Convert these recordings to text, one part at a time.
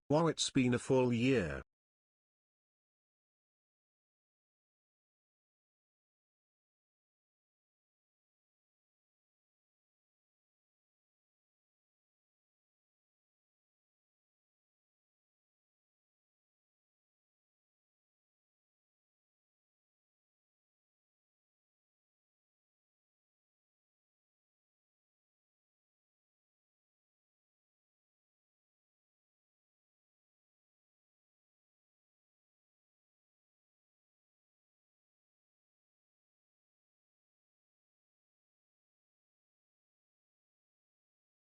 Wow, it's been a full year.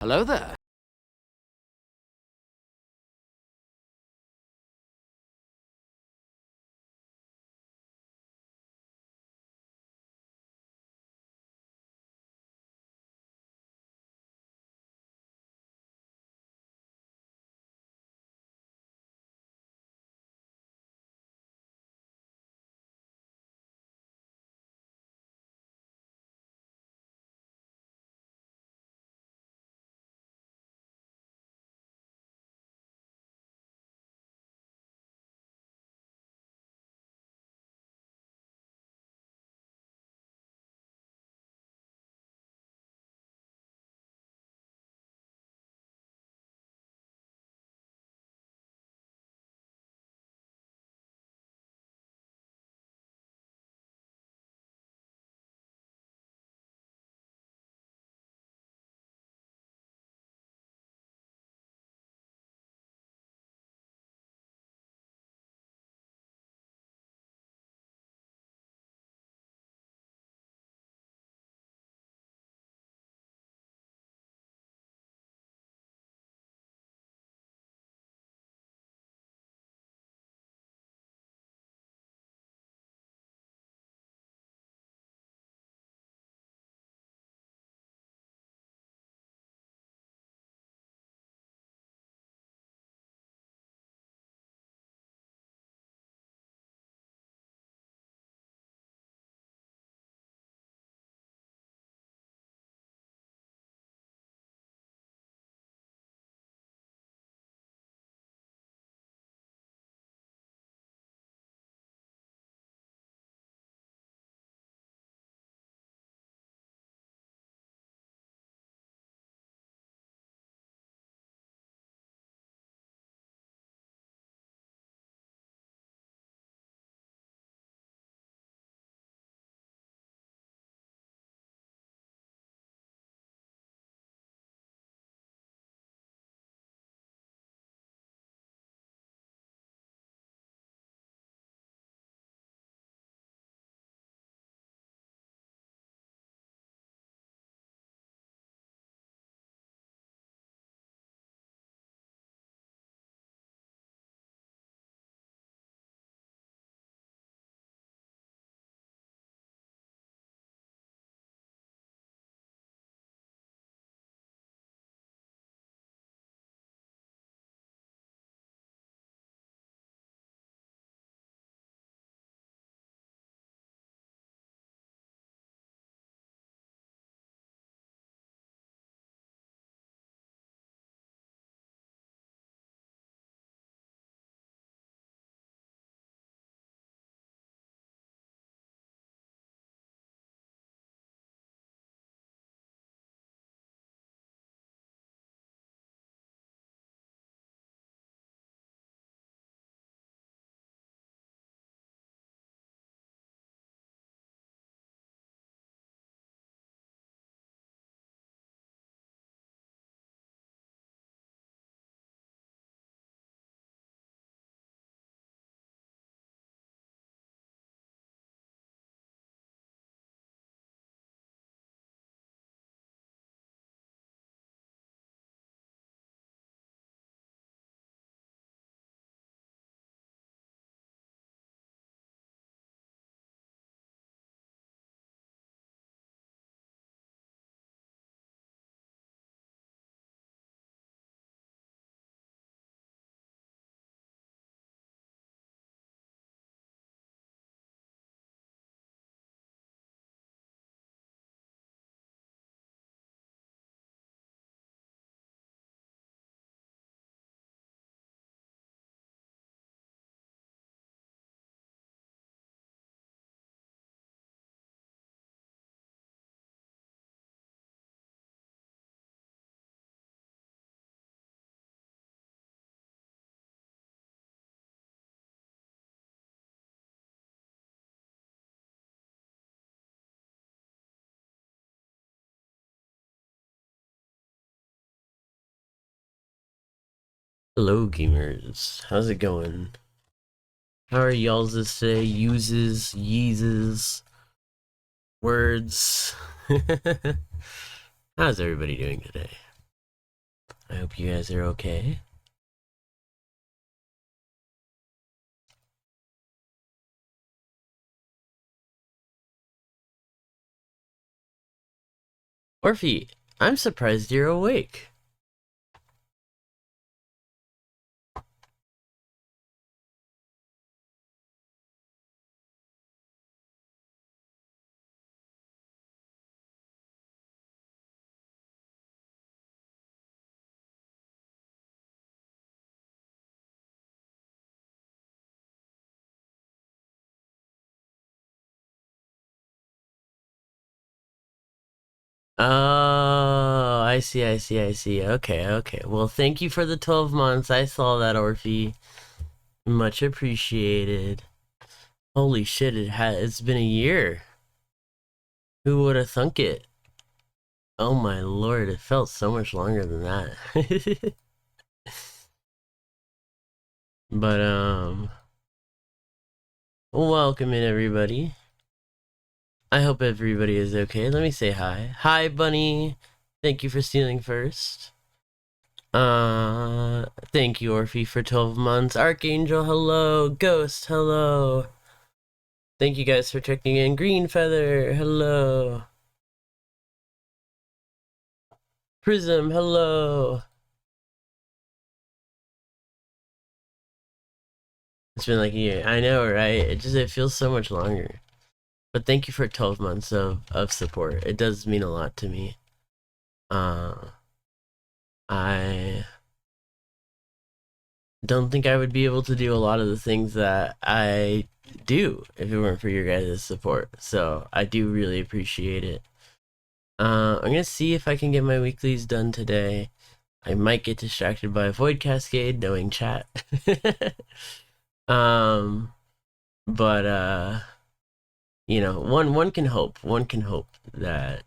Hello there. Hello gamers, how's it going? How are y'all's this today? Uses, yeeses, words. How's everybody doing today? I hope you guys are okay. Orphe, I'm surprised you're awake. Oh, I see. Okay. Well, thank you for the 12 months. I saw that, Orphe. Much appreciated. Holy shit, it's been a year. Who would have thunk it? Oh my lord, it felt so much longer than that. But, welcome in everybody. I hope everybody is okay. Let me say hi. Hi, Bunny. Thank you for stealing first. Thank you, Orphe, for 12 months. Archangel, hello. Ghost, hello. Thank you guys for checking in. Green Feather, hello. Prism, hello. It's been like a year. I know, right? It feels so much longer. But thank you for 12 months of support. It does mean a lot to me. I don't think I would be able to do a lot of the things that I do if it weren't for your guys' support. So I do really appreciate it. I'm gonna see if I can get my weeklies done today. I might get distracted by a void cascade, knowing chat. But you know, one can hope. One can hope that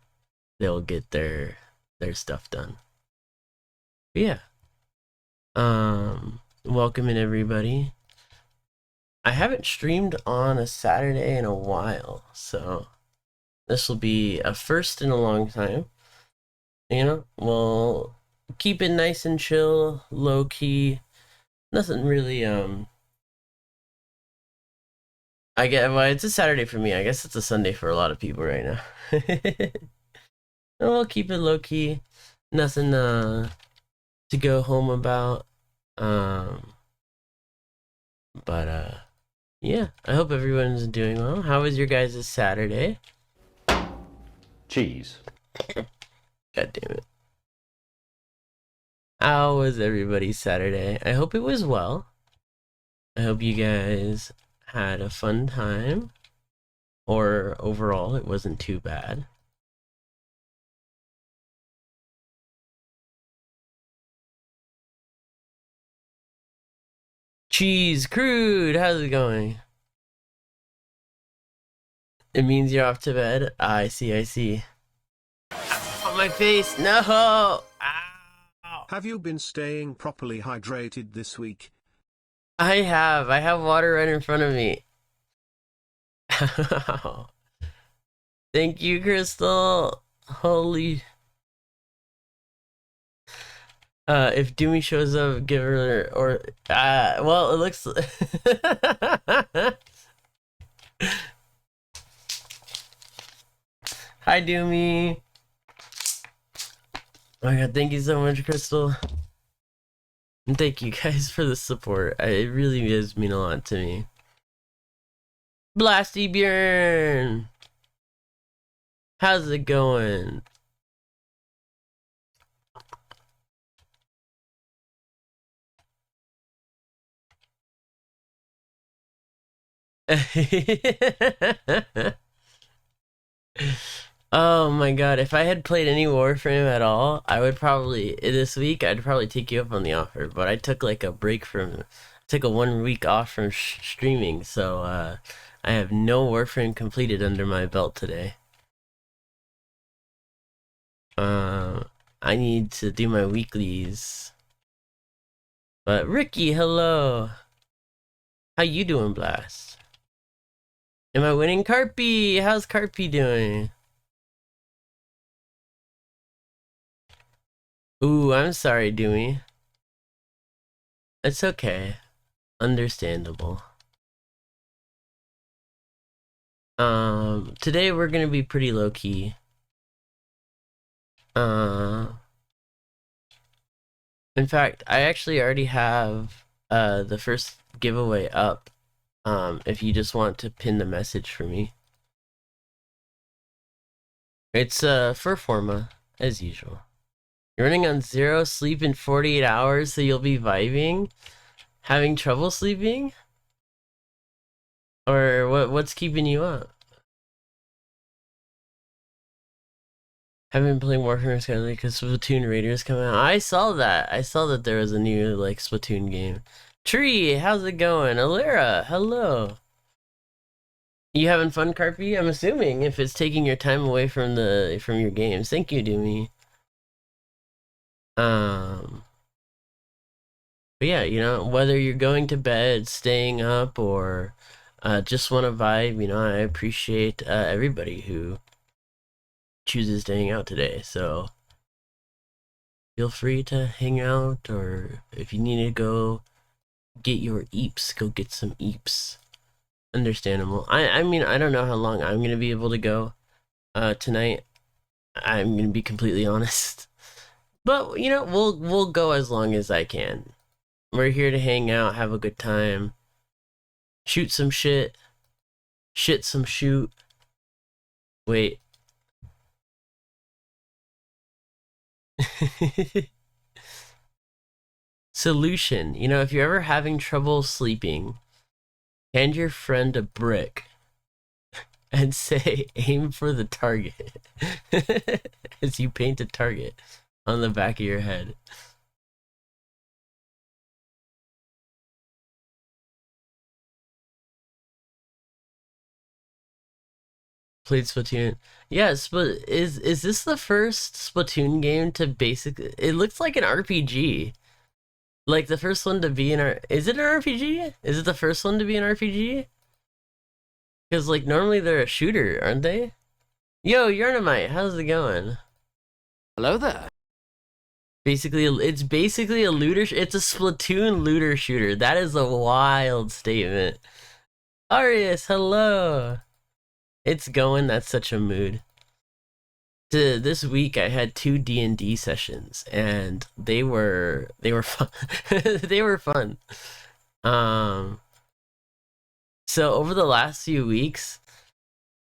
they'll get their stuff done. But yeah. Welcome in everybody. I haven't streamed on a Saturday in a while, so this will be a first in a long time. You know, we'll keep it nice and chill, low key. Nothing really, I get, well, it's a Saturday for me. I guess it's a Sunday for a lot of people right now. We'll keep it low key. Nothing, to go home about. But yeah, I hope everyone's doing well. How was your guys' Saturday? Cheese. God damn it. How was everybody's Saturday? I hope it was well. I hope you guys had a fun time. Or overall, it wasn't too bad. Cheese crude, how's it going? It means you're off to bed. I see. On my face, no! Ow! Have you been staying properly hydrated this week? I have water right in front of me. Thank you, Crystal. Holy. If Doomy shows up, give her, or, well, it looks. Hi, Doomy. Oh my god, thank you so much, Crystal. And thank you guys for the support. It really does mean a lot to me. Blasty Bjorn! How's it going? Oh my god, if I had played any Warframe at all, I would probably, this week, I'd probably take you up on the offer, but I took like a break from, took a 1 week off from streaming, so I have no Warframe completed under my belt today. I need to do my weeklies. But Ricky, hello. How you doing, Blast? Am I winning? Carpy? How's Carpy doing? Ooh, I'm sorry, Dewey. It's okay. Understandable. Today we're gonna be pretty low key. In fact, I actually already have the first giveaway up. If you just want to pin the message for me. It's for Forma, as usual. You're running on 0 sleep in 48 hours, so you'll be vibing? Having trouble sleeping? Or what's keeping you up? Haven't been playing Warfare lately because Splatoon Raiders coming out. I saw that. I saw that there was a new like Splatoon game. Tree, how's it going? Alira, hello. You having fun, Carpy? I'm assuming if it's taking your time away from your games. Thank you, Doomy. But yeah, you know, whether you're going to bed, staying up, or just want to vibe, you know, I appreciate everybody who chooses to hang out today. So feel free to hang out, or if you need to go get your eeps, go get some eeps. Understandable. I mean, I don't know how long I'm gonna be able to go tonight. I'm gonna be completely honest. But you know, we'll go as long as I can. We're here to hang out, have a good time, shoot some shit, shit some shoot. Wait. Solution. You know, if you're ever having trouble sleeping, hand your friend a brick and say, aim for the target. As you paint a target on the back of your head. Played Splatoon. Yes, but is this the first Splatoon game to basically? It looks like an RPG. Like the first one to be is it an RPG? Is it the first one to be an RPG? Because like normally they're a shooter, aren't they? Yo, Yarnamite, how's it going? Hello there. Basically, it's basically a looter. It's a Splatoon looter shooter. That is a wild statement. Arius, hello. It's going. That's such a mood. This week I had 2 D&D sessions and they were fun. They were fun. So over the last few weeks,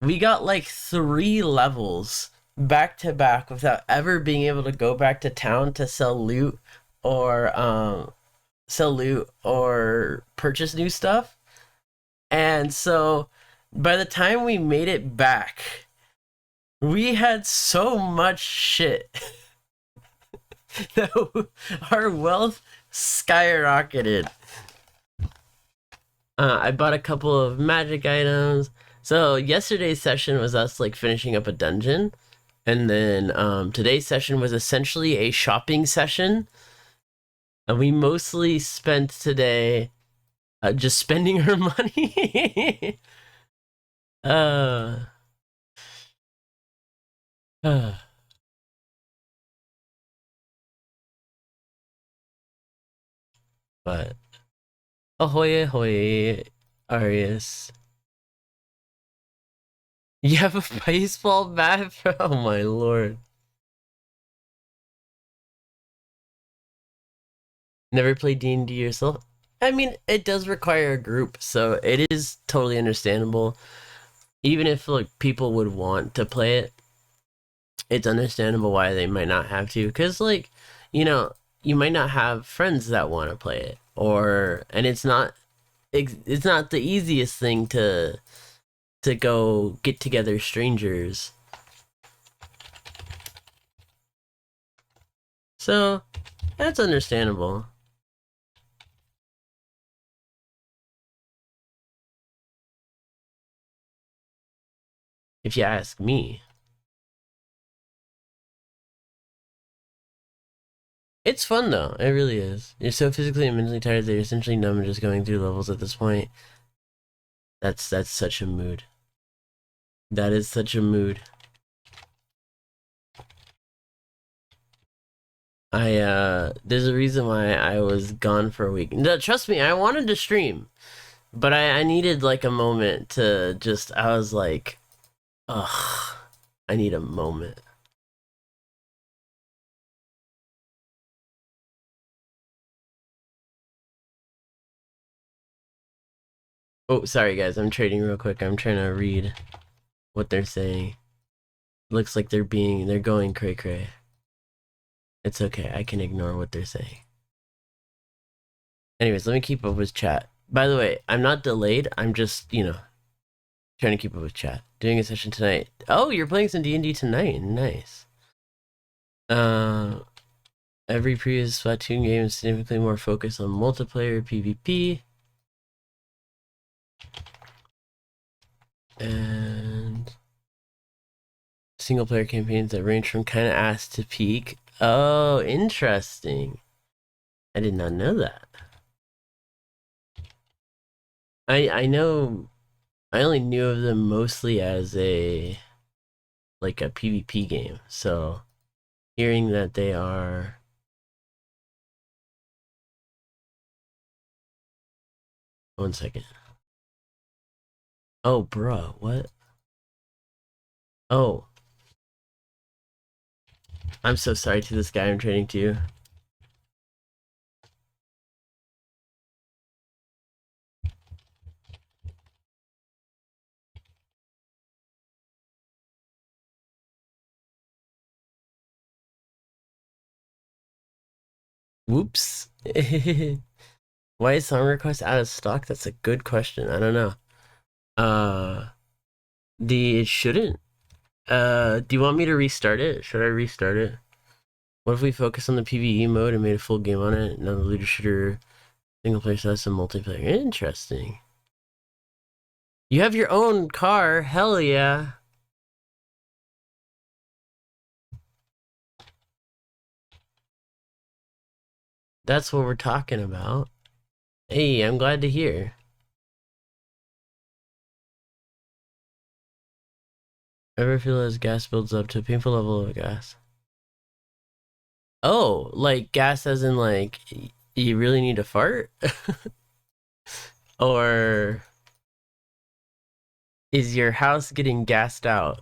we got like 3 levels back to back without ever being able to go back to town to or sell loot or purchase new stuff. And so by the time we made it back, we had so much shit that our wealth skyrocketed. I bought a couple of magic items. So yesterday's session was us like finishing up a dungeon, and then today's session was essentially a shopping session. And we mostly spent today just spending our money. uh, uh, but ahoy ahoy, Arius. You have a baseball bat? Oh my lord. Never played D&D yourself? I mean, it does require a group, so it is totally understandable. Even if like people would want to play it, it's understandable why they might not have to. Because like, you know, you might not have friends that want to play it, and it's not the easiest thing to go get together strangers. So that's understandable. If you ask me. It's fun though. It really is. You're so physically and mentally tired that you're essentially numb and just going through levels at this point. That's such a mood. That is such a mood. There's a reason why I was gone for a week. No, trust me, I wanted to stream, but I needed like a moment to just, I was like, ugh, I need a moment. Oh, sorry guys, I'm trading real quick. I'm trying to read what they're saying. Looks like they're going cray cray. It's okay, I can ignore what they're saying. Anyways, let me keep up with chat. By the way, I'm not delayed, I'm just, trying to keep up with chat. Doing a session tonight. Oh, you're playing some D&D tonight, nice. Every previous Splatoon game is significantly more focused on multiplayer PvP. And single player campaigns that range from kind of ass to peak. Oh, interesting. I did not know that. I know, I only knew of them mostly as a PvP game. So hearing that they are, one second. Oh, bruh, what? Oh, I'm so sorry to this guy I'm trading to. Whoops. Why is song request out of stock? That's a good question. I don't know. It shouldn't. Do you want me to restart it? Should I restart it? What if we focus on the PvE mode and made a full game on it? Now the looter shooter single player has some multiplayer. Interesting. You have your own car. Hell yeah. That's what we're talking about. Hey, I'm glad to hear. Ever feel as gas builds up to a painful level of gas? Oh, like gas as in like you really need to fart? Or is your house getting gassed out?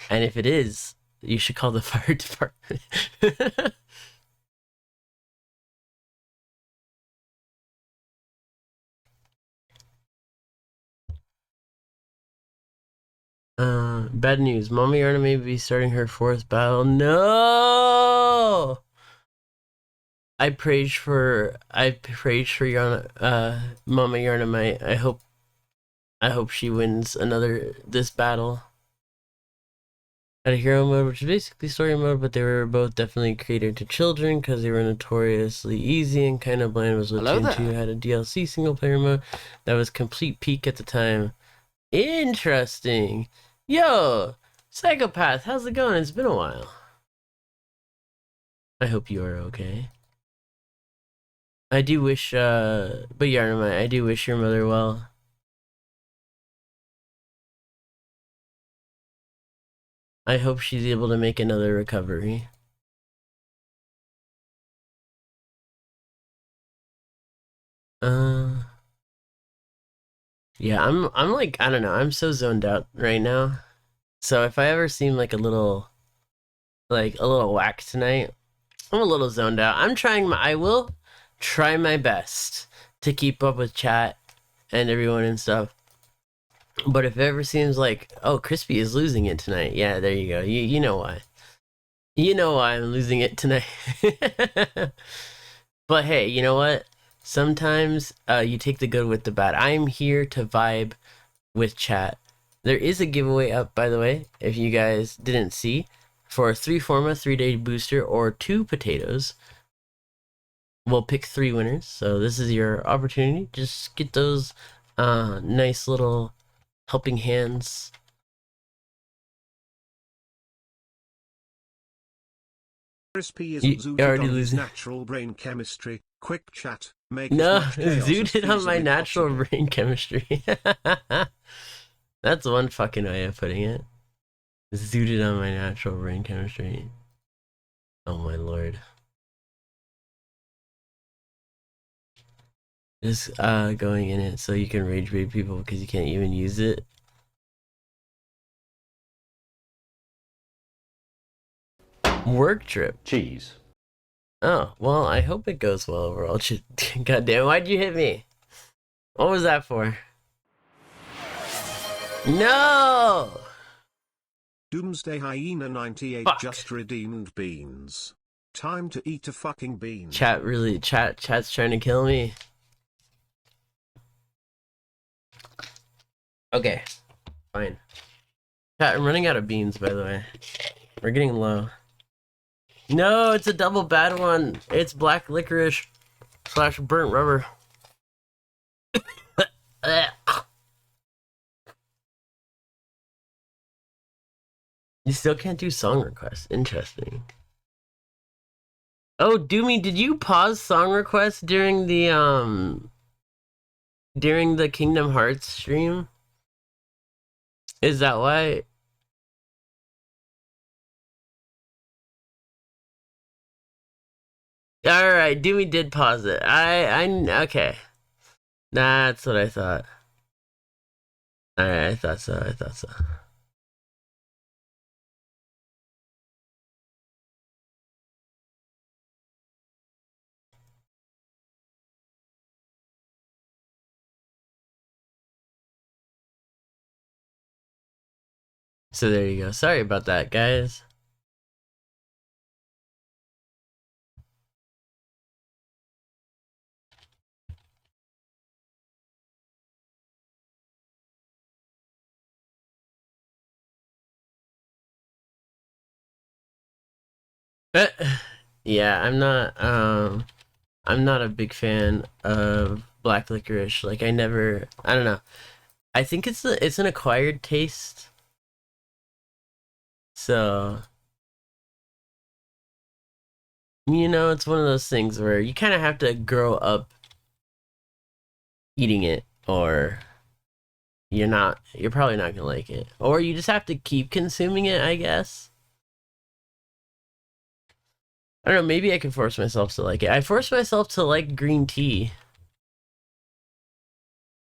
And if it is, you should call the fire department. Bad news. Mommy Yarna may be starting her 4th battle. No! I prayed for Yarna, Mama Yarna. I hope she wins this battle. Had a hero mode, which is basically story mode, but they were both definitely catered to children because they were notoriously easy and kind of bland. Was Splatoon 2 had a DLC single player mode that was complete peak at the time. Interesting. Yo, Psychopath, how's it going? It's been a while. I hope you are okay. I do wish, but Yarnamai, I do wish your mother well. I hope she's able to make another recovery. Yeah, I'm like, I don't know, I'm so zoned out right now. So if I ever seem like a little whack tonight, I'm a little zoned out. I will try my best to keep up with chat and everyone and stuff. But if it ever seems like, oh, Crispy is losing it tonight, yeah, there you go. You know why. You know why I'm losing it tonight. But hey, you know what? Sometimes you take the good with the bad. I'm here to vibe with chat. There is a giveaway up, by the way, if you guys didn't see, for a 3-forma 3-day booster or 2 potatoes. We'll pick 3 winners, so this is your opportunity. Just get those nice little helping hands. Crispy is You zooted already on his losing. natural brain chemistry. Quick chat. Make No, as much chaos as zooted on my feasibly natural possible. brain chemistry. That's one fucking way of putting it. Zooted on my natural brain chemistry. Oh my lord. Just going in it so you can rage bait people because you can't even use it. Work trip. Cheese. Oh, well, I hope it goes well overall. Goddamn, why'd you hit me? What was that for? No! Doomsday Hyena 98 Fuck. just redeemed beans. Time to eat a fucking bean. Chat's trying to kill me. Okay, fine. Chat, I'm running out of beans, by the way. We're getting low. No, it's a double bad one. It's black licorice / burnt rubber. You still can't do song requests. Interesting. Oh, Doomy, did you pause song requests during the Kingdom Hearts stream? Is that why? Alright, Doomy did pause it. Okay. That's what I thought. Alright, I thought so. So there you go. Sorry about that, guys. Yeah, I'm not a big fan of black licorice. Like I don't know. I think it's an acquired taste. So, it's one of those things where you kind of have to grow up eating it, or you're probably not gonna like it. Or you just have to keep consuming it, I guess. I don't know, maybe I can force myself to like it. I force myself to like green tea.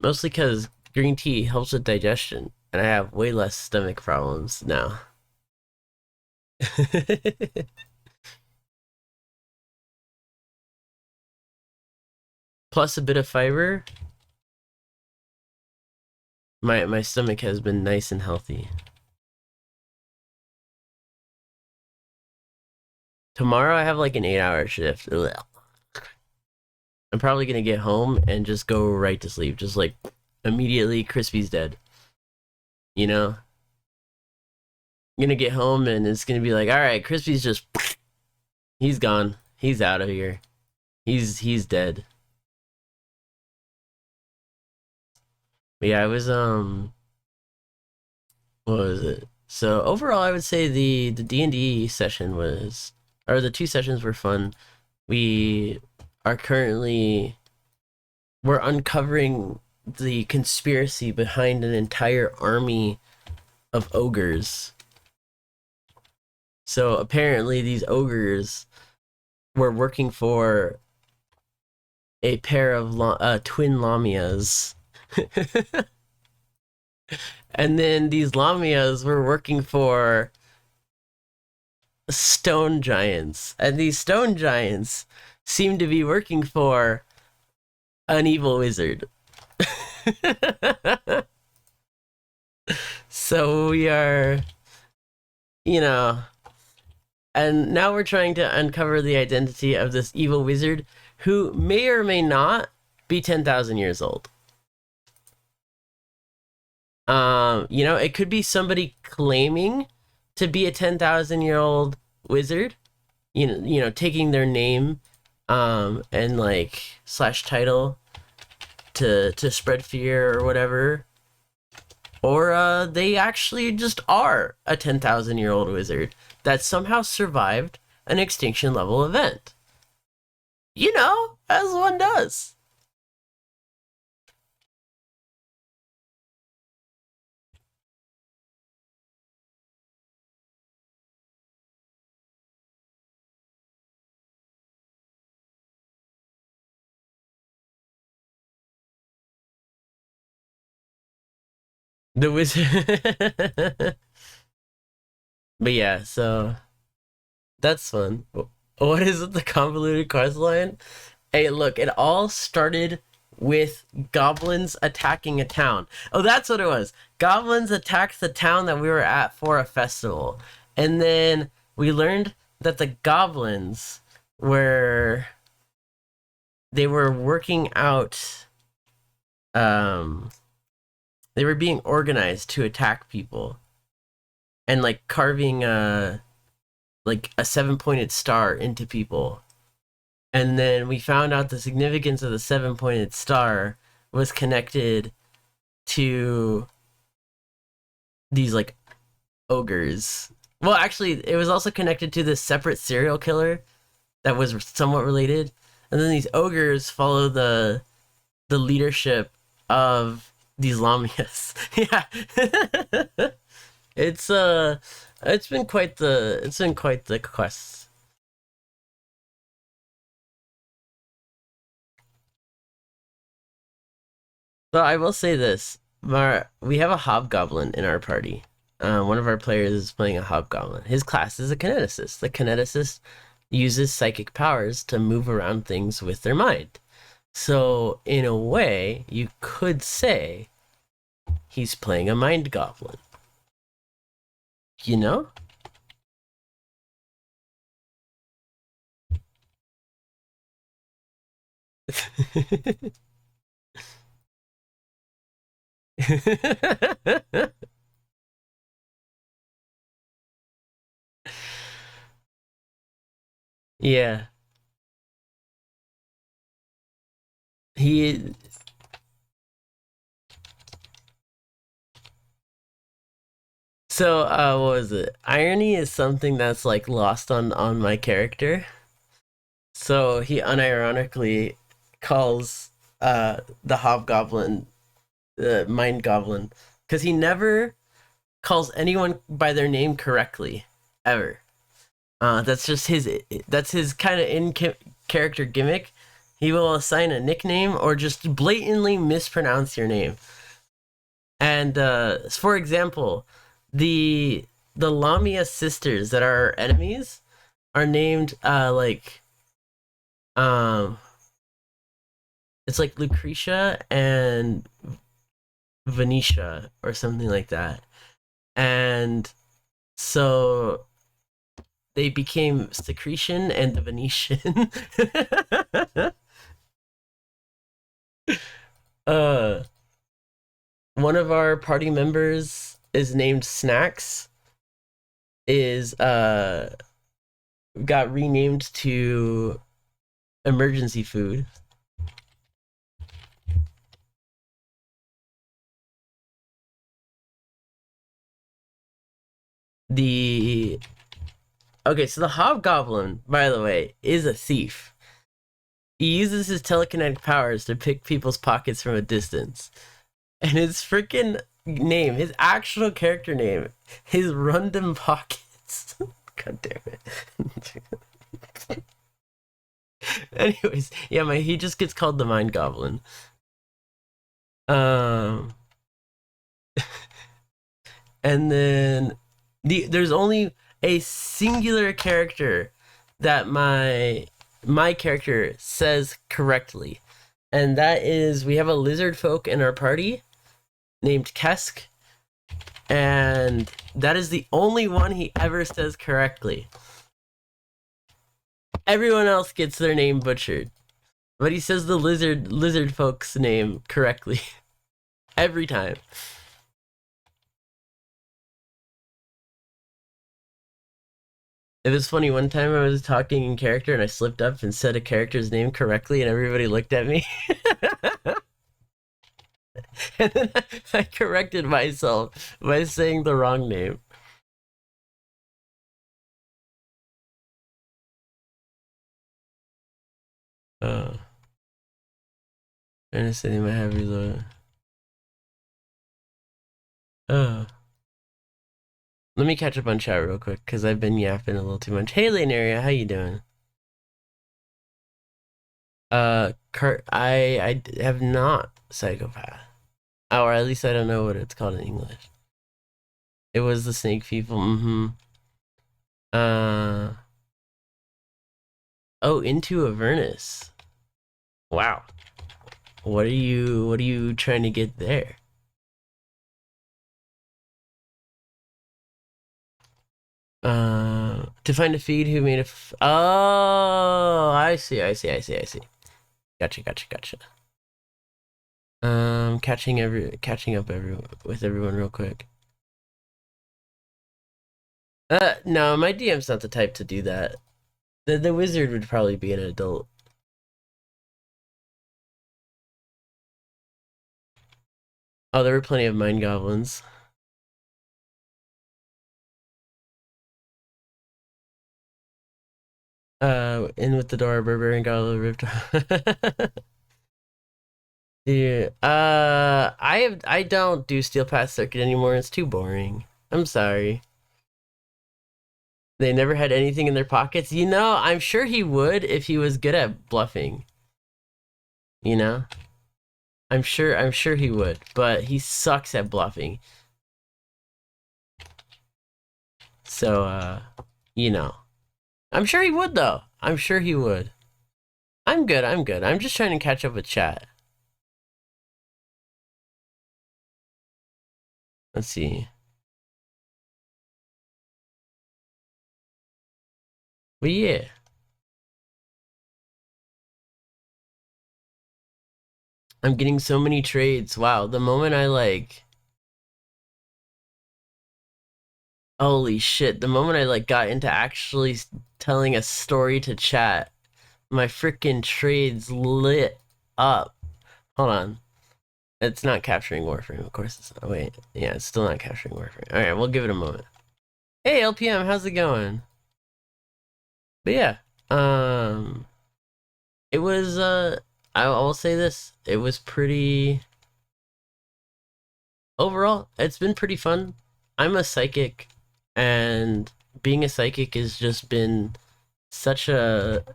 Mostly because green tea helps with digestion, and I have way less stomach problems now. Plus a bit of fiber. My stomach has been nice and healthy. Tomorrow I have like an 8-hour shift. Ugh. I'm probably gonna get home and just go right to sleep. Just like immediately Crispy's dead. I'm gonna get home and it's gonna be like, alright, Crispy's just he's gone. He's out of here. He's dead. But yeah, I was what was it? So overall I would say the D&D session was, or the 2 sessions were fun. We're uncovering the conspiracy behind an entire army of ogres. So apparently these ogres were working for a pair of twin lamias. And then these lamias were working for stone giants. And these stone giants seem to be working for an evil wizard. So we are, and now we're trying to uncover the identity of this evil wizard who may or may not be 10,000 years old. It could be somebody claiming to be a 10,000-year-old wizard, taking their name, and like / title to spread fear or whatever. Or they actually just are a 10,000-year-old wizard that somehow survived an extinction level event. You know, as one does. The wizard. But yeah, so that's fun. What is it? The convoluted quest line? Hey, look, it all started with goblins attacking a town. Oh, that's what it was. Goblins attacked the town that we were at for a festival. And then we learned that the goblins were they were working out they were being organized to attack people and like carving a 7-pointed star into people. And then we found out the significance of the 7-pointed star was connected to these like ogres. Well, actually, it was also connected to this separate serial killer that was somewhat related. And then these ogres follow the leadership of these lamias. Yeah. It's been quite the quest. So I will say this, we have a hobgoblin in our party. One of our players is playing a hobgoblin. His class is a kineticist. The kineticist uses psychic powers to move around things with their mind. So in a way, you could say he's playing a mind goblin. You know? Yeah. He So what was it? Irony is something that's like lost on my character. So he unironically calls the hobgoblin the mind goblin because he never calls anyone by their name correctly ever. That's just his kind of in character gimmick. He will assign a nickname or just blatantly mispronounce your name. And for example, the Lamia sisters that are our enemies are named um it's like Lucretia and Venetia or something like that. And so they became Secretion and the Venetian. uh One of our party members is named Snacks, is got renamed to Emergency Food. The Okay, so the Hobgoblin, by the way, is a thief. He uses his telekinetic powers to pick people's pockets from a distance. And his freaking name, his actual character name, his random pockets. God damn it. Anyways, yeah, he just gets called the Mind Goblin. And then there's only a singular character that my character says correctly, and that is we have a lizard folk in our party named Kesk, and that is the only one he ever says correctly. Everyone else gets their name butchered, but he says the lizard folk's name correctly every time. It was funny, one time I was talking in character and I slipped up and said a character's name correctly and everybody looked at me. And then I corrected myself by saying the wrong name. Trying to say they might have reload. Let me catch up on chat real quick, because I've been yapping a little too much. Hey, Lane Area, how you doing? I have not psychopath. Or at least I don't know what it's called in English. It was the snake people, oh, into Avernus. Wow. What are you trying to get there? To find a feed who made oh, I see. Gotcha. Catching up with everyone real quick. No, my DM's not the type to do that. The wizard would probably be an adult. Oh, there were plenty of mind goblins. In with the door, barbarian goblin ripped. Yeah. I don't do steel path circuit anymore. It's too boring. I'm sorry. They never had anything in their pockets. You know, I'm sure he would if he was good at bluffing. You know? I'm sure he would, but he sucks at bluffing. So, you know. I'm sure he would though. I'm sure he would. I'm good. I'm just trying to catch up with chat. Let's see. But yeah. I'm getting so many trades. Wow, the moment I like... Holy shit, the moment I like got into actually telling a story to chat, my freaking trades lit up. Hold on. It's not capturing Warframe, of course it's not. Wait, yeah, it's still not capturing Warframe. Alright, we'll give it a moment. Hey, LPM, how's it going? But yeah, it was, I will say this, it was pretty... Overall, it's been pretty fun. I'm a psychic, and being a psychic has just been such a...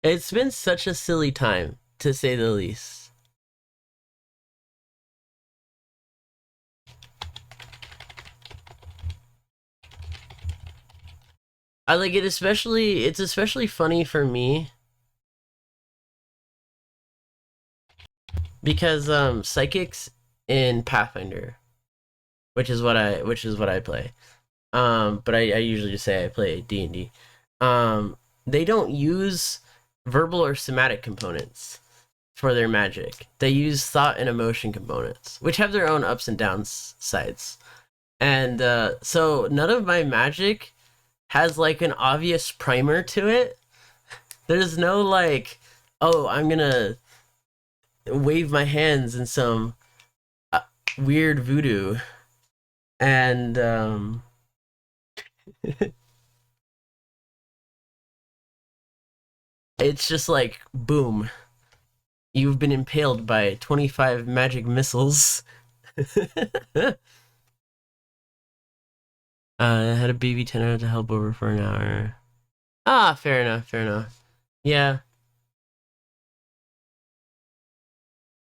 It's been such a silly time, to say the least. I like it especially, it's especially funny for me because psychics in Pathfinder, which is what I play. But I usually just say I play D&D. They don't use verbal or somatic components for their magic. They use thought and emotion components, which have their own ups and downs sides. And so none of my magic has like an obvious primer to it. There's no like, oh, I'm gonna wave my hands in some weird voodoo. And it's just like, boom. You've been impaled by 25 magic missiles. I had a baby tenor to help over for an hour. Ah, fair enough. Yeah.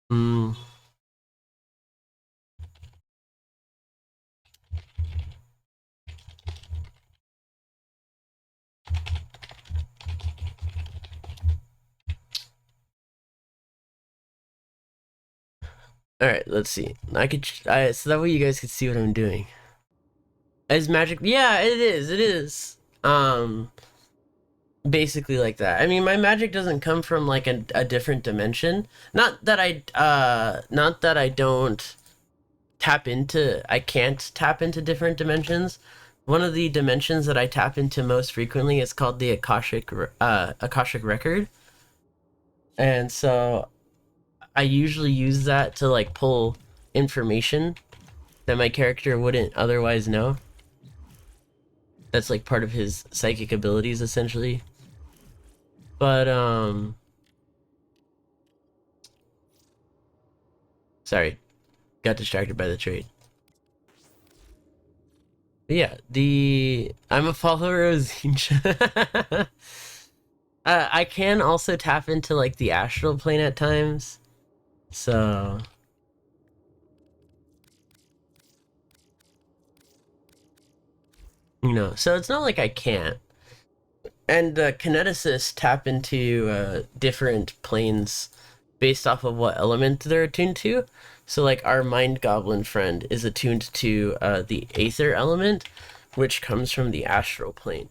Hmm. Alright, let's see. So that way you guys can see what I'm doing. Is magic? Yeah, it is. Basically like that. I mean, my magic doesn't come from like a different dimension. Not that I don't I can't tap into different dimensions. One of the dimensions that I tap into most frequently is called the Akashic record. And so I usually use that to like pull information that my character wouldn't otherwise know. That's like part of his psychic abilities essentially. But Sorry, got distracted by the trade. But yeah, I'm a follower of Zinja. I can also tap into like the astral plane at times, so so it's not like I can't. And kineticists tap into different planes based off of what element they're attuned to. So like our mind goblin friend is attuned to the aether element, which comes from the astral plane.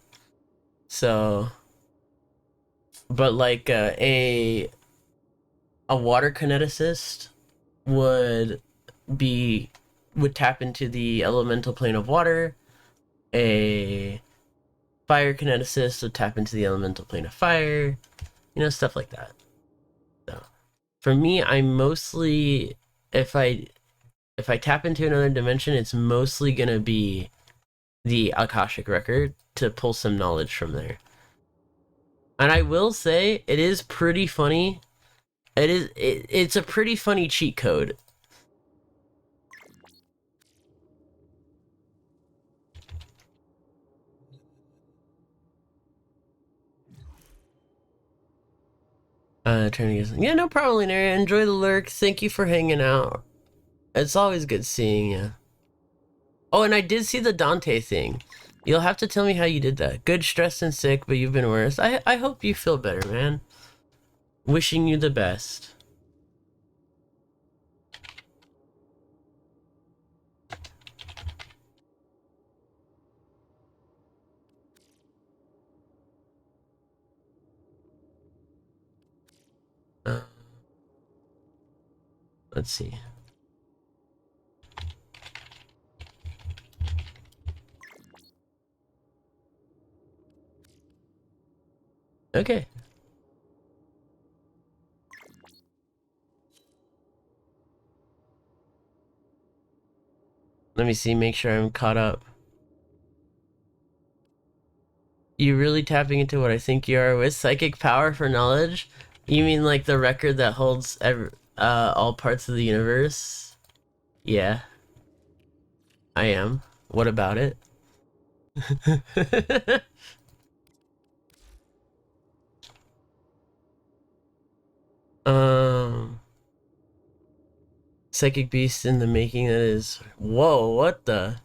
So, but like a water kineticist would tap into the elemental plane of water. A fire kineticist would tap into the elemental plane of fire. Stuff like that. So for me, I mostly, if I tap into another dimension, it's mostly gonna be the Akashic record to pull some knowledge from there. And I will say it is pretty funny. It's a pretty funny cheat code. Turning yeah, no problem, Linaria. Enjoy the lurk. Thank you for hanging out. It's always good seeing you. Oh, and I did see the Dante thing. You'll have to tell me how you did that. Good, stressed, and sick, but you've been worse. I hope you feel better, man. Wishing you the best. Let's see. Okay. Let me see, make sure I'm caught up. You really tapping into what I think you are with psychic power for knowledge? You mean like the record that holds all parts of the universe? Yeah, I am. What about it? um, Psychic beast in the making. That is. Whoa! What the?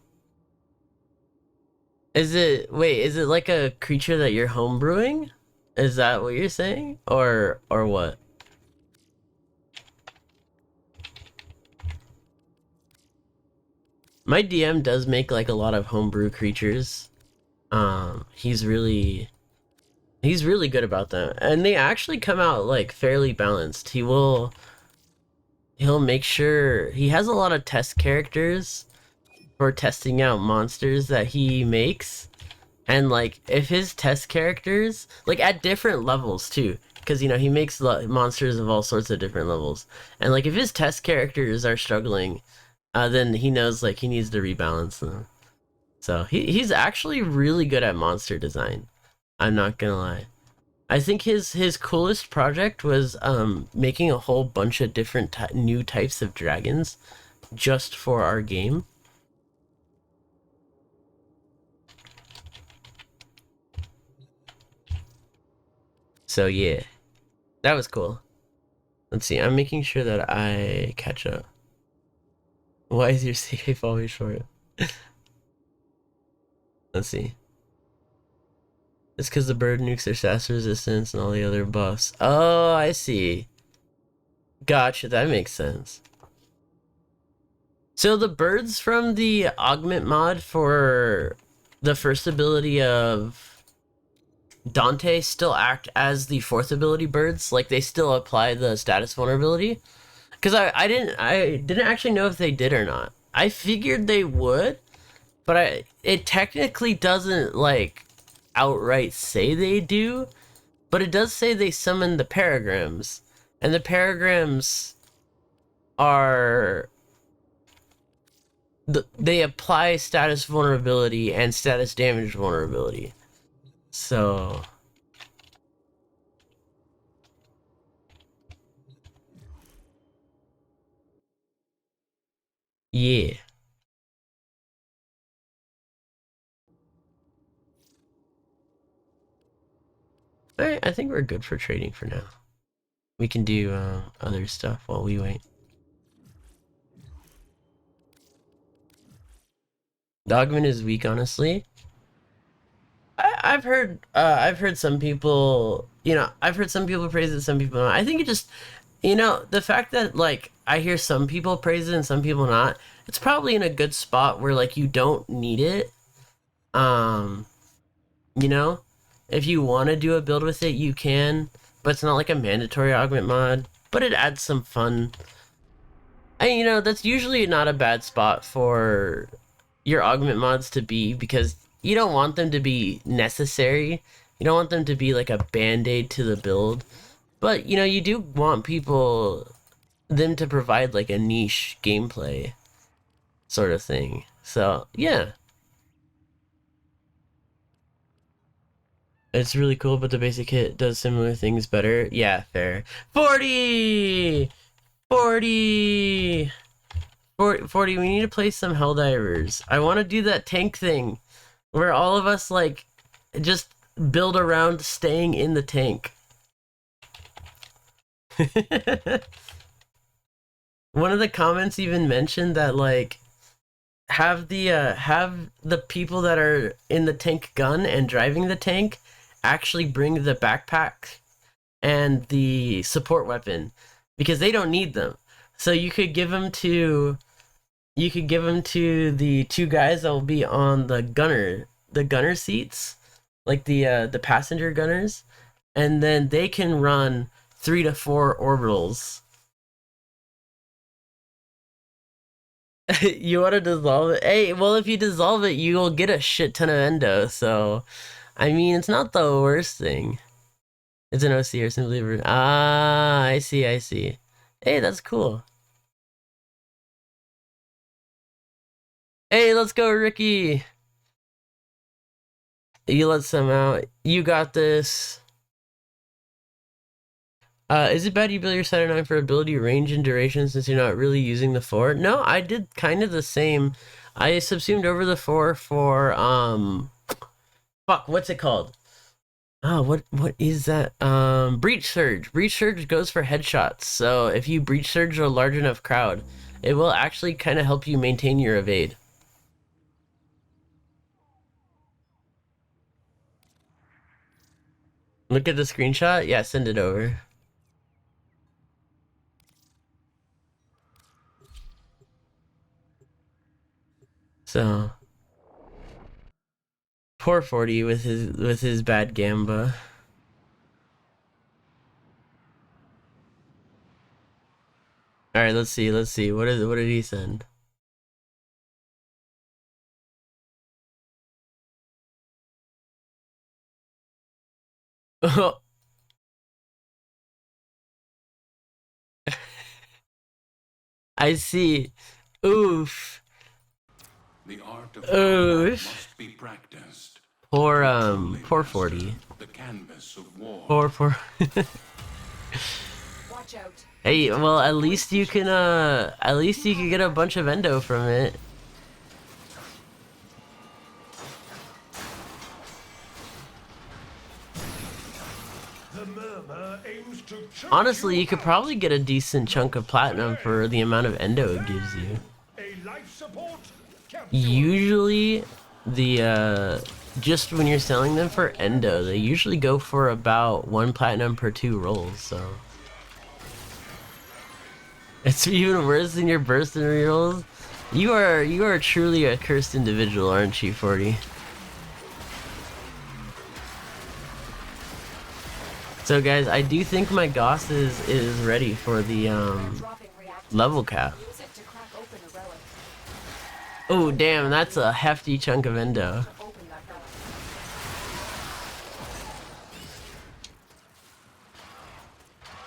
Is it? Wait, is it like a creature that you're homebrewing? Is that what you're saying, or what? My DM does make like a lot of homebrew creatures. He's really good about them, and they actually come out like fairly balanced. He'll make sure he has a lot of test characters for testing out monsters that he makes, and like if his test characters like at different levels too, because he makes monsters of all sorts of different levels, and like if his test characters are struggling, then he knows like he needs to rebalance them. So he's actually really good at monster design. I'm not gonna lie. I think his coolest project was making a whole bunch of different new types of dragons just for our game. So yeah, that was cool. Let's see, I'm making sure that I catch up. Why is your safe always short? Let's see. It's because the bird nukes their SAS resistance and all the other buffs. Oh, I see. Gotcha, that makes sense. So the birds from the augment mod for the first ability of Dante still act as the fourth ability birds, like they still apply the status vulnerability. Because I didn't actually know if they did or not. I figured they would, but it technically doesn't like outright say they do, but it does say they summon the paragrams, and the paragrams are they apply status vulnerability and status damage vulnerability. So Yeah. Alright, I think we're good for trading for now. We can do other stuff while we wait. Dogman is weak, honestly. I've heard some people, I've heard some people praise it, some people not. I think it just, the fact that like I hear some people praise it and some people not, it's probably in a good spot where like you don't need it. Um, you know, if you want to do a build with it, you can, but it's not like a mandatory augment mod, but it adds some fun. And that's usually not a bad spot for your augment mods to be, because you don't want them to be necessary. You don't want them to be like a band-aid to the build. But you do want them to provide like a niche gameplay sort of thing. So yeah. It's really cool, but the basic hit does similar things better. Yeah, fair. 40! 40! 40, we need to play some Helldivers. I want to do that tank thing where all of us like just build around staying in the tank. One of the comments even mentioned that like have the people that are in the tank gun and driving the tank actually bring the backpack and the support weapon, because they don't need them. So you could give them to the two guys that will be on the gunner seats, like the passenger gunners, and then they can run 3 to 4 orbitals. You want to dissolve it? Hey, well, if you dissolve it, you will get a shit ton of endo. So, I mean, it's not the worst thing. It's an OC or simply I see, I see. Hey, that's cool. Hey, let's go, Ricky. You let some out. You got this. Is it bad you build your Saturn 9 for ability, range, and duration since you're not really using the 4? No, I did kind of the same. I subsumed over the 4 for, fuck, what's it called? Oh, what is that? Breach Surge. Breach Surge goes for headshots, so if you Breach Surge a large enough crowd, it will actually kind of help you maintain your evade. Look at the screenshot? Yeah, send it over. So poor 40 with his bad gamba. All right, let's see. What did he send? I see. Oof. The art of Oof. must be practiced. Poor 40. The canvas of war. Poor. Watch out. Hey, well, at least you can get a bunch of endo from it. Honestly, you could probably get a decent chunk of platinum for the amount of endo it gives you. Usually, just when you're selling them for endo, they usually go for about 1 platinum per 2 rolls, so. It's even worse than your burst and rerolls. You are truly a cursed individual, aren't you, 40? So guys, I do think my Goss is ready for the level cap. Oh damn, that's a hefty chunk of endo.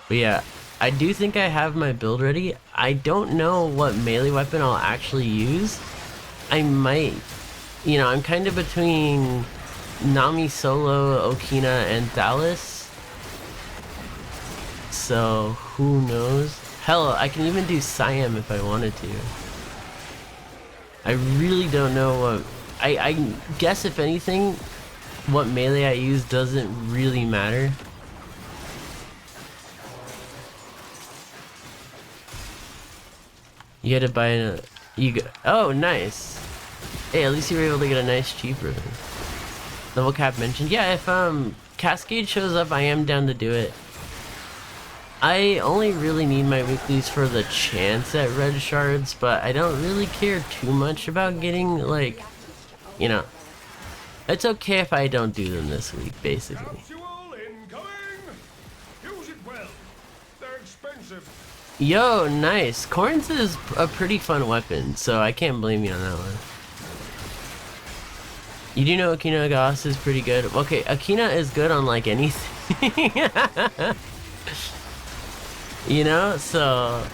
But yeah, I do think I have my build ready. I don't know what melee weapon I'll actually use. I might, I'm kind of between Nami Solo, Okina, and Thalis. So who knows? Hell, I can even do Siam if I wanted to. I really don't know what... I guess if anything, what melee I use doesn't really matter. You had to buy oh, nice. Hey, at least you were able to get a nice cheaper. Level cap mentioned. Yeah, if Cascade shows up, I am down to do it. I only really need my weeklies for the chance at red shards, but I don't really care too much about getting, like, you know. It's okay if I don't do them this week, basically. Use it well. They're expensive. Yo, nice. Corns is a pretty fun weapon, so I can't blame you on that one. You do know Akina Goss is pretty good. Okay, Akina is good on like anything. You know, so...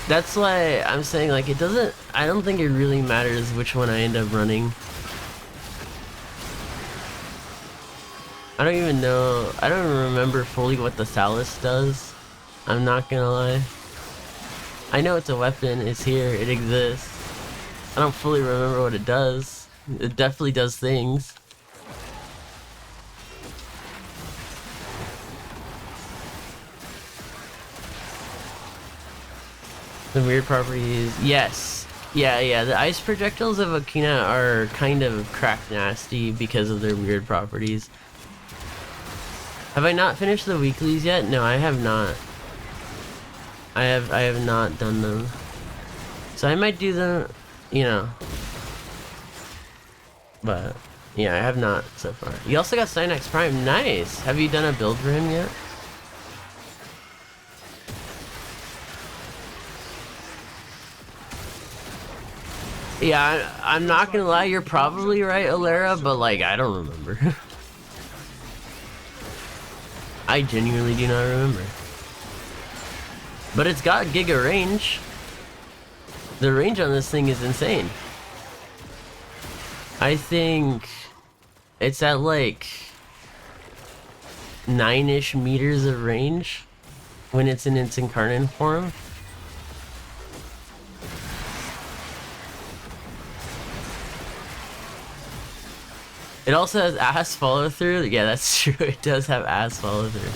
That's why I'm saying, like, it doesn't... I don't think it really matters which one I end up running. I don't even know... I don't even remember fully what the Salus does. I'm not gonna lie. I know it's a weapon, it's here, it exists. I don't fully remember what it does. It definitely does things. The weird properties, yes. Yeah, the ice projectiles of Akina are kind of crack nasty because of their weird properties. Have I not finished the weeklies yet? No, I have not. I have not done them. So I might do them, you know. But yeah, I have not so far. You also got Cynex Prime. Nice. Have you done a build for him yet? Yeah, I'm not gonna lie, you're probably right, Alera, but like, I don't remember. I genuinely do not remember. But it's got giga range. The range on this thing is insane. I think it's at like 9-ish meters of range when it's in its incarnate form. It also has ass follow through. Yeah, that's true. It does have ass follow through.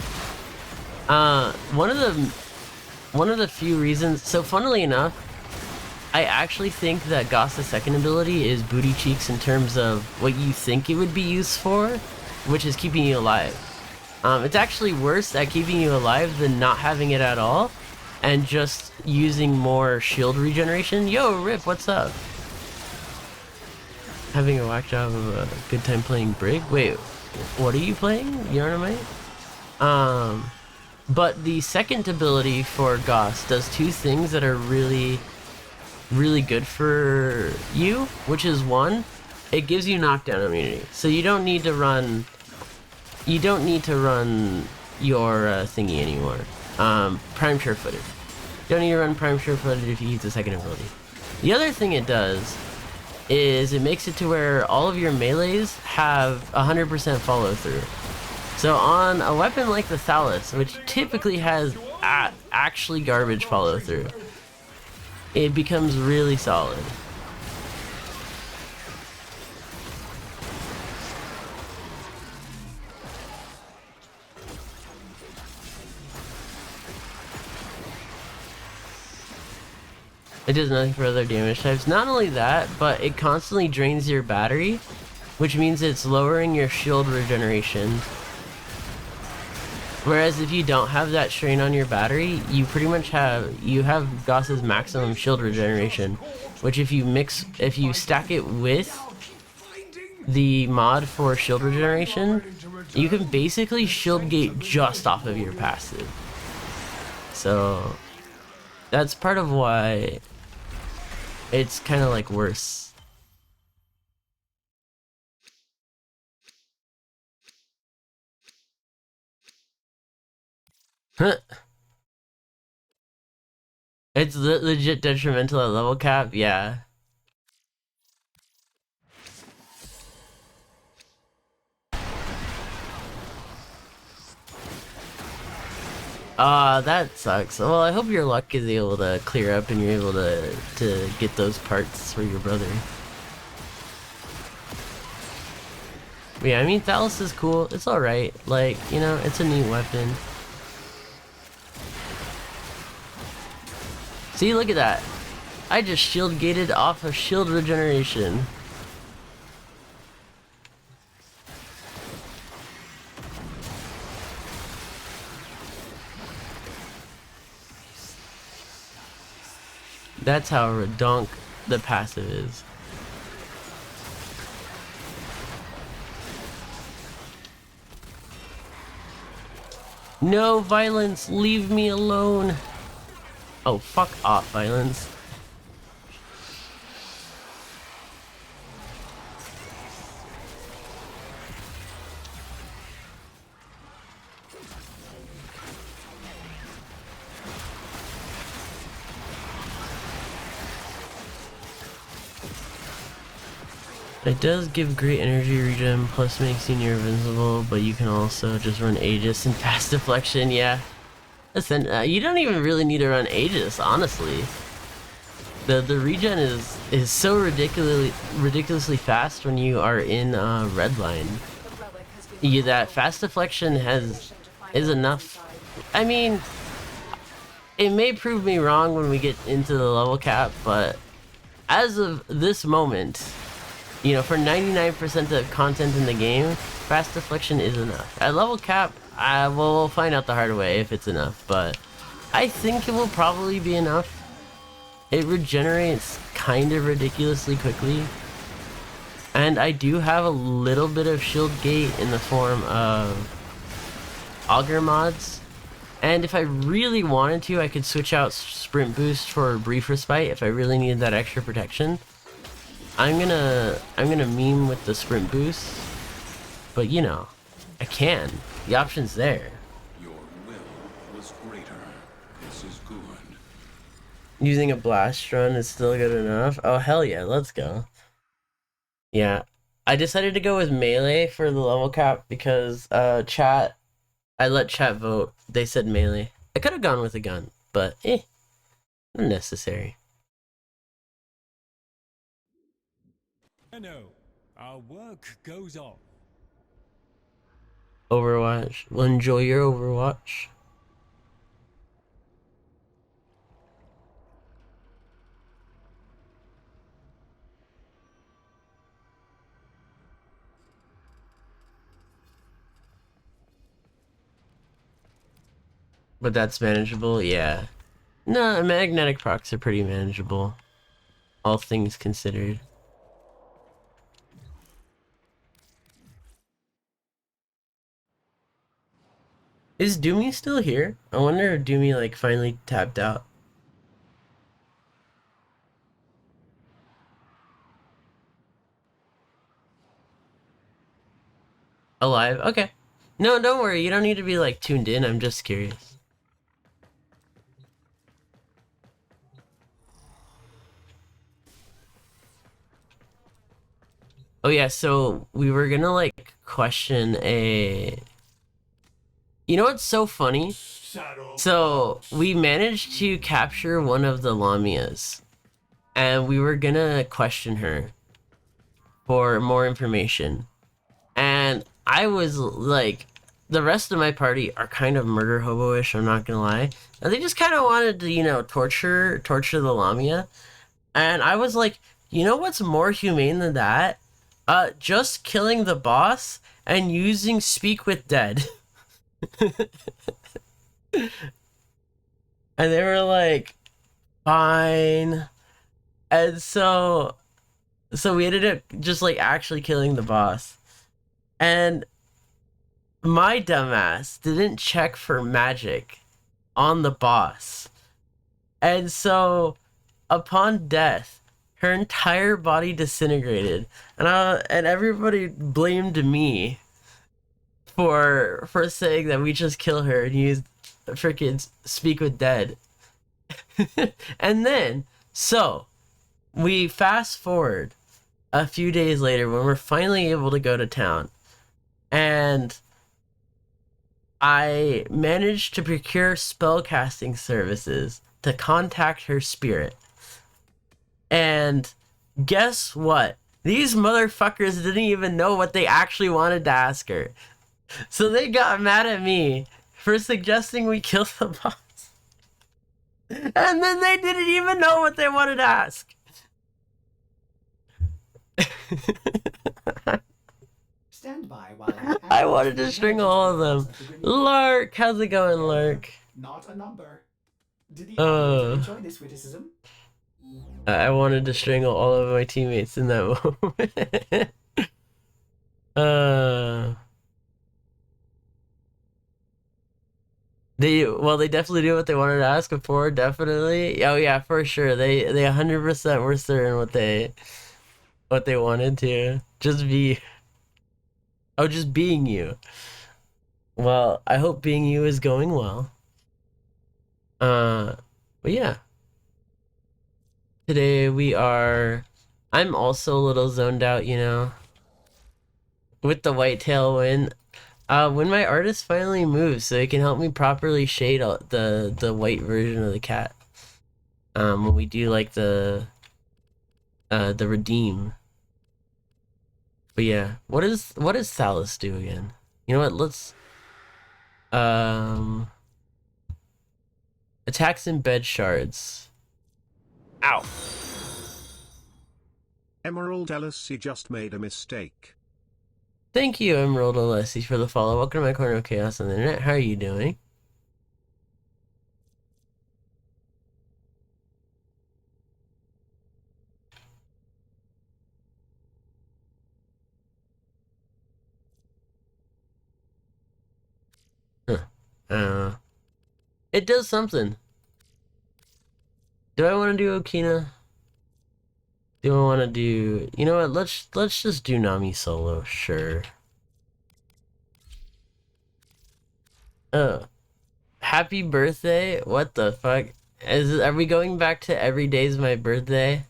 One of the few reasons. So, funnily enough, I actually think that Goss's second ability is booty cheeks in terms of what you think it would be used for, which is keeping you alive. It's actually worse at keeping you alive than not having it at all, and just using more shield regeneration. Yo, Rip, what's up? Having a whack job of a good time playing Brig? Wait, what are you playing? Yarnamite? But the second ability for Goss does two things that are really good for you, which is one, it gives you knockdown immunity. So you don't need to run your thingy anymore. Prime Sure-Footed. You don't need to run Prime Sure-Footed if you use the second ability. The other thing it does is it makes it to where all of your melees have 100% follow through. So on a weapon like the Thalus, which typically has actually garbage follow through, it becomes really solid. It does nothing for other damage types. Not only that, but it constantly drains your battery, which means it's lowering your shield regeneration. Whereas if you don't have that strain on your battery, you pretty much have Goss's maximum shield regeneration, which if you stack it with the mod for shield regeneration, you can basically shield gate just off of your passive. So that's part of why it's kind of like worse. Huh. It's legit detrimental at level cap, yeah. That sucks. Well, I hope your luck is able to clear up and you're able to get those parts for your brother. But yeah, I mean, Thalos is cool. It's alright. Like, you know, it's a neat weapon. See, look at that. I just shield gated off of shield regeneration. That's how redonk the passive is. No violence, leave me alone. Oh, fuck off, violence. It does give great energy regen, plus makes you near invincible, but you can also just run Aegis and fast deflection, yeah. Listen, you don't even really need to run Aegis, honestly. The regen is so ridiculously fast when you are in Redline. That fast deflection is enough. I mean, it may prove me wrong when we get into the level cap, but as of this moment, you know, for 99% of content in the game, fast deflection is enough. At level cap, we'll find out the hard way if it's enough, but I think it will probably be enough. It regenerates kind of ridiculously quickly, and I do have a little bit of shield gate in the form of auger mods, and if I really wanted to, I could switch out sprint boost for brief respite if I really needed that extra protection. I'm gonna meme with the sprint boost, but you know, I can. The option's there. Your will was greater. This is good. Using a blast run is still good enough. Oh hell yeah, let's go. Yeah, I decided to go with melee for the level cap because I let chat vote. They said melee. I could have gone with a gun, but unnecessary. No, our work goes on. Overwatch. Well, enjoy your Overwatch. But that's manageable, yeah. No, magnetic procs are pretty manageable. All things considered. Is Doomy still here? I wonder if Doomy like finally tapped out. Alive? Okay. No, don't worry. You don't need to be like tuned in. I'm just curious. Oh yeah, so we were gonna like question a... You know what's so funny? So we managed to capture one of the Lamias, and we were gonna question her for more information. And I was like, the rest of my party are kind of murder hobo-ish, I'm not gonna lie. And they just kind of wanted to, you know, torture the Lamia. And I was like, you know what's more humane than that? Just killing the boss and using Speak with Dead. And they were like, fine. And so we ended up just like actually killing the boss. And my dumbass didn't check for magic on the boss. And so upon death, her entire body disintegrated. And everybody blamed me for saying that we just kill her and use freaking Speak with Dead. And then, so we fast forward a few days later when we're finally able to go to town, and I managed to procure spellcasting services to contact her spirit. And guess what? These motherfuckers didn't even know what they actually wanted to ask her. So they got mad at me for suggesting we kill the boss. And then they didn't even know what they wanted to ask. Stand by while I wanted to string all of them. Lark, how's it going, Lark? Not a number. Did the Uh. operator enjoy this witticism? I wanted to strangle all of my teammates in that moment. They definitely knew what they wanted to ask before, definitely. Oh yeah, for sure. They 100% were certain what they wanted to. Just being you. Well, I hope being you is going well. But yeah. Today I'm also a little zoned out, you know. With the white tailwind. When my artist finally moves, so he can help me properly shade out the white version of the cat. When we do like the redeem. But yeah, what does Thalys do again? You know what? Let's attacks in bed shards. Ow. Emerald LSC just made a mistake. Thank you, Emerald Alessi, for the follow. Welcome to my corner of chaos on the internet. How are you doing? Huh. It does something. Do I want to do Okina? Do I want to do... You know what? Let's just do Nami solo. Sure. Oh. Happy birthday? What the fuck? Are we going back to every day's my birthday?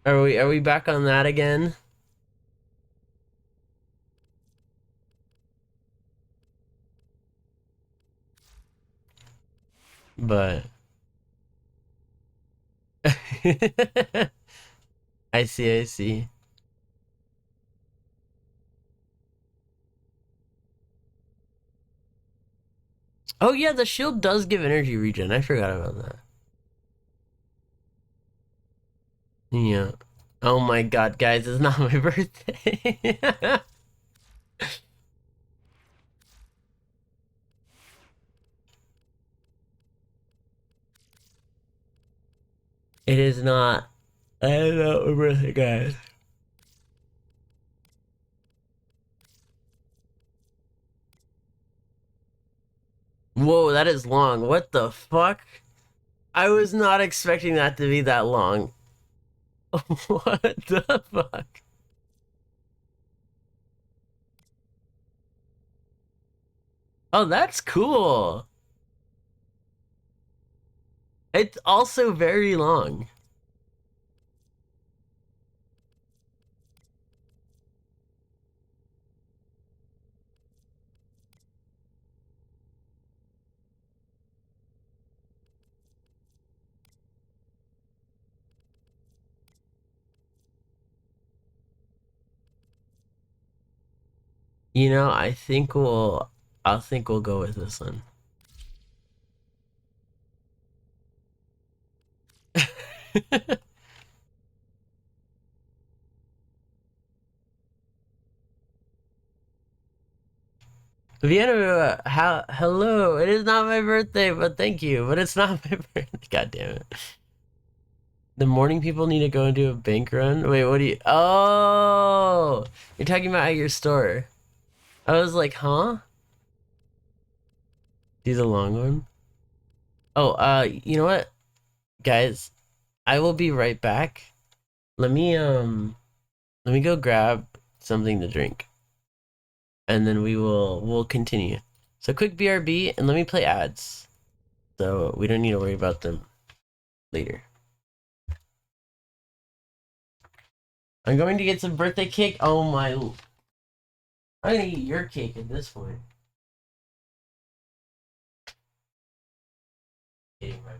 Are we back on that again? But I see. Oh yeah, the shield does give energy regen. I forgot about that. Yeah. Oh my god, guys, it's not my birthday. It is not. I don't know my birthday, guys. Whoa, that is long. What the fuck? I was not expecting that to be that long. What the fuck? Oh, that's cool. It's also very long. You know, I think we'll go with this one. Vienna, hello. It is not my birthday, but thank you. But it's not my birthday. God damn it. The morning people need to go and do a bank run. Wait, what do you? Oh, you're talking about at your store. I was like, huh? Do the long one. Oh, you know what, guys? I will be right back. Let me go grab something to drink, and then we'll continue. So quick BRB, and let me play ads, so we don't need to worry about them later. I'm going to get some birthday cake. Oh my. I'm gonna eat your cake at this point. Eating my-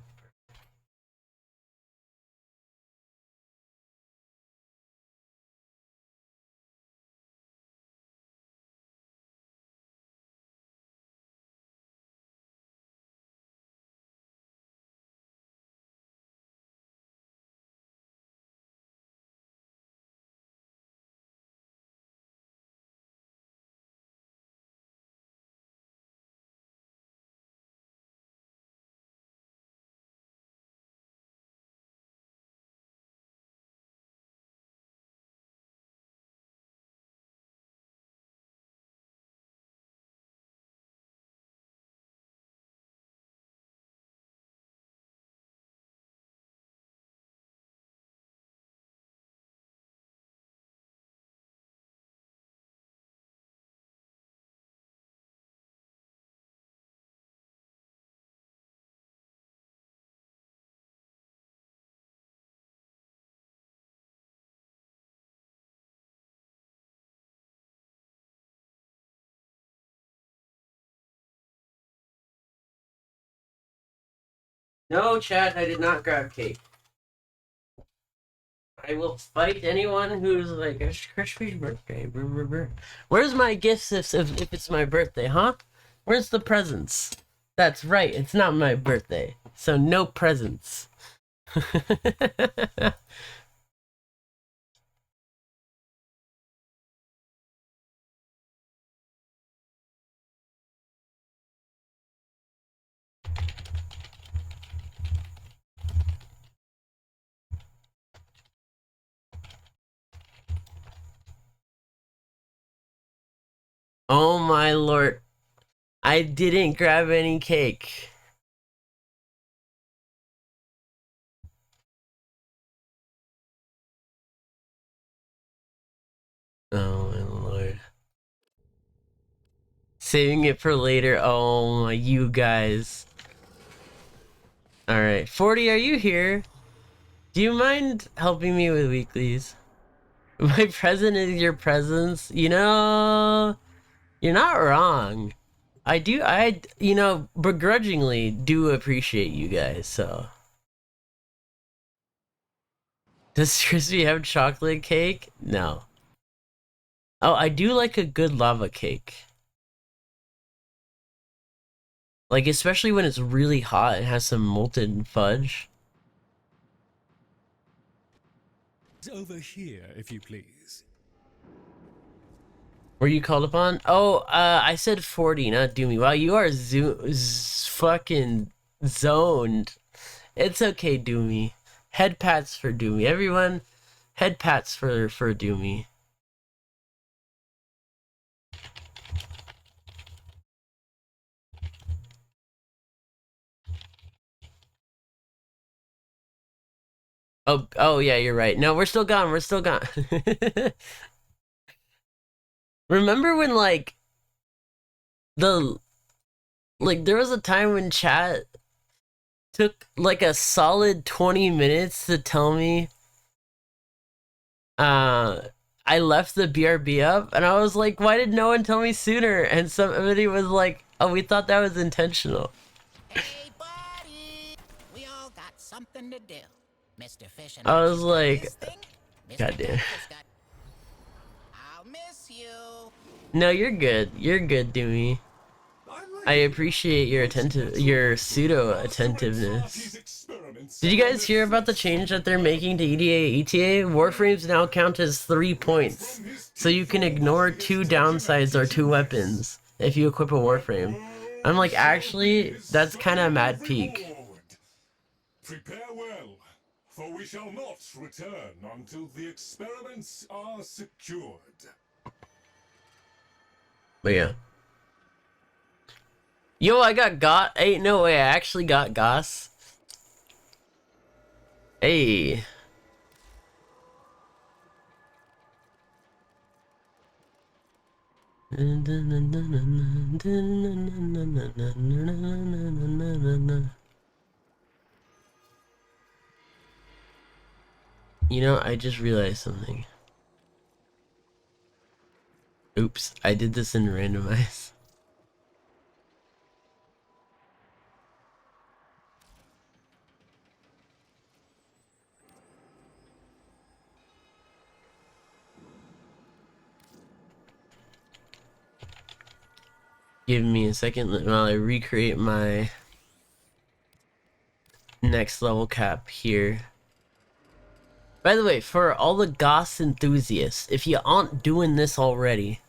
No, chat, I did not grab cake. I will fight anyone who's like, it's Crispy's birthday. Brr, brr, brr. Where's my gifts if it's my birthday, huh? Where's the presents? That's right, it's not my birthday. So no presents. Oh my lord. I didn't grab any cake. Oh my lord. Saving it for later. Oh my, you guys. Alright. 40, are you here? Do you mind helping me with weeklies? My present is your presence. You know, you're not wrong. I begrudgingly do appreciate you guys, so. Does Crispy have chocolate cake? No. Oh, I do like a good lava cake. Like, especially when it's really hot and has some molten fudge. It's over here, if you please. Were you called upon? Oh, I said 40, not Doomy. Wow, you are fucking zoned. It's okay, Doomy. Head pats for Doomy. Everyone, head pats for Doomy. Oh yeah, you're right. No, we're still gone. We're still gone. Remember when the there was a time when chat took like a solid 20 minutes to tell me I left the BRB up, and I was like, why did no one tell me sooner? And somebody was like, oh, we thought that was intentional. Hey, buddy! We all got something to do. Mr. Fish and I was Archie's got like, his thing. Mr. goddamn. Duck got... I'll miss you. No, you're good. You're good, Doomy. I appreciate your pseudo attentiveness. Did you guys hear about the change that they're making to EDA ETA? Warframes now count as 3 points, so you can ignore 2 downsides or 2 weapons if you equip a Warframe. I'm like, actually, that's kind of mad peak. Prepare well, for we shall not return until the experiments are secured. But yeah. Yo, I got. Hey, no way, I actually got Goss. Hey. You know, I just realized something. Oops, I did this in randomize. Give me a second while I recreate my next level cap here. By the way, for all the Goss enthusiasts, if you aren't doing this already,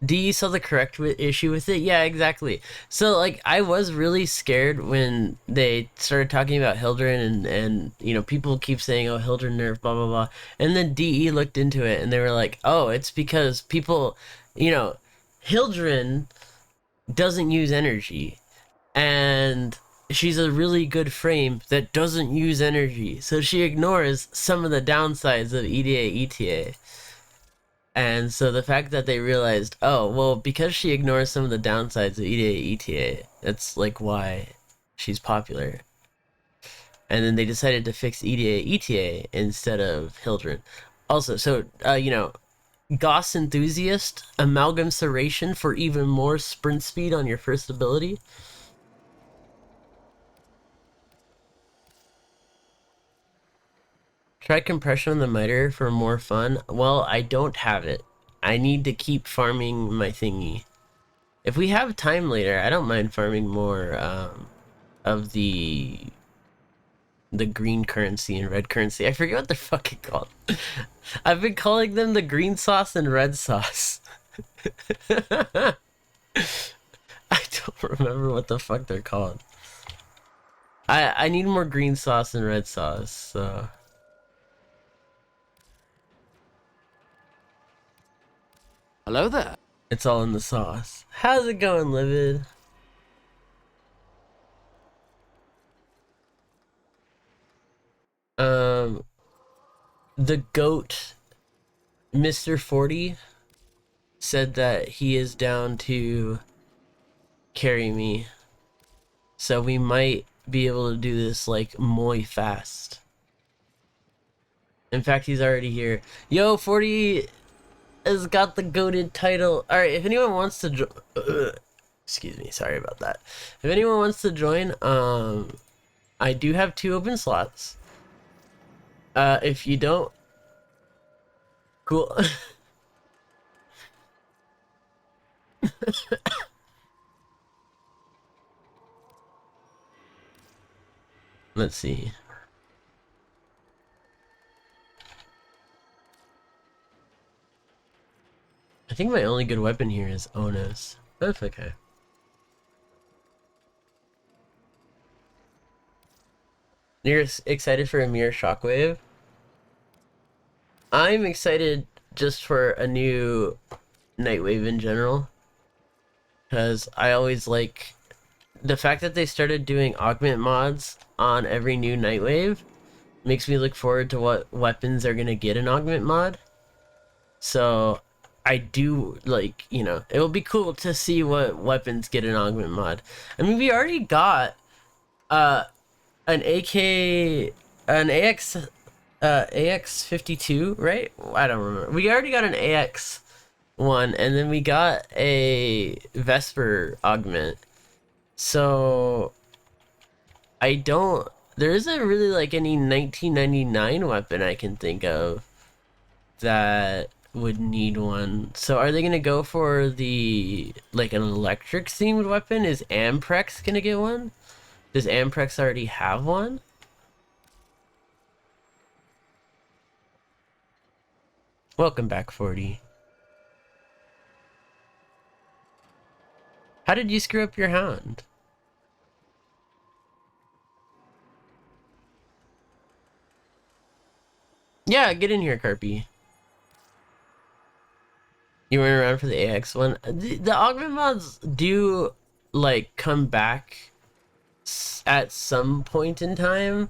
do you saw the correct issue with it? Yeah, exactly. So, like, I was really scared when they started talking about Hildren and you know, people keep saying, oh, Hildren nerf, blah, blah, blah. And then DE looked into it and they were like, oh, it's because people, you know, Hildren doesn't use energy. And she's a really good frame that doesn't use energy. So she ignores some of the downsides of EDA, ETA. And so the fact that they realized, oh, well, because she ignores some of the downsides of EDA, ETA, that's like why she's popular. And then they decided to fix EDA, ETA instead of Hildren. Also, so, you know, Goss Enthusiast, Amalgam Serration for even more sprint speed on your first ability. Try compression on the miter for more fun. Well, I don't have it. I need to keep farming my thingy. If we have time later, I don't mind farming more of the green currency and red currency. I forget what they're fucking called. I've been calling them the green sauce and red sauce. I don't remember what the fuck they're called. I need more green sauce and red sauce, so... Hello there. It's all in the sauce. How's it going, Livid? The goat, Mr. 40, said that he is down to carry me. So we might be able to do this, like, muy fast. In fact, he's already here. Yo, 40... has got the goated title. Alright, if anyone wants to excuse me, sorry about that. If anyone wants to join, I do have 2 open slots. If you don't... Cool. Let's see. I think my only good weapon here is Onus. That's okay. You're excited for a mirror shockwave? I'm excited just for a new Nightwave in general. Because I always like the fact that they started doing augment mods on every new Nightwave makes me look forward to what weapons are gonna get an augment mod. So I do, like, you know, it will be cool to see what weapons get an augment mod. I mean, we already got an AX52, right? I don't remember. We already got an AX one, and then we got a Vesper augment. So there isn't really like any 1999 weapon I can think of that would need one. So are they gonna go for the, like, an electric themed weapon? Is Amprex gonna get one? Does Amprex already have one? Welcome back, 40. How did you screw up your hound? Yeah, get in here, Carpy. You went around for the AX one. The augment mods do, like, come back at some point in time.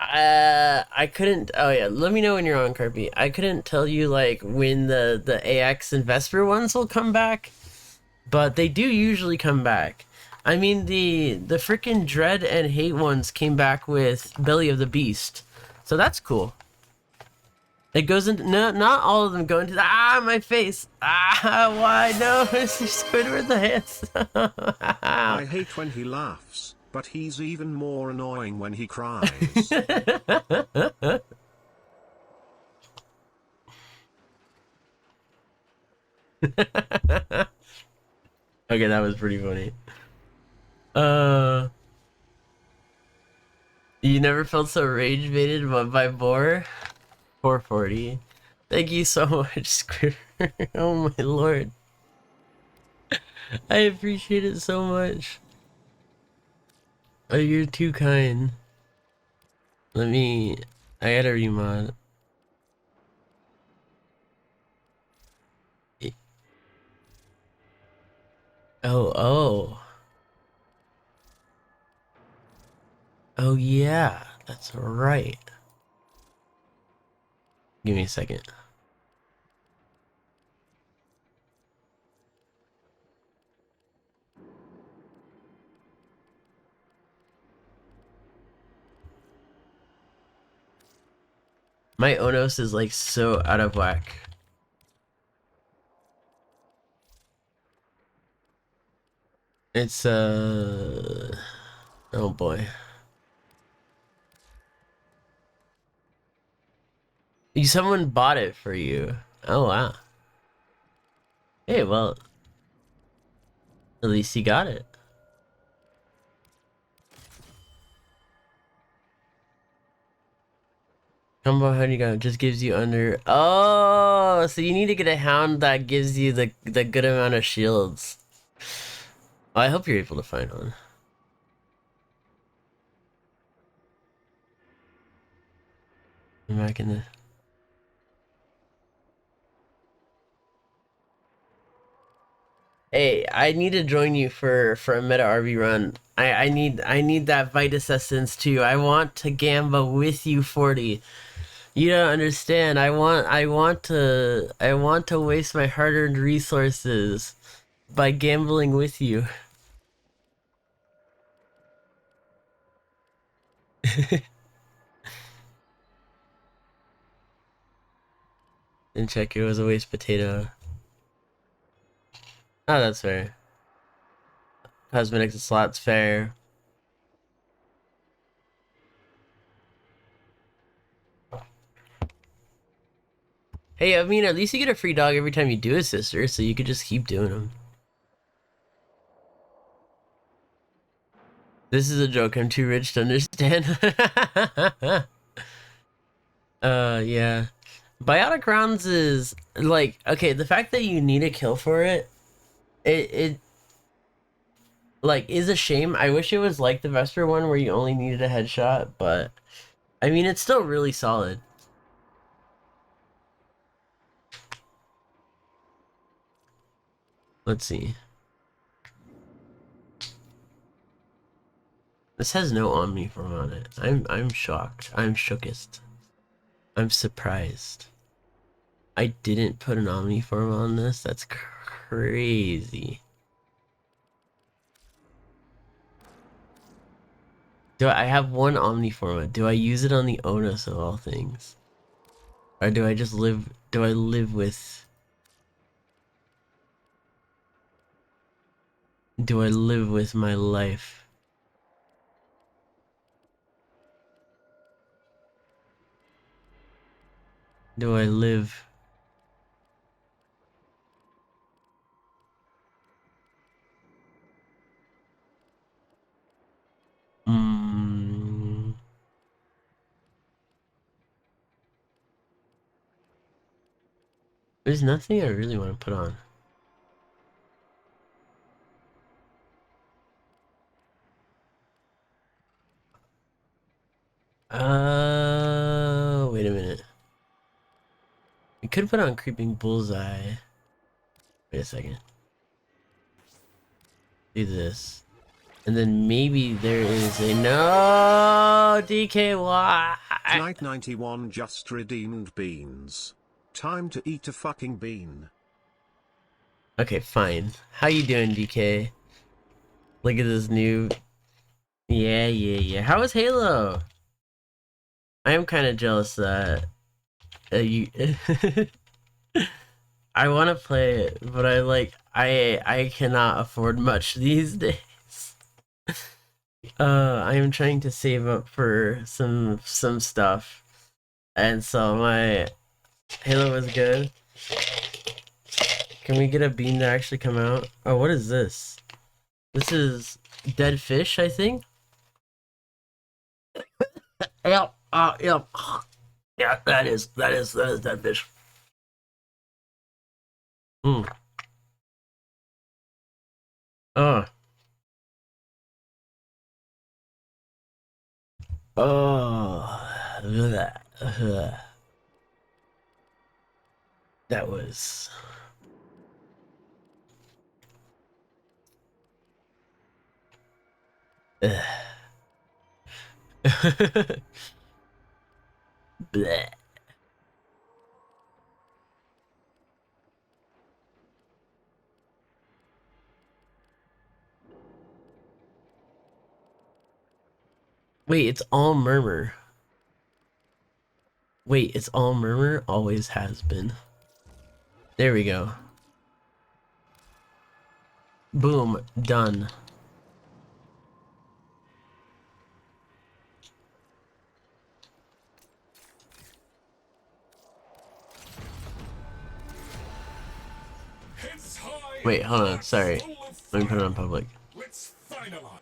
I couldn't... Oh, yeah. Let me know when you're on, Carpy. I couldn't tell you, like, when the AX and Vesper ones will come back. But they do usually come back. I mean, the freaking Dread and Hate ones came back with Belly of the Beast. So that's cool. It goes into not all of them go into my face. Why no? It's Squidward the hands. I hate when he laughs, but he's even more annoying when he cries. Okay, that was pretty funny. You never felt so rage baited by Boar? 440. Thank you so much, Squidward. Oh my lord. I appreciate it so much. Oh, you're too kind. I gotta remod. Oh. Oh yeah, that's right. Give me a second. My Onos is like so out of whack. It's oh boy. Someone bought it for you. Oh wow. Hey, well, at least you got it. Combo honey gun just gives you under. Oh, so you need to get a hound that gives you the good amount of shields. Well, I hope you're able to find one. I'm back in the. Hey, I need to join you for a meta RV run. I need that Vitus essence too. I want to gamba with you 40. You don't understand. I want to waste my hard-earned resources by gambling with you. And check it was a waste potato. Oh, that's fair. Cosmetics and slots fair. Hey, I mean, at least you get a free dog every time you do a sister, so you could just keep doing them. This is a joke. I'm too rich to understand. Yeah. Biotic rounds is like, okay, the fact that you need a kill for it like is a shame. I wish it was like the Vesper one where you only needed a headshot, but I mean, it's still really solid. Let's see. This has no Omniform on it. I'm shocked. I'm shookest. I'm surprised. I didn't put an Omniform on this. That's crazy. I have one Omniform? Do I use it on the Onus of all things? Or do I just live... Do I live with... Do I live with my life? Do I live... There's nothing I really want to put on. Wait a minute. We could put on Creeping Bullseye. Wait a second. Do this. And then maybe there is a no DKY. Night 91 just redeemed beans. Time to eat a fucking bean. Okay, fine. How you doing, DK? Look at this new... Yeah. How is Halo? I am kind of jealous that You I want to play it, but I cannot afford much these days. I am trying to save up for some stuff, and so my Halo was good. Can we get a bean to actually come out? Oh, what is this? This is dead fish, I think. Yep. Yep. Yeah, that is dead fish. Hmm. Oh. Oh. That was. Bleh. Wait, it's all murmur. Wait, it's all murmur? Always has been. There we go. Boom, done. Heads high, Wait, hold on, hearts sorry. full of Let me put it fire. on public. Let's finalize.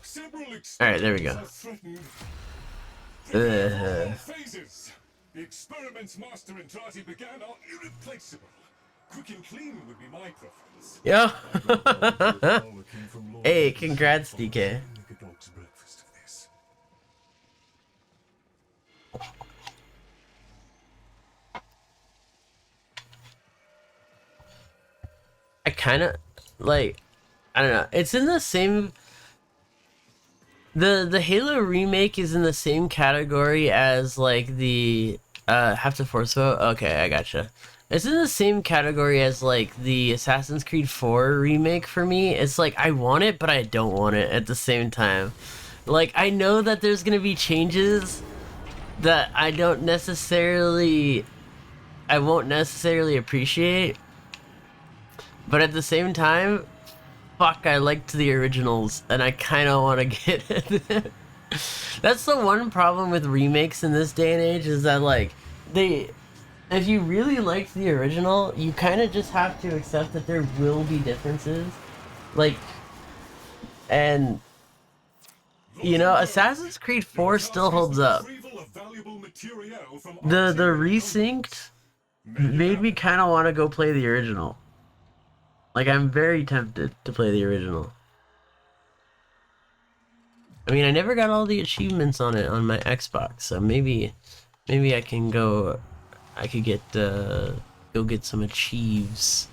Several Alright, there we go. experiments are threatened. Prepare for all Ugh. phases. The experiments Master and Trati began are irreplaceable. Quick and clean would be my preference. Yeah. Power came from Lord Hey, Vader's congrats, father. DK. Make a dog's breakfast of this. I kind of like, I don't know. It's in the same. The Halo remake is in the same category as like the have to force vote. Okay, I gotcha. It's in the same category as like the Assassin's Creed 4 remake for me. It's like I want it, but I don't want it at the same time. Like I know that there's gonna be changes that I won't necessarily appreciate, but at the same time, fuck, I liked the originals, and I kind of want to get it. That's the one problem with remakes in this day and age, is that like if you really liked the original, you kind of just have to accept that there will be differences, like, and you know, Assassin's Creed 4 still holds up. The resynced made me kind of want to go play the original. Like, I'm very tempted to play the original. I mean, I never got all the achievements on it on my Xbox, so maybe I can go. I could get go get some achieves.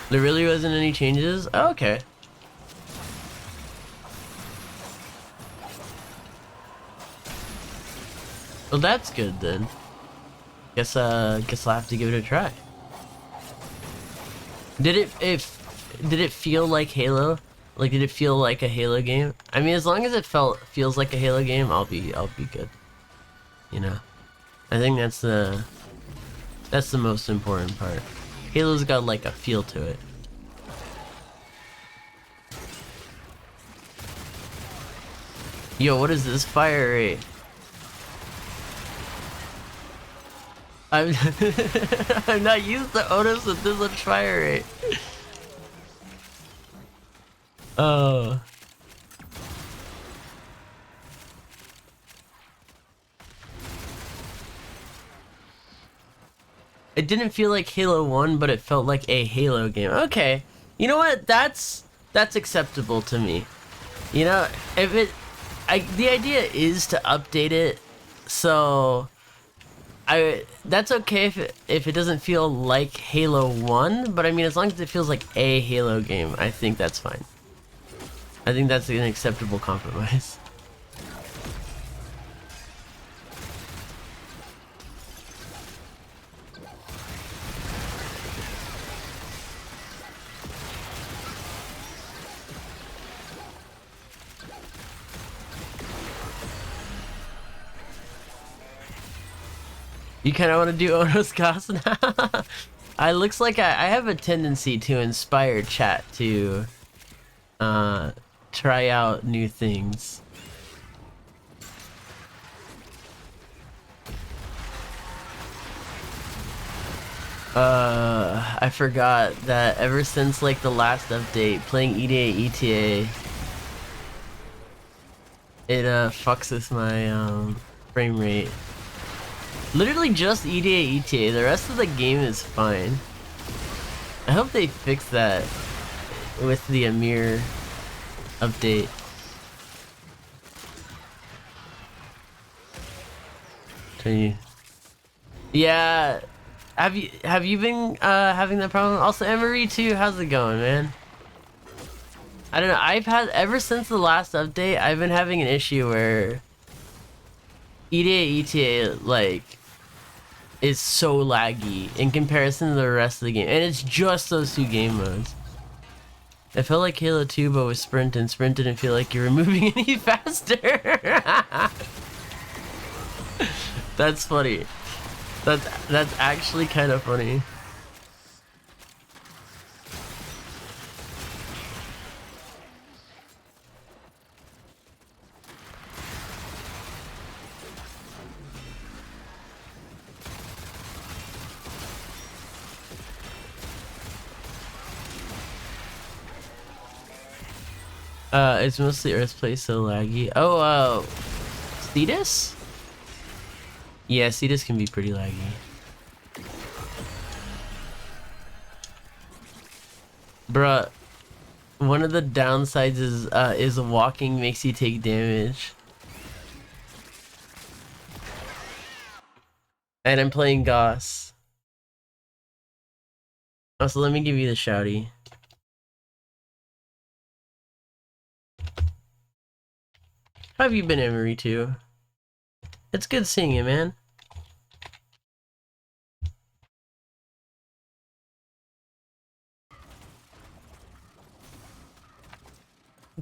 There really wasn't any changes? Oh, okay. Well, that's good then. Guess I'll have to give it a try. Did it feel like Halo? Like, did it feel like a Halo game? I mean, as long as it feels like a Halo game, I'll be good. You know, I think that's the most important part. Halo's got like a feel to it. Yo, what is this fire rate? I'm I'm not used to Otis with this much fire rate. Oh. It didn't feel like Halo 1, but it felt like a Halo game. Okay. You know what? That's acceptable to me. You know, if the idea is to update it, so that's okay if it doesn't feel like Halo 1, but I mean, as long as it feels like a Halo game, I think that's fine. I think that's an acceptable compromise. You kind of want to do Ono's Cast now? I looks like I have a tendency to inspire chat to try out new things. I forgot that ever since like the last update, playing EDA ETA, it fucks with my frame rate. Literally just EDA ETA, the rest of the game is fine. I hope they fix that with the Amir update. Yeah, have you been having that problem? Also, Emery too, how's it going, man? I don't know, I've had, ever since the last update, I've been having an issue where EDA ETA, like, is so laggy in comparison to the rest of the game. And it's just those two game modes. I felt like Halo 2 but with Sprint, and Sprint didn't feel like you were moving any faster. That's funny. That's actually kind of funny. It's mostly Earthplay, so laggy. Oh, Cetus? Yeah, Cetus can be pretty laggy. Bruh, one of the downsides is walking makes you take damage. And I'm playing Goss. Also, let me give you the shouty. How have you been, Emery, too? It's good seeing you, man.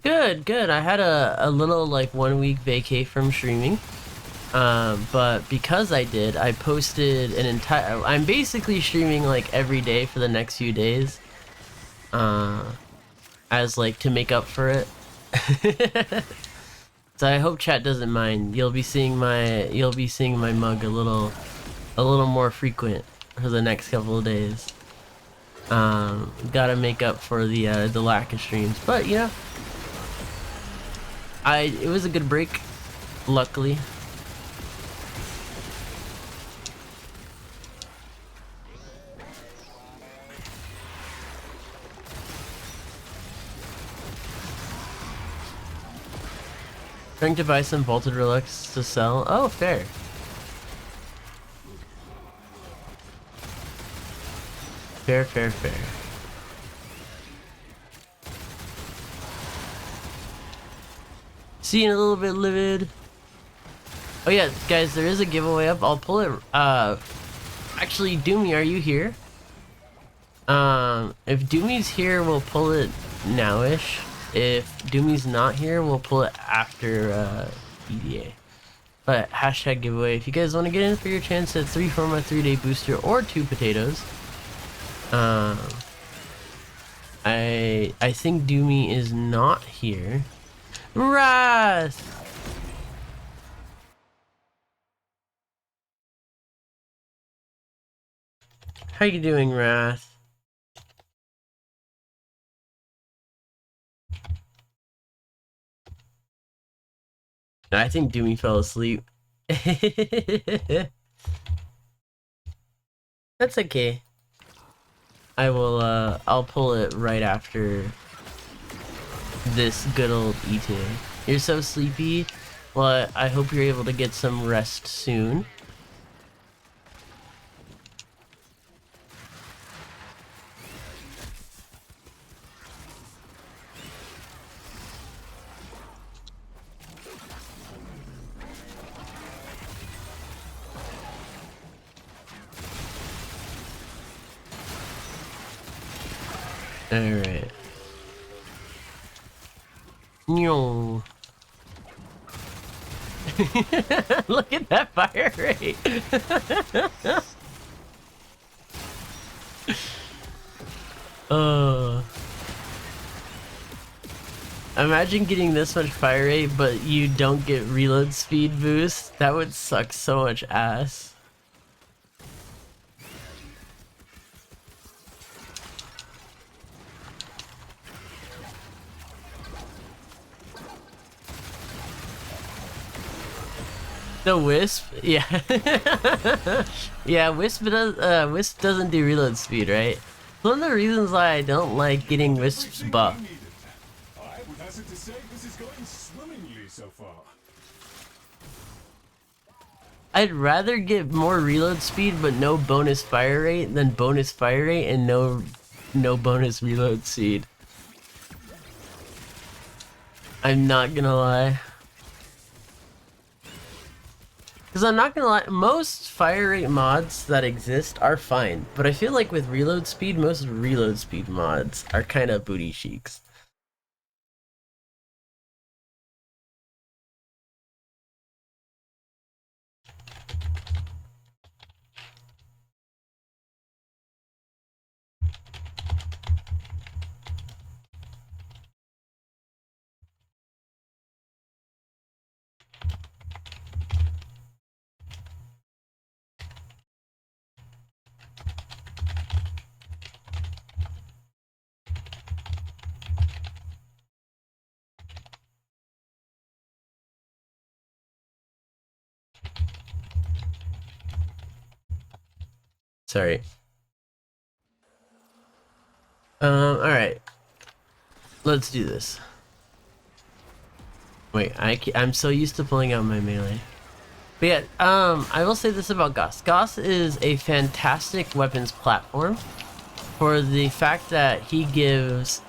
Good, good. I had a little, like, 1 week vacay from streaming. But because I did, I posted an entire... I'm basically streaming, like, every day for the next few days. As, like, to make up for it. So I hope chat doesn't mind. You'll be seeing my mug a little more frequent for the next couple of days. Gotta make up for the lack of streams, but you know, it was a good break, luckily. Trying to buy some vaulted relics to sell. Oh, fair. Fair. Seeing a little bit livid. Oh yeah, guys, there is a giveaway up. I'll pull it. Actually, Doomy, are you here? If Doomy's here, we'll pull it nowish. If Doomy's not here, we'll pull it after EDA. But hashtag giveaway. If you guys want to get in for your chance at 3 for my 3-day booster or 2 potatoes. I think Doomy is not here. Wrath! How you doing, Wrath? I think Doomy fell asleep. That's okay. I'll pull it right after this good old ETA. You're so sleepy? Well, I hope you're able to get some rest soon. Alright. No. Look at that fire rate. Imagine getting this much fire rate, but you don't get reload speed boost. That would suck so much ass. The Wisp? Yeah. Yeah, Wisp doesn't do reload speed, right? One of the reasons why I don't like getting Wisp's buff. I would hazard to say this is going swimmingly so far. I'd rather get more reload speed but no bonus fire rate than bonus fire rate and no bonus reload speed. I'm not gonna lie. Because I'm not gonna lie, most fire rate mods that exist are fine, but I feel like with reload speed, most reload speed mods are kind of booty cheeks. Sorry. Alright. Let's do this. Wait, I'm so used to pulling out my melee. But yeah, I will say this about Goss. Goss is a fantastic weapons platform for the fact that he gives,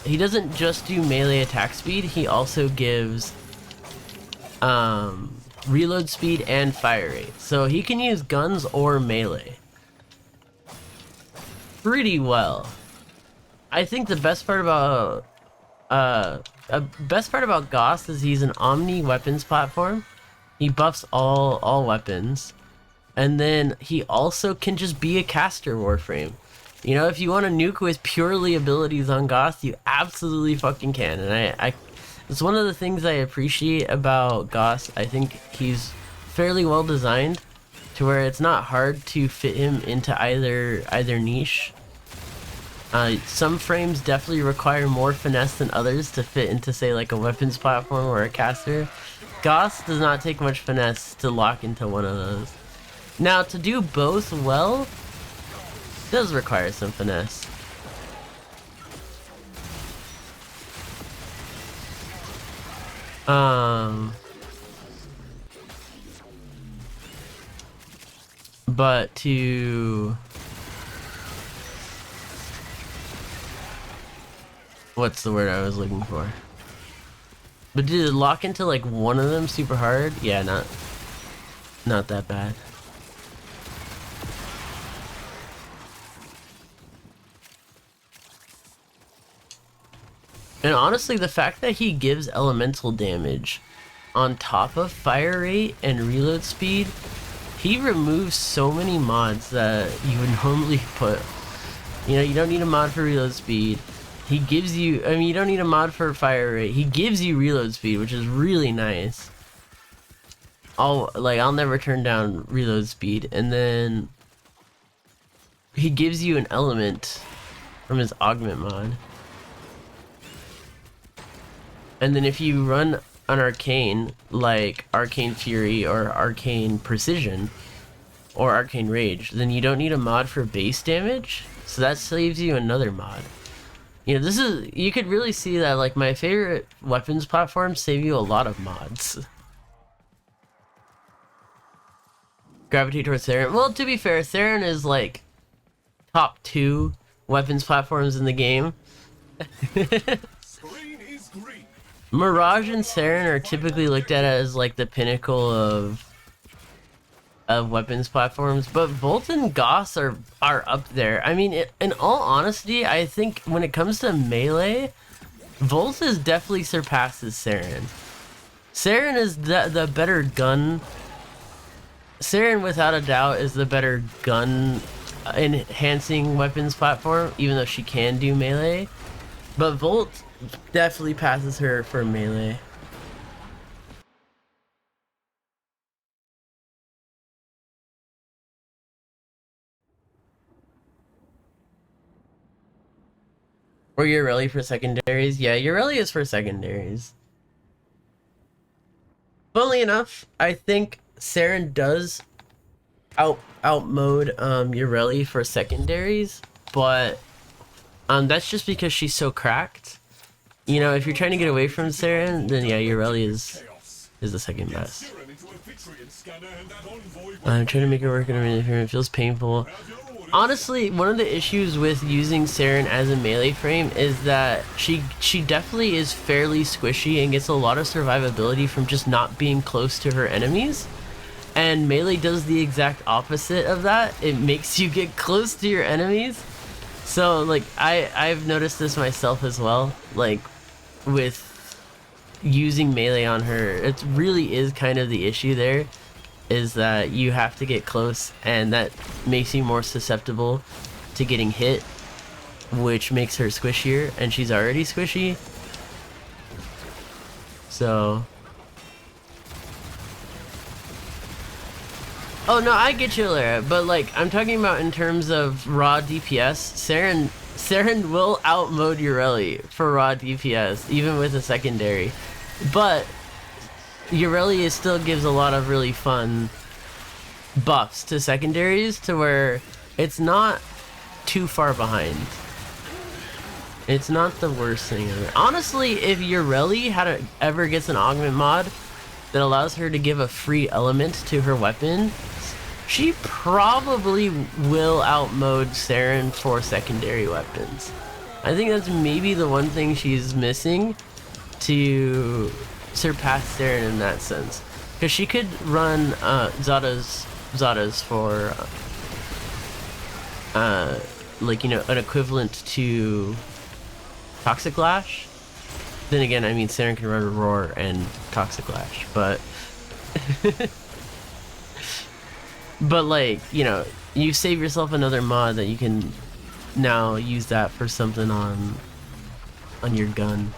he doesn't just do melee attack speed, he also gives, reload speed and fire rate. So he can use guns or melee pretty well. I think the best part about Goss is he's an omni weapons platform. He buffs all weapons, and then he also can just be a caster Warframe. You know, if you want to nuke with purely abilities on Goss, you absolutely fucking can. And I it's one of the things I appreciate about Goss. I think he's fairly well designed to where it's not hard to fit him into either niche. Some frames definitely require more finesse than others to fit into, say, like a weapons platform or a caster. Goss does not take much finesse to lock into one of those. Now, to do both well does require some finesse. But to... What's the word I was looking for? But did it lock into like one of them super hard? Yeah, not that bad. And honestly, the fact that he gives elemental damage on top of fire rate and reload speed, he removes so many mods that you would normally put. You know, you don't need a mod for reload speed. He gives you, I mean, you don't need a mod for fire rate. He gives you reload speed, which is really nice. I'll never turn down reload speed. And then he gives you an element from his augment mod. And then if you run an arcane, like Arcane Fury or Arcane Precision or Arcane Rage, then you don't need a mod for base damage. So that saves you another mod. You know, you could really see that, like, my favorite weapons platforms save you a lot of mods. Gravitate towards Theron. Well, to be fair, Theron is, like, top 2 weapons platforms in the game. Mirage and Saren are typically looked at as, like, the pinnacle of weapons platforms, but Volt and Goss are up there. I mean, in all honesty, I think when it comes to melee, Volt definitely surpasses Saren. Saren is the better gun. Saren, without a doubt, is the better gun enhancing weapons platform, even though she can do melee. But Volt definitely passes her for melee. Or Ureli for secondaries? Yeah, Ureli is for secondaries. Funnily enough, I think Saren does outmode Ureli for secondaries, but that's just because she's so cracked. You know, if you're trying to get away from Saren, then yeah, Ureli is the second best. I'm trying to make it work in a minute. It feels painful. Honestly, one of the issues with using Saren as a melee frame is that she definitely is fairly squishy and gets a lot of survivability from just not being close to her enemies. And melee does the exact opposite of that. It makes you get close to your enemies. So like I've noticed this myself as well. Like with using melee on her, it really is kind of the issue there. Is that you have to get close, and that makes you more susceptible to getting hit, which makes her squishier, and she's already squishy. So oh no, I get you, Lara, but like I'm talking about in terms of raw DPS. Saren will outmode Ureli for raw DPS, even with a secondary, but Ureli still gives a lot of really fun buffs to secondaries to where it's not too far behind. It's not the worst thing ever. Honestly, if Ureli ever gets an augment mod that allows her to give a free element to her weapon, she probably will outmode Saren for secondary weapons. I think that's maybe the one thing she's missing to surpass Saren in that sense, because she could run Zada's for like, you know, an equivalent to Toxic Lash. Then again, I mean, Saren can run Roar and Toxic Lash, but but like, you know, you save yourself another mod that you can now use that for something on your gun.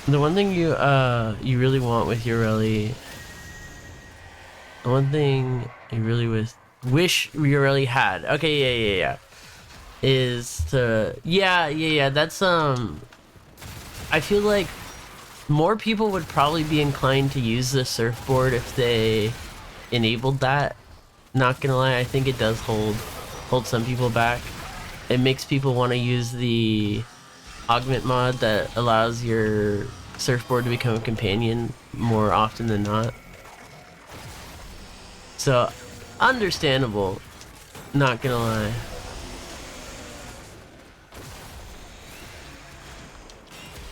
The one thing you really want with Ureli, the one thing you really wish Ureli had, okay, yeah, is to, yeah, that's, I feel like more people would probably be inclined to use the surfboard if they enabled that. Not gonna lie, I think it does hold some people back. It makes people want to use the augment mod that allows your surfboard to become a companion more often than not. So, understandable, not gonna lie.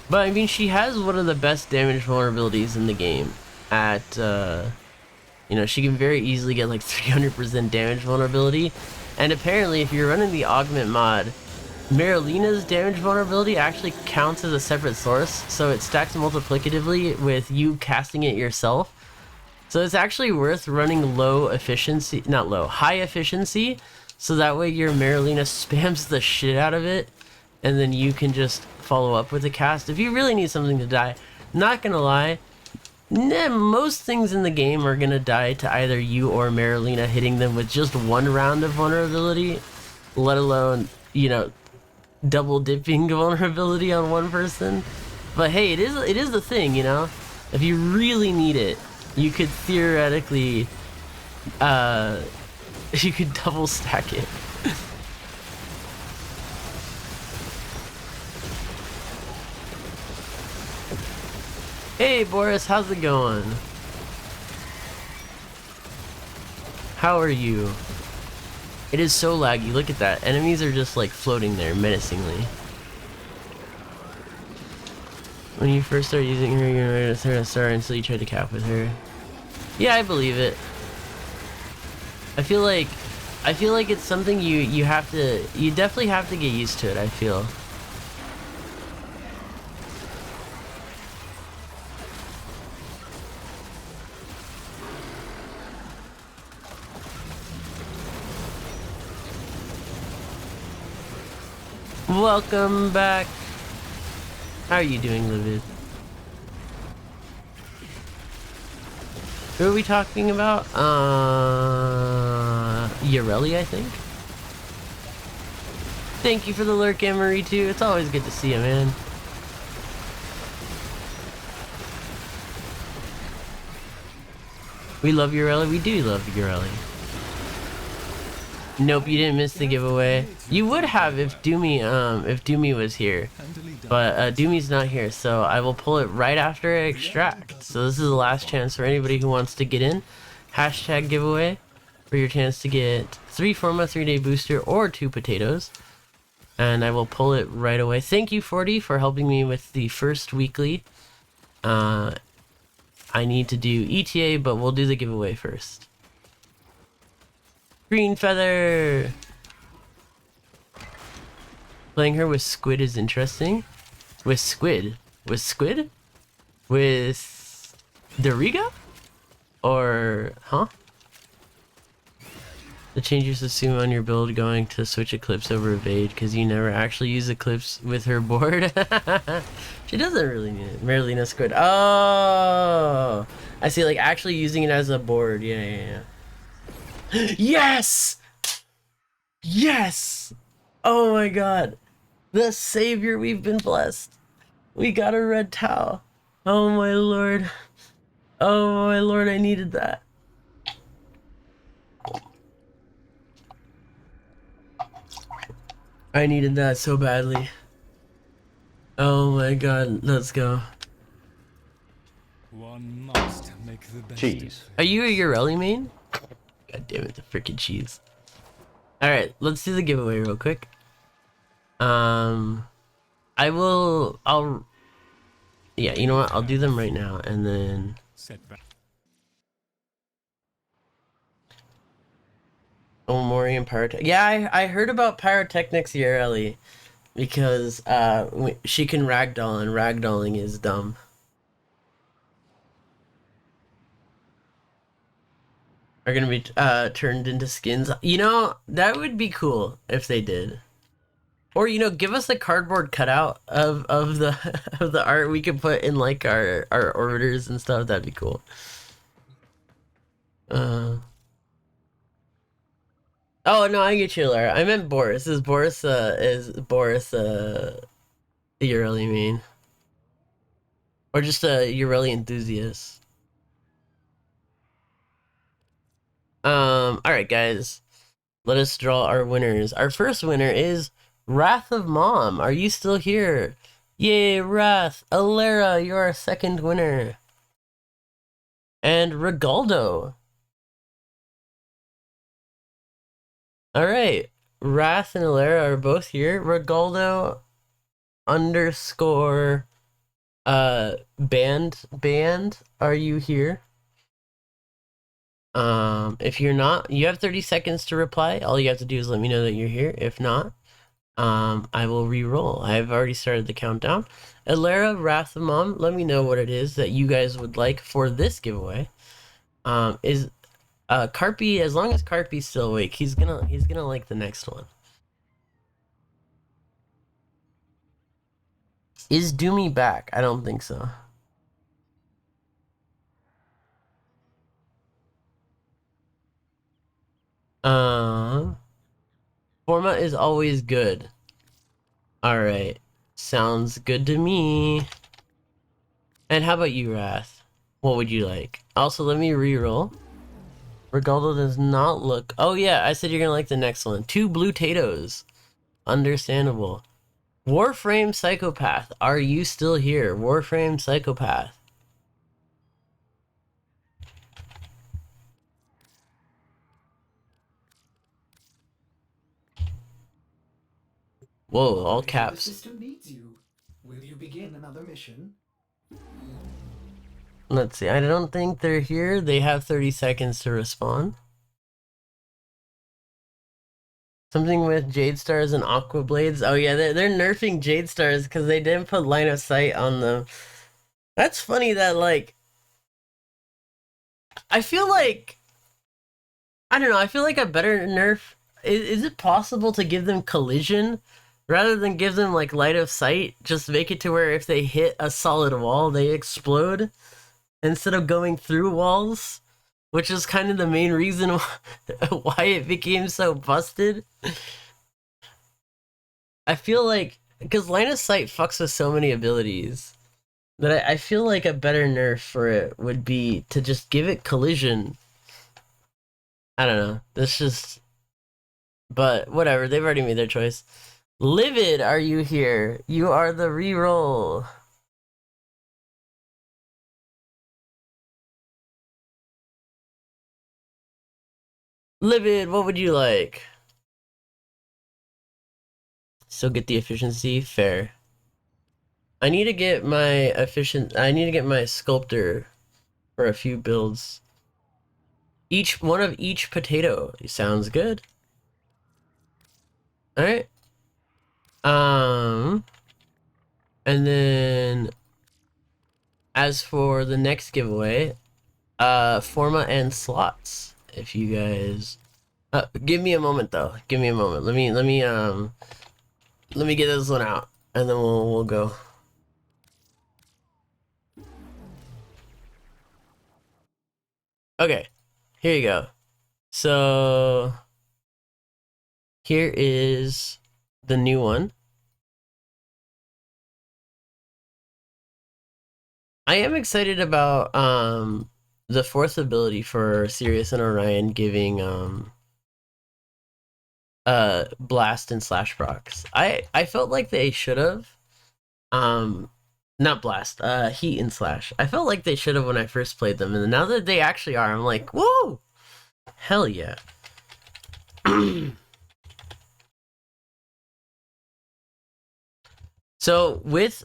But I mean, she has one of the best damage vulnerabilities in the game at, you know, she can very easily get like 300% damage vulnerability. And apparently, if you're running the augment mod, Marilina's damage vulnerability actually counts as a separate source, so it stacks multiplicatively with you casting it yourself. So it's actually worth running high efficiency, so that way your Marilina spams the shit out of it, and then you can just follow up with a cast if you really need something to die. Not gonna lie, most things in the game are gonna die to either you or Marilina hitting them with just one round of vulnerability, let alone, you know, double dipping vulnerability on one person. But hey, it is the thing, you know. If you really need it, you could theoretically you could double stack it. Hey Boris, how's it going? How are you? It is so laggy. Look at that. Enemies are just like floating there menacingly. When you first start using her, you're ready to throw a star until you try to cap with her. Yeah, I believe it. I feel like I feel like it's something you definitely have to get used to it, I feel. Welcome back. How are you doing, Livid? Who are we talking about? Yareli, I think. Thank you for the lurk, Emery, too. It's always good to see you, man. We love Yareli. We do love Yareli. Nope, you didn't miss the giveaway. You would have if Doomy was here. But Doomy's not here, so I will pull it right after I extract. So this is the last chance for anybody who wants to get in. Hashtag giveaway for your chance to get 3 Forma 3-day booster or 2 potatoes. And I will pull it right away. Thank you, 40, for helping me with the first weekly. I need to do ETA, but we'll do the giveaway first. Green feather! Playing her with Squid is interesting. With Squid? With Squid? With Doriga? Or, huh? The changes assume on your build going to switch Eclipse over Evade because you never actually use Eclipse with her board. She doesn't really need it. Marilena Squid. Oh! I see, like, actually using it as a board. Yeah. Yes! Yes! Oh my god. The savior, we've been blessed. We got a red towel. Oh my lord. Oh my lord, I needed that. I needed that so badly. Oh my god, let's go. One must make the best. Cheese. Are you a Urelli main? God damn it, the freaking cheese. Alright, let's do the giveaway real quick. Yeah, you know what? I'll do them right now, and then... Setback. Omori and Pyrotech. Yeah, I heard about Pyrotechnics Urelli. Because, she can ragdoll, and ragdolling is dumb. Are gonna be, turned into skins. You know, that would be cool if they did. Or, you know, give us a cardboard cutout of the of the art we could put in, like, our orbiters and stuff. That'd be cool. Oh, no, I get you, Lara. I meant Boris. Is Boris Urelli main? Or just a Urelli enthusiast? Alright, guys. Let us draw our winners. Our first winner is Wrath of Mom. Are you still here? Yay, Wrath. Alera, you're our second winner. And Regaldo. Alright. Wrath and Alera are both here. Regaldo underscore band, are you here? If you're not, you have 30 seconds to reply. All you have to do is let me know that you're here. If not, I will re-roll. I've already started the countdown. Alera, Wrath of Mom, let me know what it is that you guys would like for this giveaway. Is Carpy, as long as Carpy's still awake, he's gonna like the next one. Is Doomy back? I don't think so. Forma is always good. Alright. Sounds good to me. And how about you, Wrath? What would you like? Also, let me re-roll. Regaldo does not look... Oh yeah, I said you're gonna like the next one. 2 blue potatoes. Understandable. Warframe Psychopath. Are you still here? Warframe Psychopath. Whoa, all The caps. system needs you. Will you begin another mission? Let's see. I don't think they're here. They have 30 seconds to respond. Something with Jade Stars and Aqua Blades. Oh yeah, they're nerfing Jade Stars because they didn't put line of sight on them. That's funny that, like, I feel like, I don't know, I feel like a better nerf, is it possible to give them collision rather than give them like light of sight? Just make it to where if they hit a solid wall, they explode instead of going through walls, which is kind of the main reason why it became so busted. I feel like, because line of sight fucks with so many abilities, that I feel like a better nerf for it would be to just give it collision. I don't know. That's just... But whatever, they've already made their choice. Livid, are you here? You are the reroll. Livid, what would you like? Still get the efficiency? Fair. I need to get my I need to get my sculptor for a few builds. Each one of each potato. Sounds good. Alright. And then as for the next giveaway, Forma and slots. If you guys give me a moment though. Give me a moment. Let me get this one out and then we'll go. Okay. Here you go. So here is the new one. I am excited about the fourth ability for Sirius and Orion giving blast and slash procs. I felt like they should have not blast, heat and slash. I felt like they should have when I first played them, and now that they actually are, I'm like, whoa, hell yeah. So with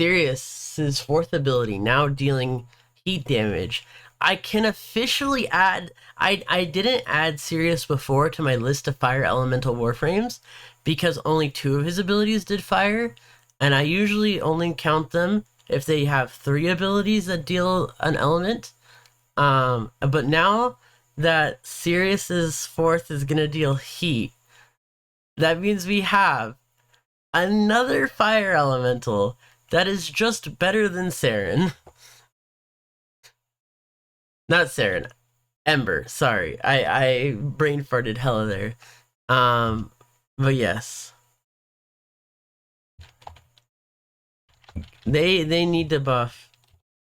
Sirius's fourth ability now dealing heat damage, I can officially add... I didn't add Sirius before to my list of fire elemental warframes because only 2 of his abilities did fire, and I usually only count them if they have 3 abilities that deal an element. But now that Sirius's fourth is gonna deal heat, that means we have another fire elemental that is just better than Saren. Not Saren, Ember. Sorry, I brain farted hella there. But yes, they need to buff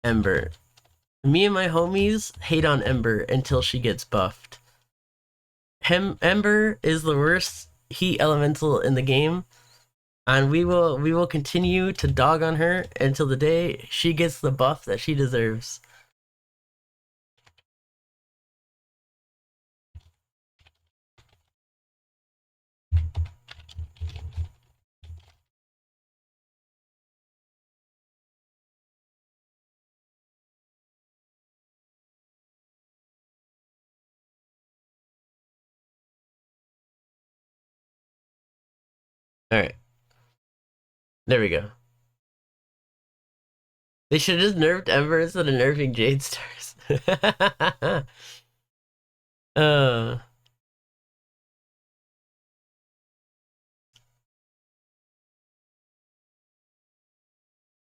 Ember. Me and my homies hate on Ember until she gets buffed. Ember is the worst heat elemental in the game, and we will continue to dog on her until the day she gets the buff that she deserves. All right, there we go. They should have just nerfed Ember instead of nerfing Jade Stars. uh,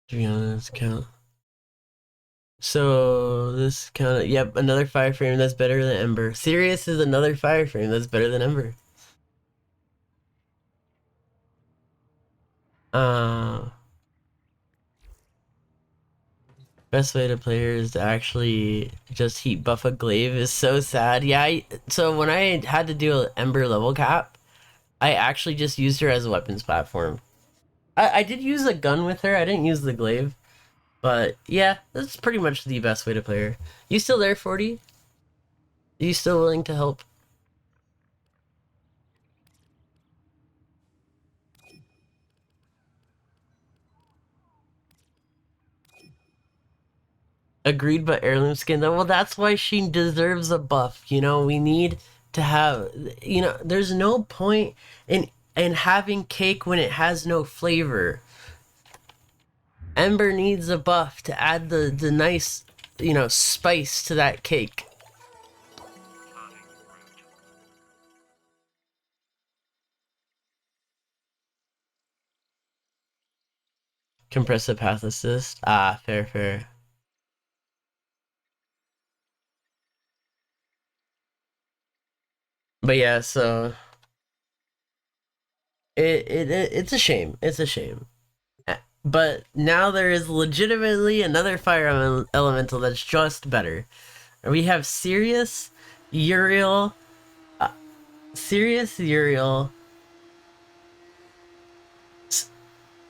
to be honest, count. So this kind of... Yep, another fire frame that's better than Ember. Sirius is another fire frame that's better than Ember. Best way to play her is to actually just heat buff a glaive is so sad. Yeah, so when I had to do an Ember level cap, I actually just used her as a weapons platform. I did use a gun with her, I didn't use the glaive. But yeah, that's pretty much the best way to play her. You still there, 40? Are you still willing to help? Agreed, but heirloom skin though. Well, that's why she deserves a buff. You know, we need to have. You know, there's no point in having cake when it has no flavor. Ember needs a buff to add the nice, you know, spice to that cake. Compressive path assist. Ah, fair, fair. But yeah, so it's a shame. It's a shame. But now there is legitimately another fire elemental that's just better. We have Sirius, Uriel.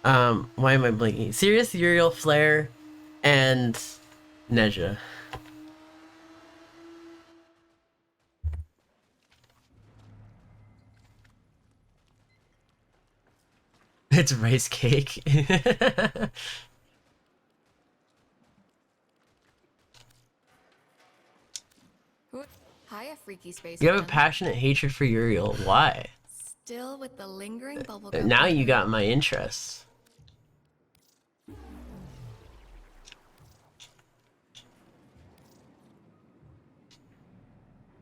Why am I blinking? Sirius, Uriel, Flare, and Neja. It's rice cake. Hiya, freaky space. You have a passionate hatred for Uriel. Why? Still with the lingering bubblegum. Now you got my interest.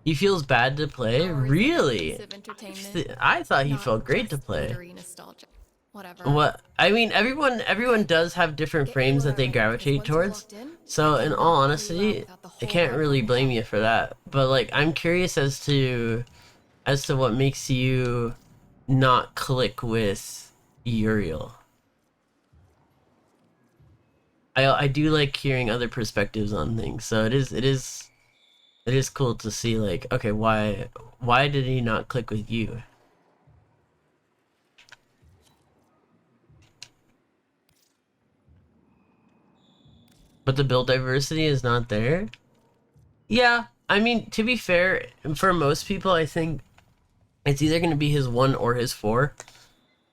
He feels bad to play? Really? I thought he felt great to play. Whatever. What? I mean, everyone does have different frames that they gravitate towards. So, in all honesty, I can't really blame you for that. But like, I'm curious as to what makes you not click with Uriel. I do like hearing other perspectives on things. So it is cool to see, like, okay, why did he not click with you? But the build diversity is not there? Yeah, I mean, to be fair, for most people, I think it's either going to be his 1 or his 4.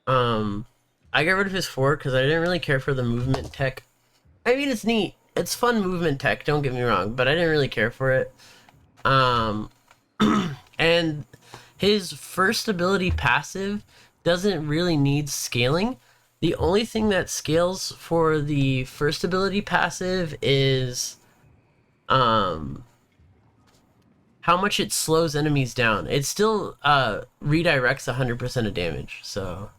I got rid of his 4 because I didn't really care for the movement tech. I mean, it's neat. It's fun movement tech, don't get me wrong, but I didn't really care for it. And his first ability passive doesn't really need scaling. The only thing that scales for the first ability passive is how much it slows enemies down. It still redirects 100% of damage, so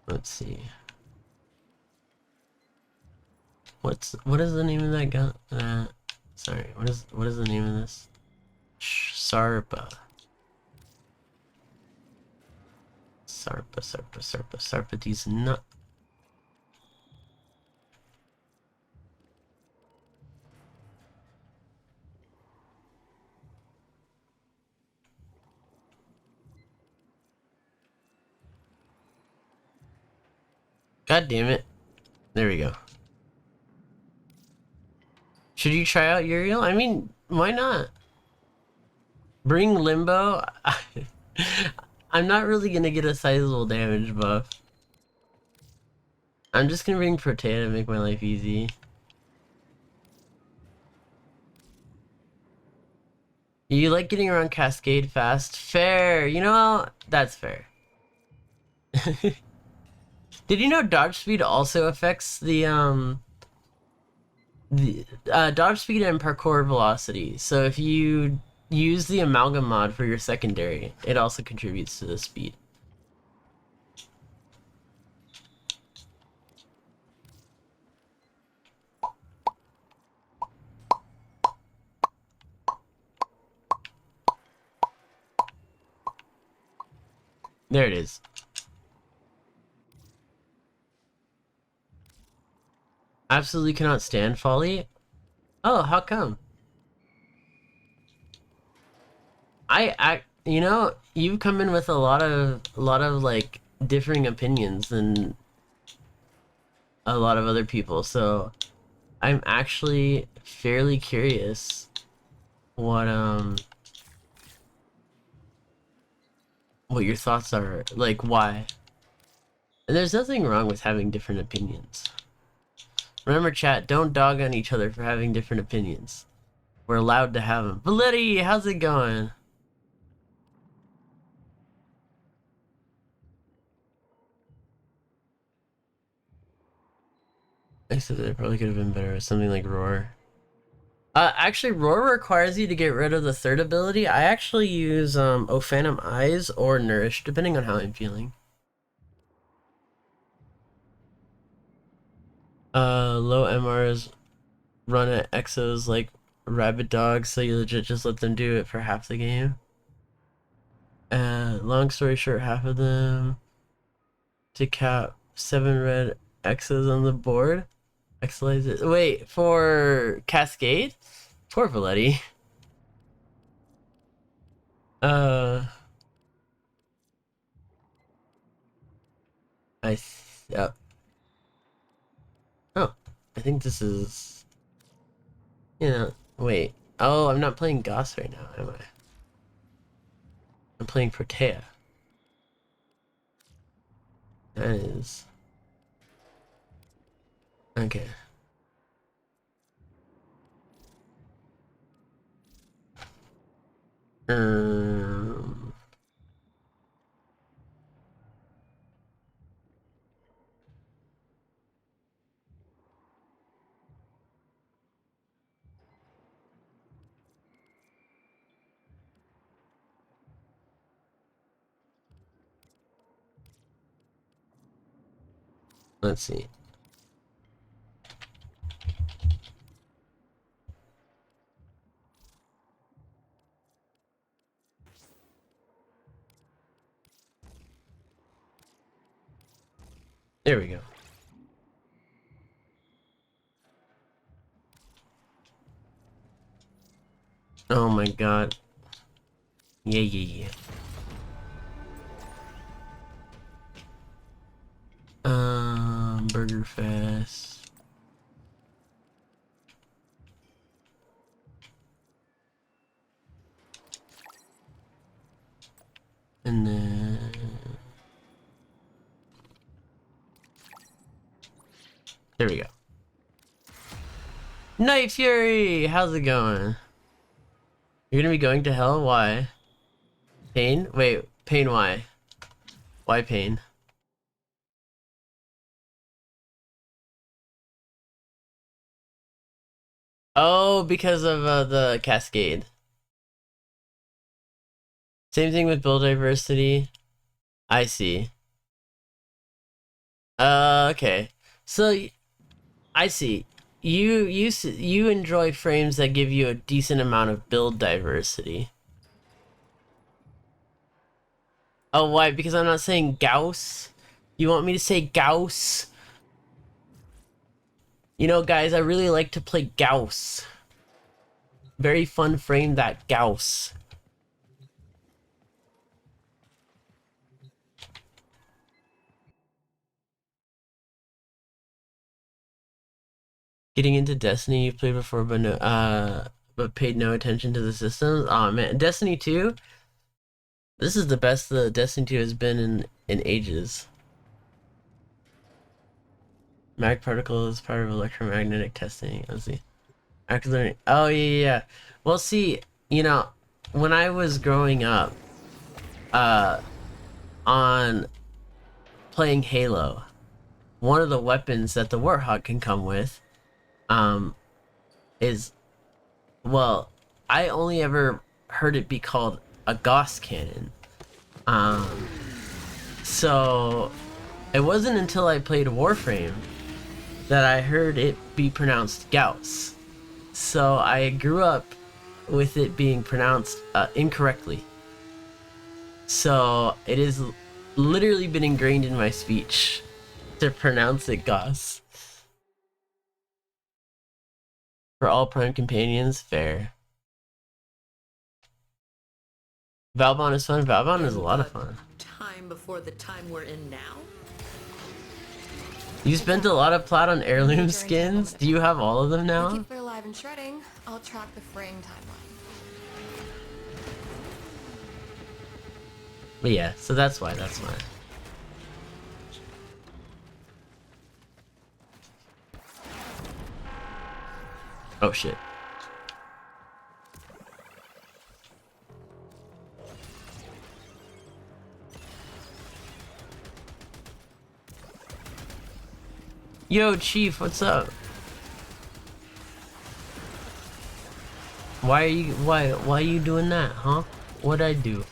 let's see. What is the name of that gun? Sorry, what is the name of this? Sarpa. Sarpa. These nut. God damn it! There we go. Should you try out Uriel? I mean, why not? Bring Limbo. I'm not really gonna get a sizable damage buff. I'm just gonna bring Protea to make my life easy. You like getting around Cascade fast? Fair. You know, that's fair. Did you know dodge speed also affects the dodge speed and parkour velocity? So if you use the amalgam mod for your secondary, it also contributes to the speed. There it is. Absolutely cannot stand Folly. Oh, how come? You know, you've come in with a lot of like differing opinions, and a lot of other people, so I'm actually fairly curious what your thoughts are, like why. And there's nothing wrong with having different opinions. Remember, chat, don't dog on each other for having different opinions. We're allowed to have them. Valetti, how's it going? I said that it probably could have been better with something like Roar. Actually, Roar requires you to get rid of the third ability. I actually use O Phantom Eyes or Nourish, depending on how I'm feeling. Low MRs run at exos like rabid dogs, so you legit just let them do it for half the game. Long story short, half of them to cap 7 red exos on the board. Excelize it. Wait, for Cascade? Poor Valetti. Oh, I think this is, wait. Oh, I'm not playing Goss right now, am I? I'm playing Protea. That is... Okay. Um... Let's see. There we go. Oh my god. Yeah. Burger Fest. And then... There we go. Night Fury! How's it going? You're gonna be going to hell? Why? Pain? Wait, pain why? Why pain? Oh, because of the Cascade. Same thing with build diversity. I see. Okay. So, I see. You enjoy frames that give you a decent amount of build diversity. Oh, why? Because I'm not saying Gauss? You want me to say Gauss? You know, guys, I really like to play Gauss. Very fun frame, that Gauss. Getting into Destiny, you played before, but no, but paid no attention to the systems. Oh man, Destiny 2. This is the best the Destiny 2 has been in ages. Mag particle is part of electromagnetic testing. Let's see. Active learning. Oh yeah. Well, see, when I was growing up, on playing Halo, one of the weapons that the Warthog can come with, is, well, I only ever heard it be called a Gauss cannon. So it wasn't until I played Warframe that I heard it be pronounced Gauss. So I grew up with it being pronounced incorrectly. So it has literally been ingrained in my speech to pronounce it Gauss. For all Prime companions, fair. Valbon is fun. Valbon is a lot of fun. Time before the time we're in now? You spent a lot of plat on heirloom skins? Do you have all of them To now? keep it alive and shredding, I'll track the fraying timeline. But yeah, so that's why, that's why. Oh shit. Yo, Chief, what's up? Why are you doing that, huh? What'd I do?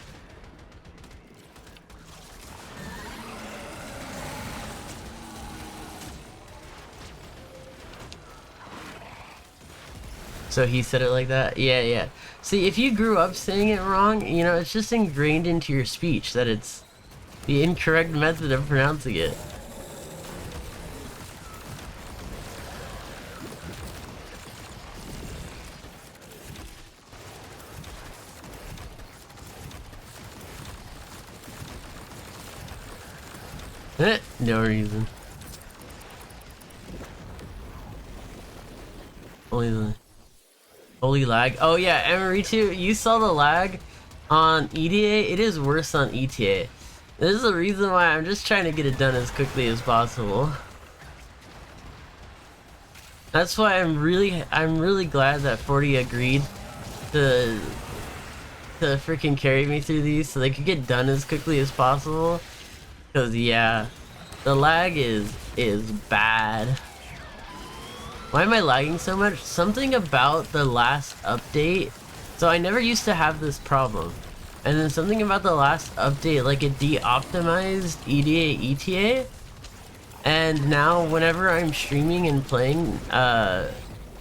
So he said it like that? Yeah, yeah. See, if you grew up saying it wrong, you know, it's just ingrained into your speech that it's the incorrect method of pronouncing it. No reason. Only the holy lag. Oh yeah, Emeritu, you saw the lag on EDA. It is worse on ETA. This is the reason why I'm just trying to get it done as quickly as possible. That's why I'm really glad that 40 agreed to freaking carry me through these so they could get done as quickly as possible. Cause yeah, the lag is bad. Why am I lagging so much? Something about the last update. So I never used to have this problem. And then something about the last update, like it de-optimized EDA ETA. And now whenever I'm streaming and playing,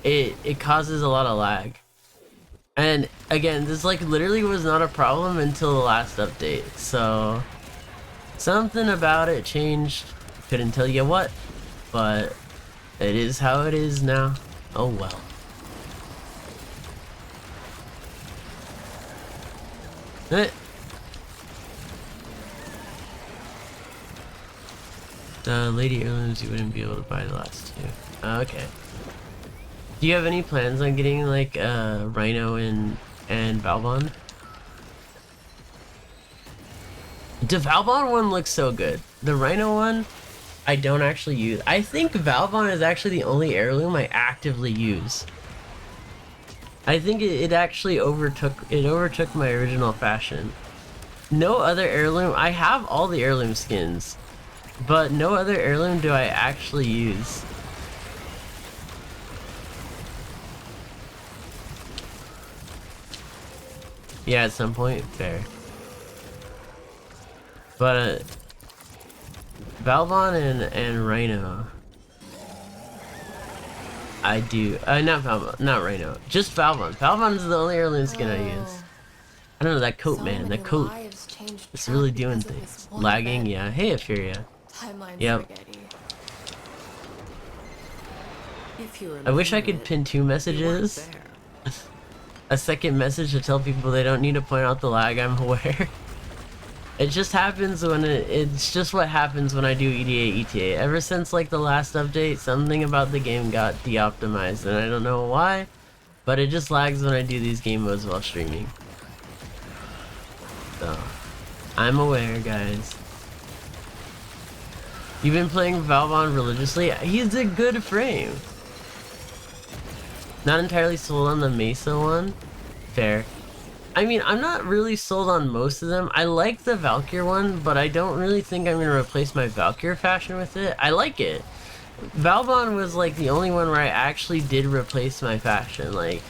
it causes a lot of lag. And again, this like literally was not a problem until the last update. So something about it changed. Couldn't tell you what, but it is how it is now. Oh well. The lady heirlooms you wouldn't be able to buy the last two. Okay. Do you have any plans on getting like Rhino and Valbon? The Valbon one looks so good. The Rhino one, I don't actually use. I think Valbon is actually the only heirloom I actively use. I think it actually overtook my original fashion. No other heirloom. I have all the heirloom skins, but no other heirloom do I actually use. Yeah, at some point, fair. But Valbon and Rhino, I do. Not Valbon, not Rhino. Just Valbon. Valbon is the only heirloom skin I use. I don't know, that coat, man. That coat. It's really doing things. Lagging, yeah. Hey, Euphoria. Yep. I wish I could pin 2 messages. A second message to tell people they don't need to point out the lag, I'm aware. It just happens when it's just what happens when I do EDA ETA. Ever since like the last update, something about the game got de-optimized and I don't know why, but it just lags when I do these game modes while streaming. So, I'm aware, guys. You've been playing Valbon religiously? He's a good frame. Not entirely sold on the Mesa one. Fair. I mean, I'm not really sold on most of them. I like the Valkyr one, but I don't really think I'm going to replace my Valkyr fashion with it. I like it. Valbon was like the only one where I actually did replace my fashion. Like,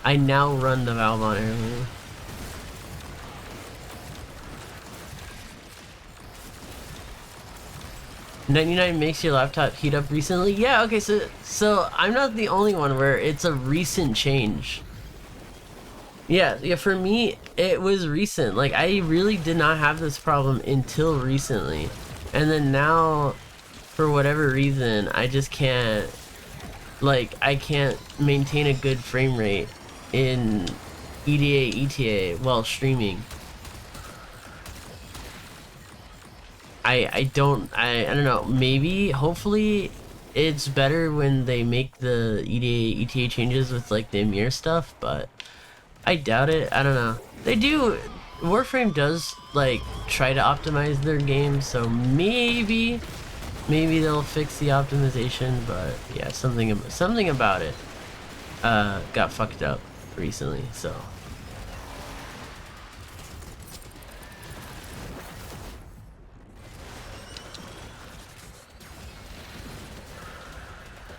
I now run the Valbon heirloom. $99 makes your laptop heat up recently? Yeah, okay, so I'm not the only one where it's a recent change. Yeah, for me, it was recent. Like, I really did not have this problem until recently. And then now, for whatever reason, I just can't, like, I can't maintain a good frame rate in EDA, ETA while streaming. I don't know, maybe, hopefully it's better when they make the ETA changes with like the Amir stuff, but I doubt it. I don't know. They do, Warframe does like try to optimize their game, so maybe they'll fix the optimization, but yeah, something about it got fucked up recently, so.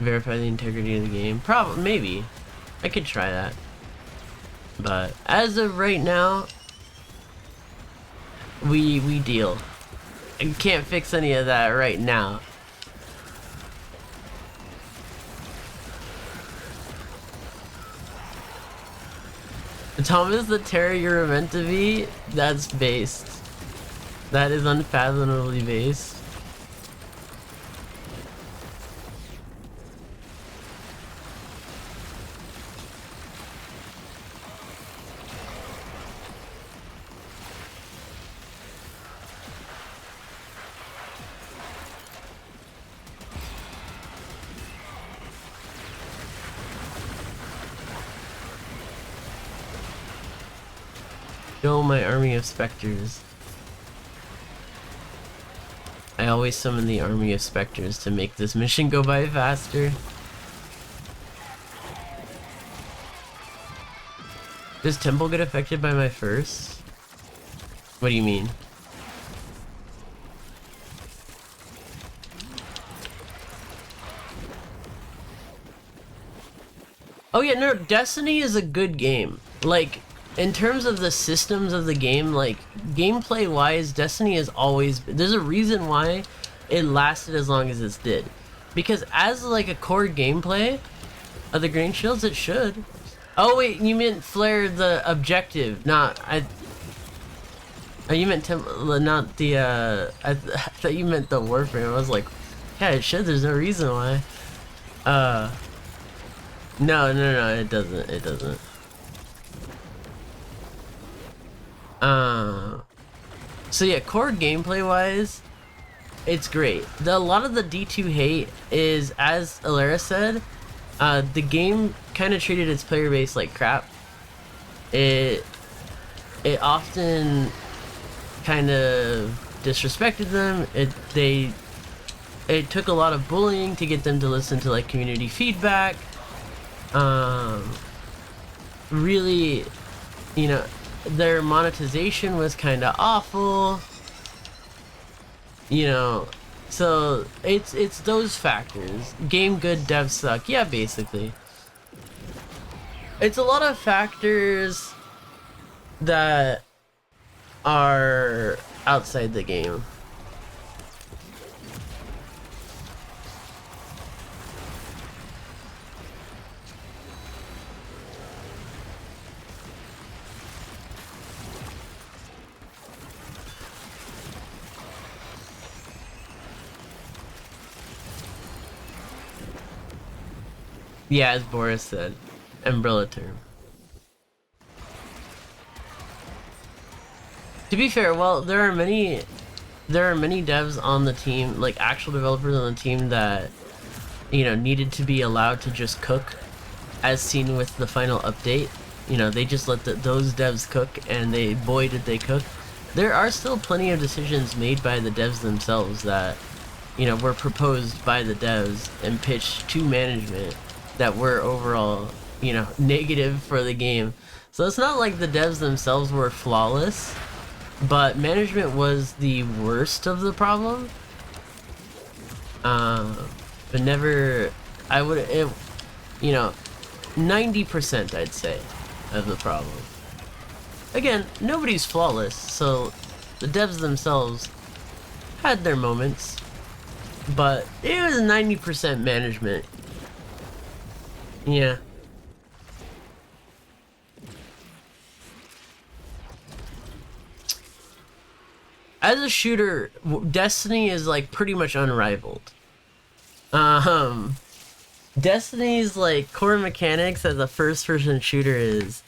Verify the integrity of the game. Probably, maybe. I could try that. But as of right now, we deal. I can't fix any of that right now. Thomas the Terror you're meant to be? That's based. That is unfathomably based. Show my army of specters. I always summon the army of specters to make this mission go by faster. Does Temple get affected by my first? What do you mean? Oh yeah, no, Destiny is a good game. Like, in terms of the systems of the game, like, gameplay wise, Destiny has always been, there's a reason why it lasted as long as it did. Because as like a core gameplay of the Green Shields, it should. Oh wait, you meant Flare the objective, not, oh, you meant not the, I thought you meant the Warframe. I was like, yeah, it should, there's no reason why. No, it doesn't. So yeah, core gameplay wise, it's great. A lot of the D2 hate is, as Alara said, the game kind of treated its player base like crap. It often kind of disrespected them. It took a lot of bullying to get them to listen to like community feedback. Really, you know, their monetization was kind of awful, you know, so it's those factors. Game good, devs suck. Yeah, basically. It's a lot of factors that are outside the game. Yeah, as Boris said, umbrella term. To be fair, well, there are many devs on the team, like actual developers on the team that, you know, needed to be allowed to just cook, as seen with the final update. You know, they just let those devs cook, and boy did they cook. There are still plenty of decisions made by the devs themselves that, you know, were proposed by the devs and pitched to management that were overall, you know, negative for the game. So it's not like the devs themselves were flawless, but management was the worst of the problem. But never, you know, 90% I'd say of the problem. Again, nobody's flawless, so the devs themselves had their moments, but it was 90% management. Yeah. As a shooter, Destiny is like pretty much unrivaled. Destiny's like core mechanics as a first-person shooter is,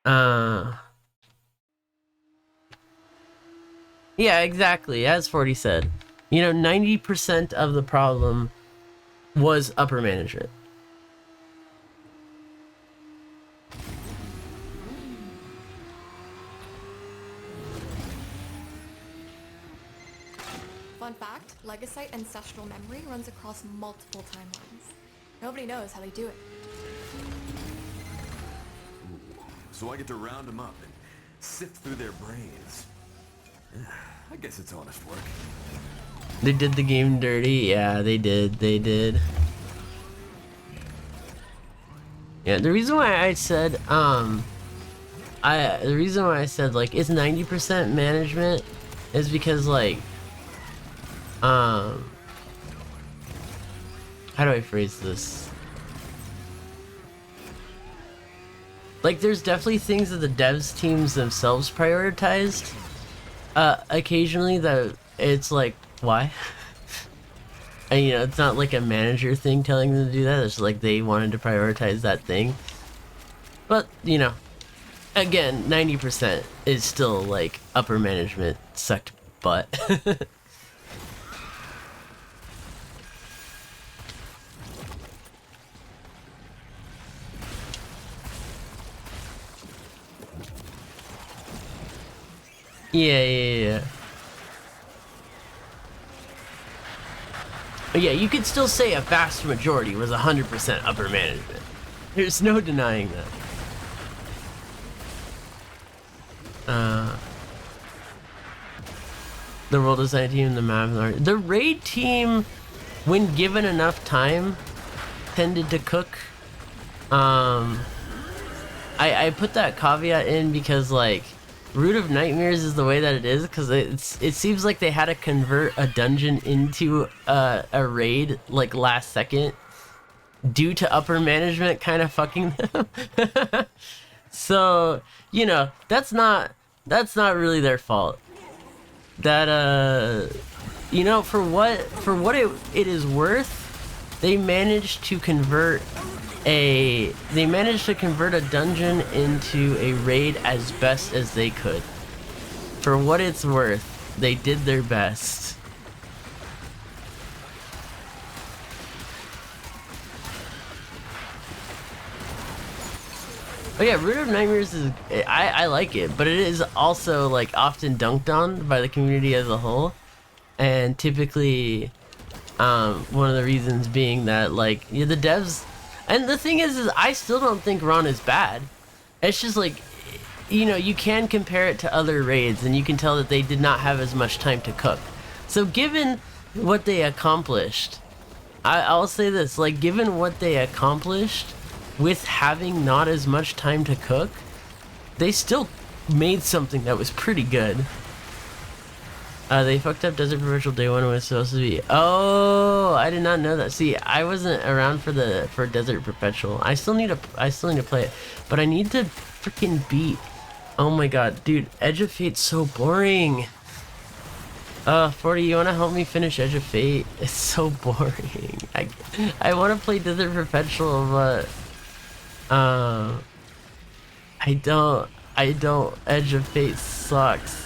yeah, Yeah, exactly. As 40 said, you know, 90% of the problem was upper management. Fun fact, Legacyte ancestral memory runs across multiple timelines. Nobody knows how they do it. So I get to round them up and sift through their brains. I guess it's honest work. They did the game dirty. Yeah, they did. They did. Yeah, the reason why I said, the reason why I said, like, it's 90% management is because, like, how do I phrase this? Like, there's definitely things that the devs teams themselves prioritized, occasionally that it's like, why? And, you know, it's not like a manager thing telling them to do that, it's like they wanted to prioritize that thing. But, you know, again, 90% is still, like, upper management sucked butt. Yeah. But yeah, you could still say a vast majority was 100% upper management. There's no denying that. The world design team, the map, the raid team, when given enough time, tended to cook. I put that caveat in because, like, Root of Nightmares is the way that it is because it seems like they had to convert a dungeon into a raid like last second due to upper management kind of fucking them. So, you know, that's not really their fault. That you know, for what it is worth, they managed to convert a dungeon into a raid as best as they could. For what it's worth, they did their best. But yeah, Root of Nightmares is, I like it, but it is also, like, often dunked on by the community as a whole, and typically one of the reasons being that, like, yeah, the devs. And the thing is I still don't think Ron is bad. It's just like, you know, you can compare it to other raids and you can tell that they did not have as much time to cook. So given what they accomplished, I'll say this, like, given what they accomplished with having not as much time to cook, they still made something that was pretty good. They fucked up Desert Perpetual Day 1 was supposed to be. Oh, I did not know that. See, I wasn't around for Desert Perpetual. I still need to play it, but I need to freaking beat. Oh my god, dude, Edge of Fate's so boring. 40, you wanna help me finish Edge of Fate? It's so boring. I wanna play Desert Perpetual, but I don't. Edge of Fate sucks.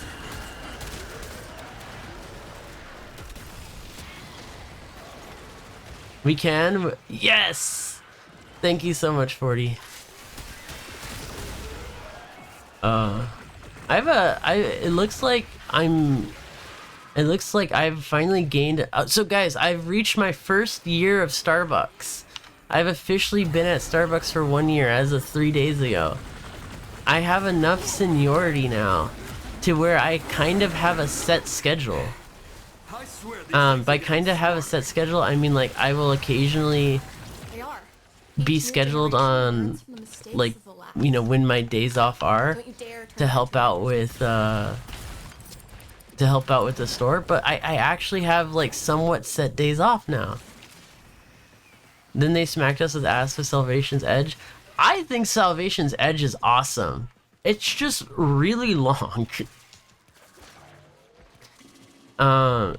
We can? Yes! Thank you so much, 40. It looks like I've finally gained, so guys, I've reached my first year of Starbucks. I've officially been at Starbucks for 1 year as of 3 days ago. I have enough seniority now to where I kind of have a set schedule. By kind of have a set schedule, I mean, like, I will occasionally be scheduled on, like, you know, when my days off are to help out with the store, but I actually have, like, somewhat set days off now. Then they smacked us with ass with Salvation's Edge. I think Salvation's Edge is awesome. It's just really long.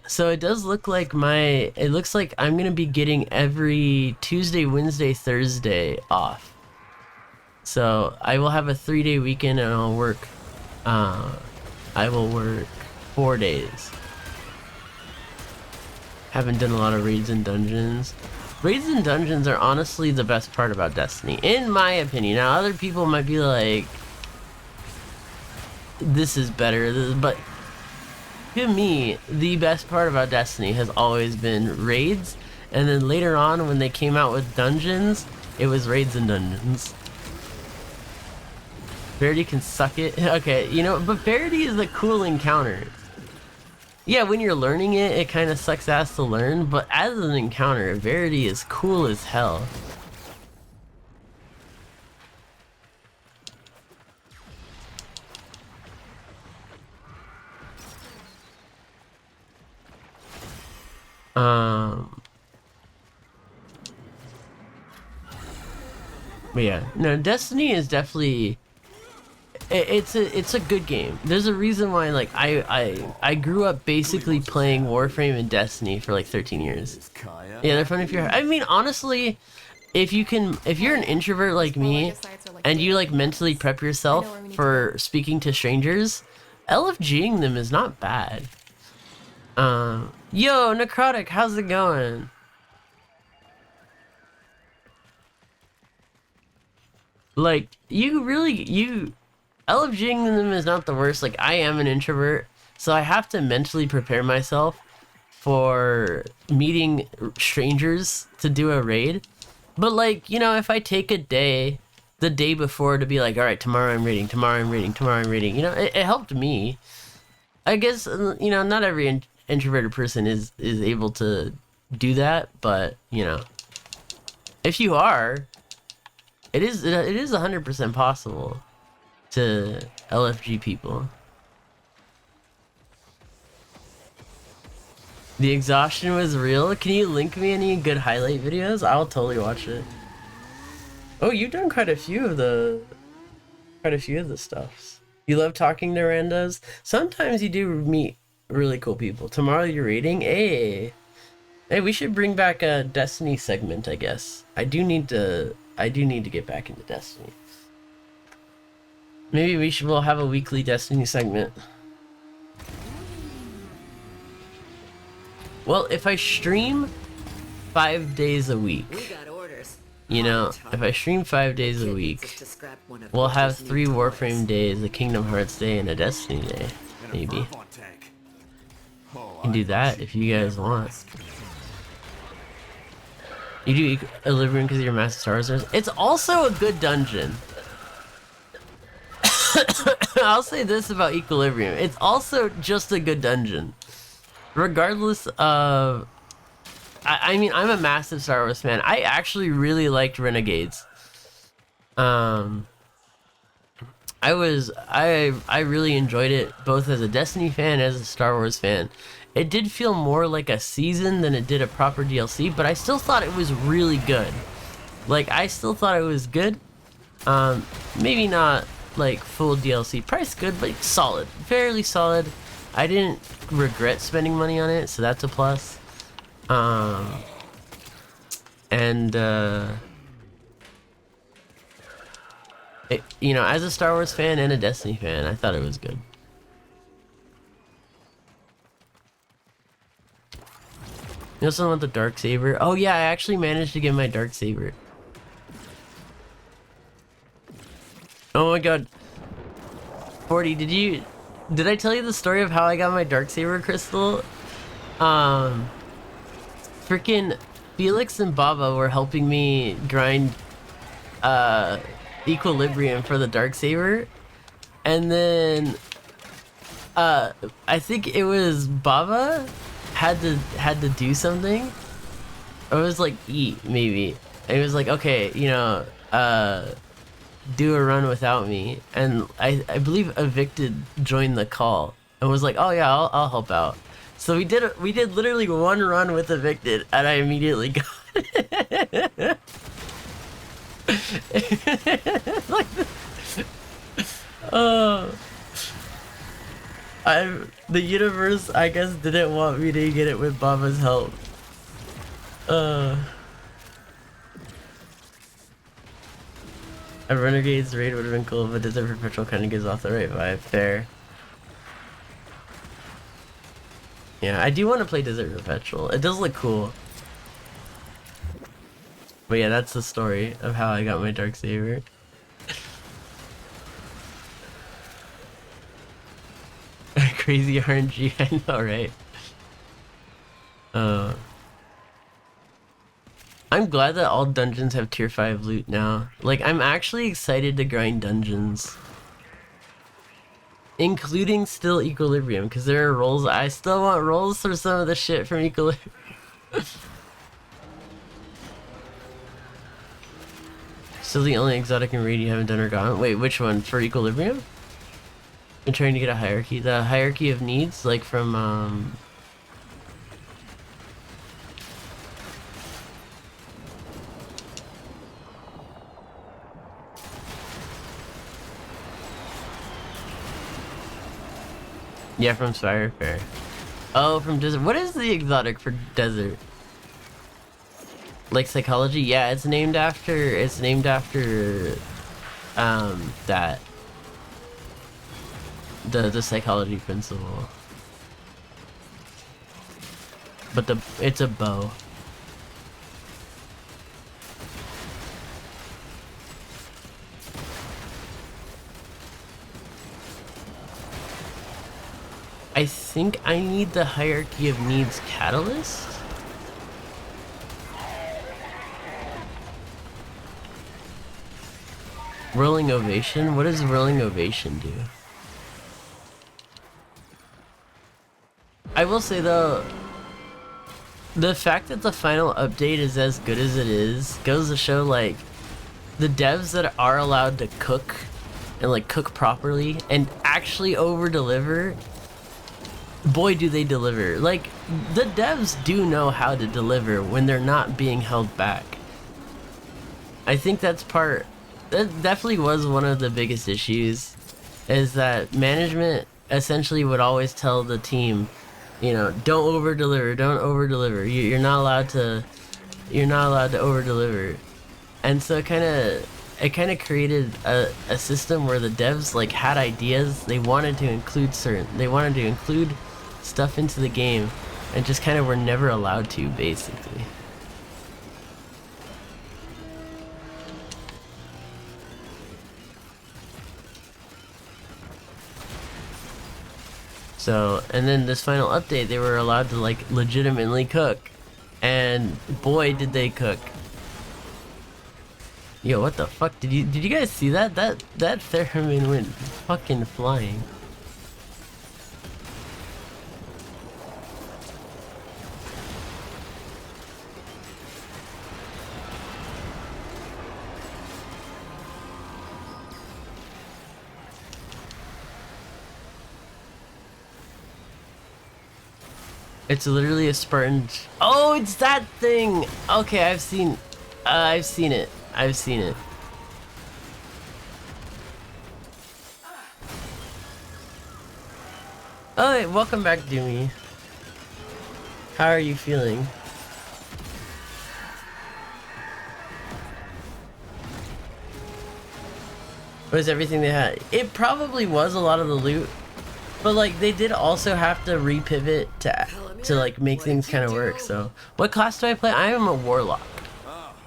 So it does look like it looks like I'm gonna be getting every Tuesday, Wednesday, Thursday off. So I will have a 3-day weekend and I'll work, I will work 4 days. Haven't done a lot of raids and dungeons. Raids and dungeons are honestly the best part about Destiny, in my opinion. Now, other people might be like, this is better, but to me, the best part about Destiny has always been raids, and then later on when they came out with dungeons, it was raids and dungeons. Verity can suck it. Okay, you know, but Verity is a cool encounter. Yeah, when you're learning it, it kind of sucks ass to learn, but as an encounter, Verity is cool as hell. But yeah, no, Destiny is definitely it's a good game. There's a reason why, like, I grew up basically playing Warframe and Destiny for like 13 years. Yeah, they're fun if you're. I mean, honestly, if you're an introvert like me, and you like mentally prep yourself for speaking to strangers, LFGing them is not bad. Yo, Necrotic, how's it going? Like, LFGing them is not the worst. Like, I am an introvert, so I have to mentally prepare myself for meeting strangers to do a raid. But, like, you know, if I take a day, the day before, to be like, alright, tomorrow I'm raiding, tomorrow I'm raiding, tomorrow I'm raiding, you know, it helped me. I guess, you know, not every introverted person is able to do that, but, you know, if you are, it is 100% possible to LFG people. The exhaustion was real. Can you link me any good highlight videos? I'll totally watch it. Oh, you've done quite a few of the stuffs. You love talking to randos. Sometimes you do meet really cool people. Tomorrow you're raiding. Hey, we should bring back a Destiny segment, I guess. I do need to get back into Destiny. Maybe we'll have a weekly Destiny segment. Well, if I stream 5 days a week, you know, if I stream 5 days a week, we'll have 3 Warframe days, a Kingdom Hearts day, and a Destiny day, maybe. You can do that if you guys want. You do Equilibrium because you're a massive Star Wars. It's also a good dungeon. I'll say this about Equilibrium. It's also just a good dungeon. Regardless of... I mean, I'm a massive Star Wars fan. I actually really liked Renegades. I really enjoyed it, both as a Destiny fan and as a Star Wars fan. It did feel more like a season than it did a proper DLC, but I still thought it was really good. Like, I still thought it was good. Maybe not like full DLC price good, but solid, fairly solid. I didn't regret spending money on it, so that's a plus. You know, as a Star Wars fan and a Destiny fan, I thought it was good. You know something with the Darksaber? Oh yeah, I actually managed to get my Darksaber. Oh my god. 40, did I tell you the story of how I got my Darksaber crystal? Freaking Felix and Baba were helping me grind Equilibrium for the Darksaber, and then I think it was Baba had to do something, or it was like eat maybe, and it was like, okay, you know, do a run without me, and I believe Evicted joined the call and was like, oh yeah, I'll help out. So we did literally one run with Evicted, and I immediately got it. Like, the universe, I guess, didn't want me to get it with Baba's help. A Renegade's raid would have been cool, but Desert Perpetual kind of gives off the right vibe. Fair. Yeah, I do want to play Desert Perpetual. It does look cool. But yeah, that's the story of how I got my Dark Saber. Crazy RNG, I know, right? I'm glad that all dungeons have tier 5 loot now. Like, I'm actually excited to grind dungeons. Including still Equilibrium, because there are rolls. I still want rolls for some of the shit from Equilibrium. Still the only exotic and raid you haven't done or gotten? Wait, which one? For Equilibrium? I'm trying to get a hierarchy. The hierarchy of needs, like from, yeah, from Spire Fair. Oh, from Desert. What is the exotic for Desert? Like psychology? Yeah, it's named after that. The psychology principle. But it's a bow. I think I need the hierarchy of needs catalyst. Rolling Ovation? What does Rolling Ovation do? I will say though, the fact that the final update is as good as it is goes to show like the devs that are allowed to cook and like cook properly and actually over deliver, boy do they deliver. Like the devs do know how to deliver when they're not being held back. I think that definitely was one of the biggest issues, is that management essentially would always tell the team, you know, don't over deliver, don't over deliver. You're not allowed to over deliver. And so it kind of created a system where the devs like had ideas, they wanted to include stuff into the game and just kind of were never allowed to, basically. So, and then this final update, they were allowed to like legitimately cook, and boy did they cook. Yo, what the fuck? Did you guys see that? That Theremin went fucking flying. It's literally a Spartan. Oh, it's that thing. Okay, I've seen it. I've seen it. Oh, hey, welcome back, Doomy. How are you feeling? Was everything they had? It probably was a lot of the loot, but like they did also have to repivot to like make things kind of work. So, what class do I play? I am a warlock.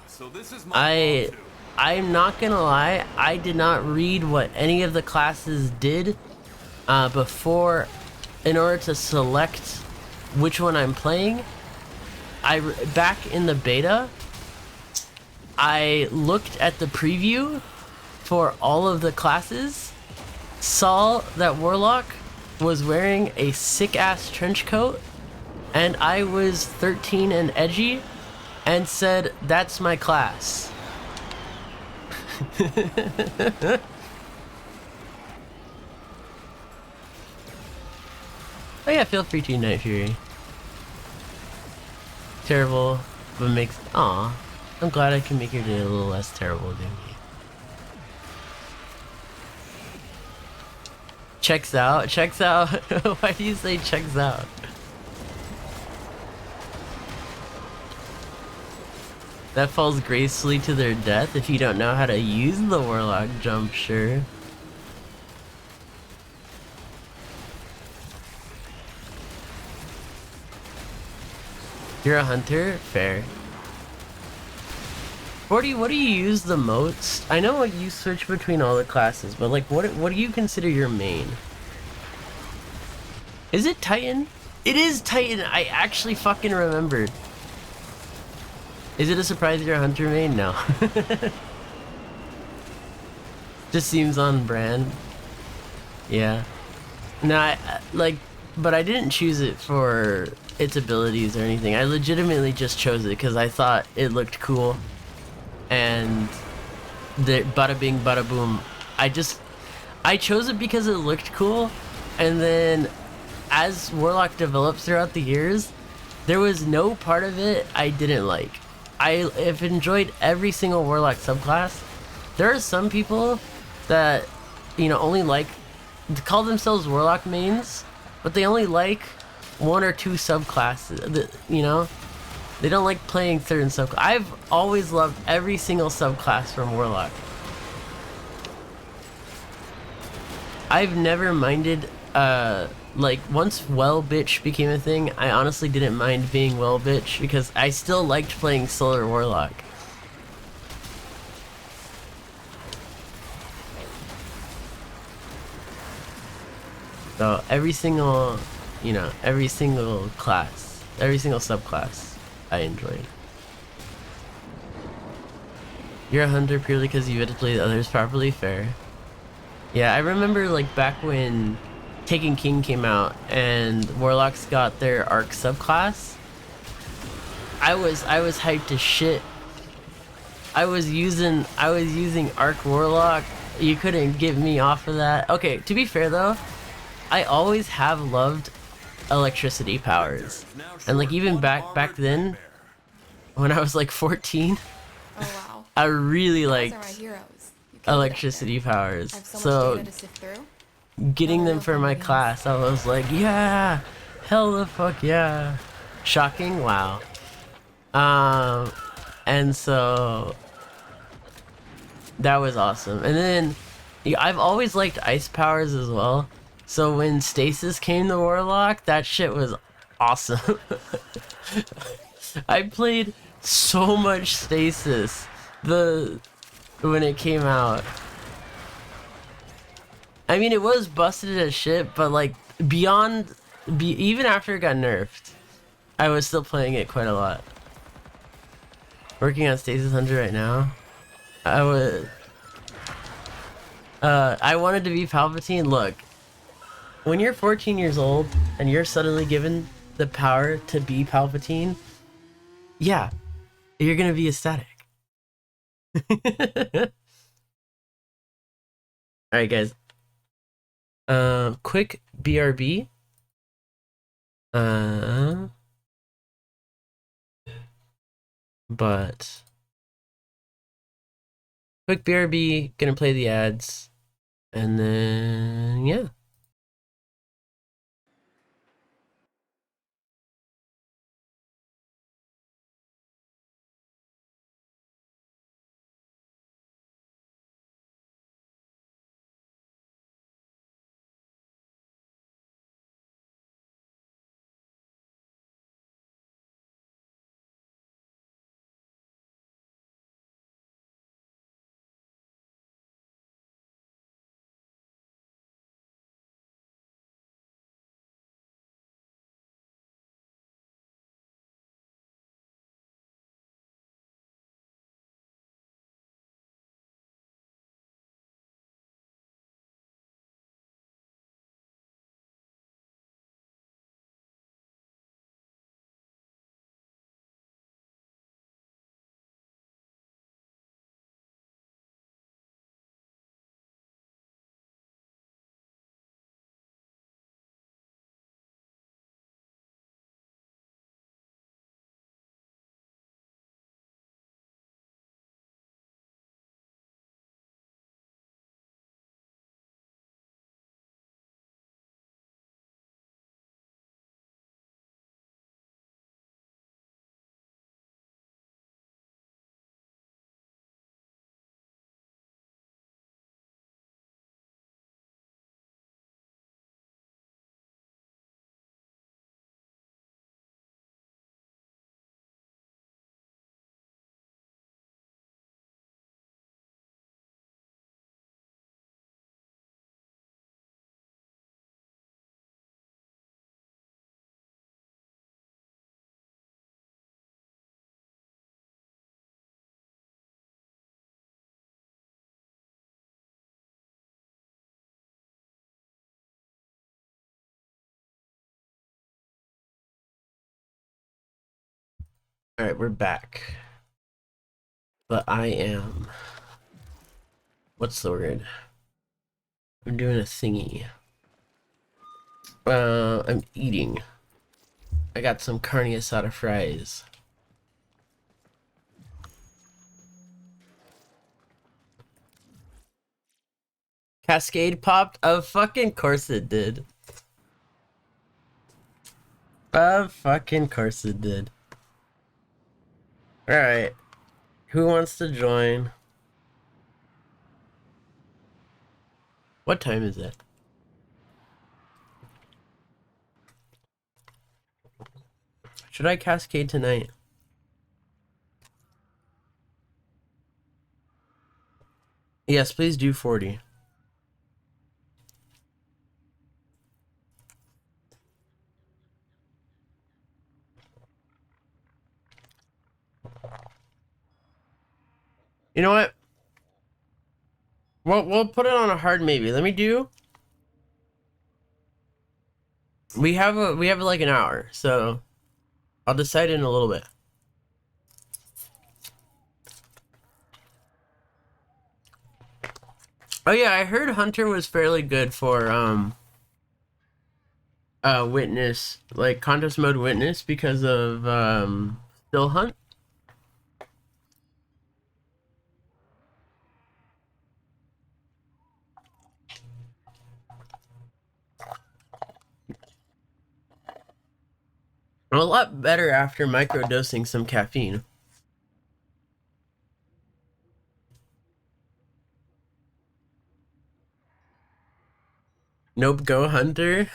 So this is my I'm not gonna lie, I did not read what any of the classes did before in order to select which one I'm playing. Back in the beta, I looked at the preview for all of the classes, saw that Warlock was wearing a sick-ass trench coat, and I was 13 and edgy, and said, that's my class. Oh yeah, feel free to, Night Fury. Terrible, but makes... Aw, I'm glad I can make your day a little less terrible, dude. Checks out? Checks out? Why do you say checks out? That falls gracefully to their death if you don't know how to use the Warlock jump, sure. You're a hunter? Fair. 40, what do you use the most? I know you switch between all the classes, but like what do you consider your main? Is it Titan? It is Titan! I actually fucking remembered. Is it a surprise you're a hunter main? No. Just seems on brand. Yeah. No, but I didn't choose it for its abilities or anything. I legitimately just chose it because I thought it looked cool. And the bada bing, bada boom. I chose it because it looked cool. And then as Warlock developed throughout the years, there was no part of it I didn't like. I have enjoyed every single Warlock subclass. There are some people that, you know, only like, call themselves Warlock mains, but they only like one or two subclasses, you know? They don't like playing certain subclass. I've always loved every single subclass from Warlock. I've never minded, like, once Well Bitch became a thing, I honestly didn't mind being Well Bitch because I still liked playing Solar Warlock. So every single, you know, every single class, every single subclass, I enjoyed. You're a hunter purely because you had to play the others properly? Fair. Yeah, I remember like back when Taken King came out and Warlocks got their Arc subclass. I was hyped as shit. I was using Arc Warlock. You couldn't get me off of that. Okay, to be fair though, I always have loved electricity powers. And like even back then when I was like 14, Oh wow. I really Those liked are my heroes. You killed it out electricity there. powers. I have so much So data to sift through. getting Never them real for fun my games. class, I was like, yeah, hell the fuck yeah. Shocking, wow. And so that was awesome. And then yeah, I've always liked ice powers as well. So when Stasis came to Warlock, that shit was awesome. I played so much Stasis when it came out. I mean, it was busted as shit, but like even after it got nerfed, I was still playing it quite a lot. Working on Stasis 100 right now. I wanted to be Palpatine. Look, when you're 14 years old and you're suddenly given the power to be Palpatine, yeah, you're gonna be ecstatic. Alright guys. Quick BRB. But quick BRB, gonna play the ads, and then yeah. Alright, we're back. But I am... What's the word? I'm doing a thingy. I'm eating. I got some carne asada fries. Cascade popped? Of fucking course it did. Of fucking course it did. Alright. Who wants to join? What time is it? Should I cascade tonight? Yes, please do 40. You know what? We'll put it on a hard maybe. Let me do. We have like an hour, so I'll decide in a little bit. Oh yeah, I heard Hunter was fairly good for witness, like contest mode witness, because of still hunt. A lot better after microdosing some caffeine. Nope, go Hunter.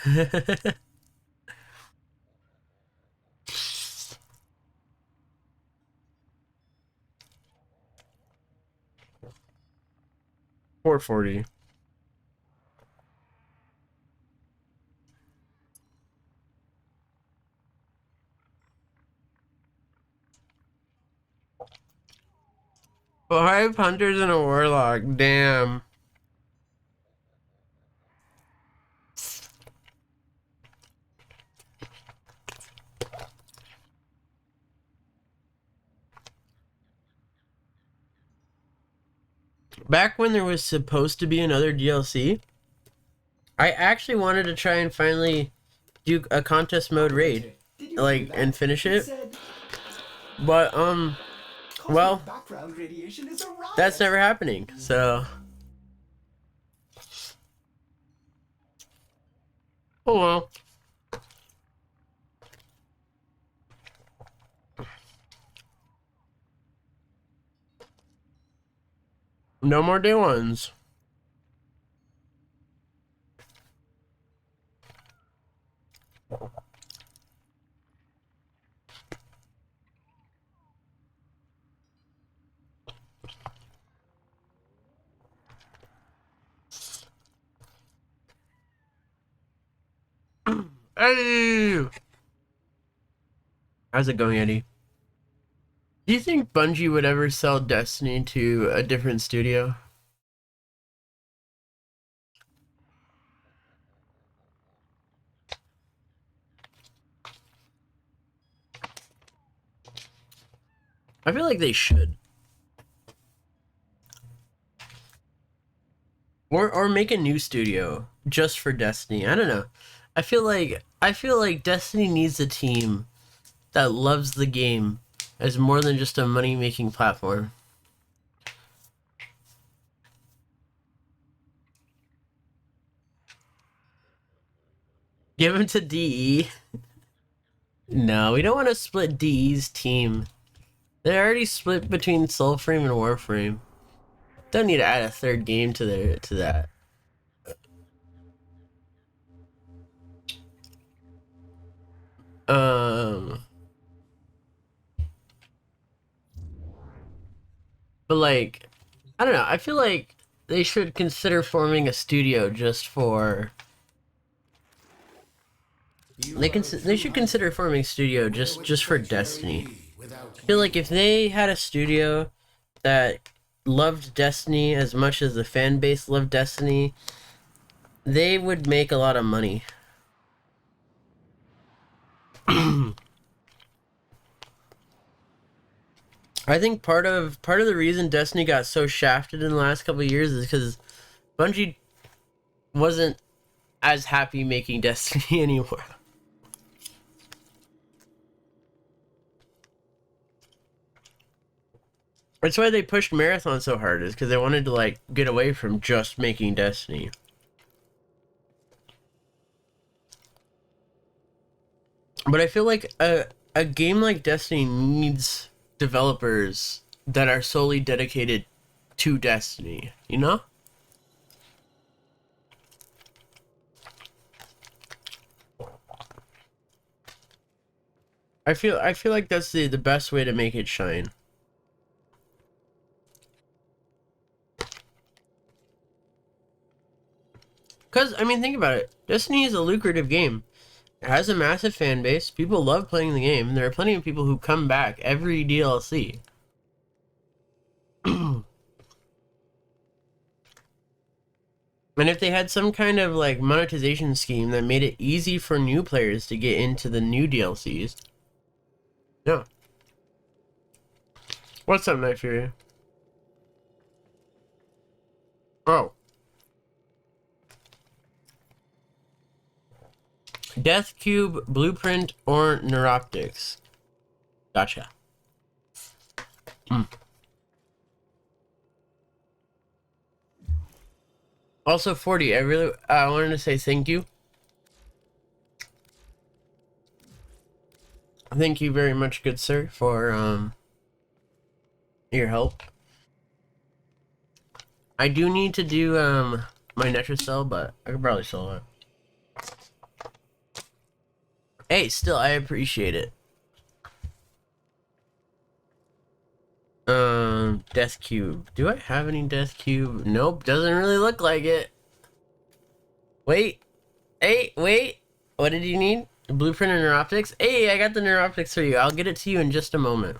440. Five hunters and a warlock. Damn. Back when there was supposed to be another DLC, I actually wanted to try and finally do a contest mode raid, like, and finish it. But well, that's never happening. So, oh well. No more day ones. Hey! How's it going, Eddie? Do you think Bungie would ever sell Destiny to a different studio? I feel like they should. Or make a new studio just for Destiny. I don't know. I feel like Destiny needs a team that loves the game as more than just a money-making platform. Give him to DE. No, we don't want to split DE's team. They're already split between Soulframe and Warframe. Don't need to add a third game to that. But like, I don't know. I feel like they should consider forming a studio just for. They should consider forming a studio just for Destiny. I feel like if they had a studio that loved Destiny as much as the fan base loved Destiny, they would make a lot of money. I think part of the reason Destiny got so shafted in the last couple of years is because Bungie wasn't as happy making Destiny anymore. That's why they pushed Marathon so hard, is because they wanted to like get away from just making Destiny. But I feel like a game like Destiny needs developers that are solely dedicated to Destiny, you know? I feel like that's the best way to make it shine. Cause I mean, think about it. Destiny is a lucrative game. It has a massive fan base. People love playing the game. There are plenty of people who come back every DLC. And if they had some kind of like monetization scheme that made it easy for new players to get into the new DLCs. Yeah. What's up, Night Fury? Oh. Death Cube, Blueprint, or Neuroptics? Gotcha. Also, 40, I wanted to say thank you. Thank you very much, good sir, for your help. I do need to do my Netracell, but I could probably sell it. Hey, still, I appreciate it. Death Cube. Do I have any Death Cube? Nope, doesn't really look like it. Wait. Hey, wait. What did you need? Blueprint and Neuroptics? Hey, I got the Neuroptics for you. I'll get it to you in just a moment.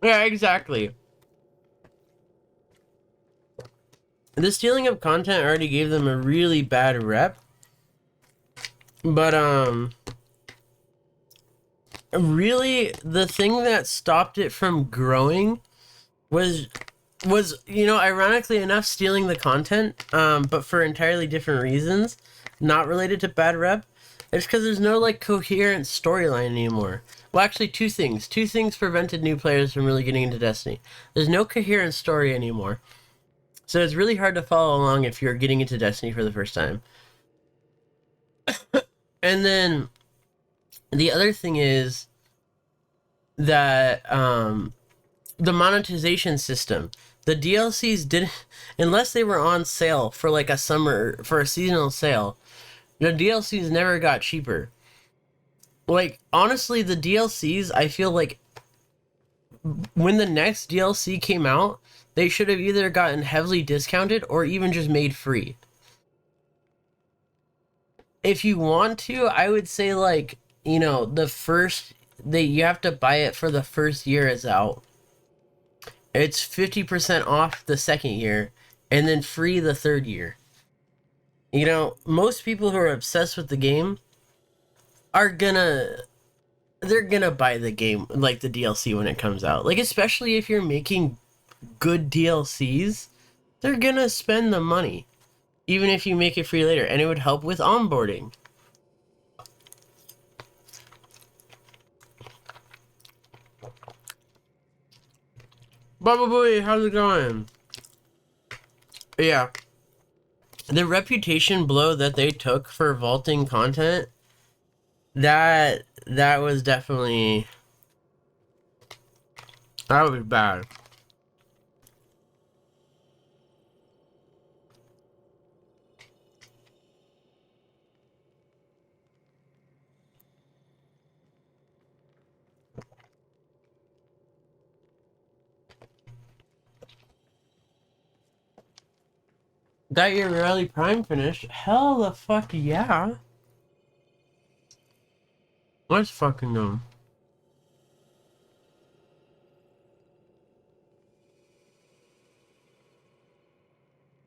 Yeah, exactly. The stealing of content already gave them a really bad rep. But, really, the thing that stopped it from growing was, you know, ironically enough, stealing the content, but for entirely different reasons, not related to bad rep. It's because there's no, like, coherent storyline anymore. Well, actually, two things. Two things prevented new players from really getting into Destiny. There's no coherent story anymore. So it's really hard to follow along if you're getting into Destiny for the first time. And then the other thing is that the monetization system. The DLCs didn't, unless they were on sale for like a seasonal sale, the DLCs never got cheaper. Like, honestly, the DLCs, I feel like when the next DLC came out, they should have either gotten heavily discounted or even just made free. If you want to, I would say, like, you know, you have to buy it for the first year it's out. It's 50% off the second year, and then free the third year. You know, most people who are obsessed with the game they're gonna buy the game, like the DLC when it comes out. Like, especially if you're making good DLCs, they're gonna spend the money, even if you make it free later, and it would help with onboarding. Bubba Booey, how's it going? Yeah. The reputation blow that they took for vaulting content, that was definitely... that was bad. Got your Rally Prime finished? Hell the fuck yeah. Let's fucking go.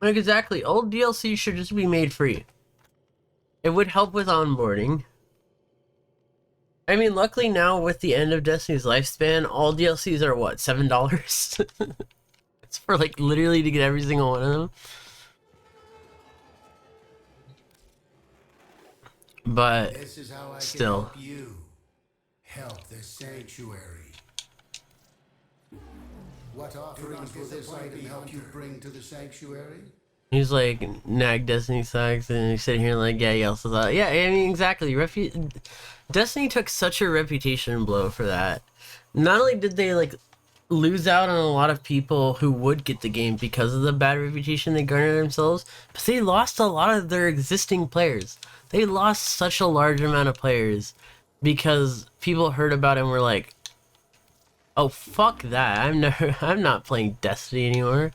Like, exactly. Old DLC should just be made free. It would help with onboarding. I mean, luckily now with the end of Destiny's lifespan, all DLCs are what, $7? It's for like literally to get every single one of them. But This is how I still. can help you help the sanctuary. What offerings will this item help you bring to the sanctuary? He's like, nag Destiny sucks, and he's sitting here like, yeah, he also thought, yeah, I mean, exactly. Destiny took such a reputation blow for that. Not only did they like lose out on a lot of people who would get the game because of the bad reputation they garnered themselves, but they lost a lot of their existing players. They lost such a large amount of players because people heard about it and were like, oh, fuck that. I'm not playing Destiny anymore.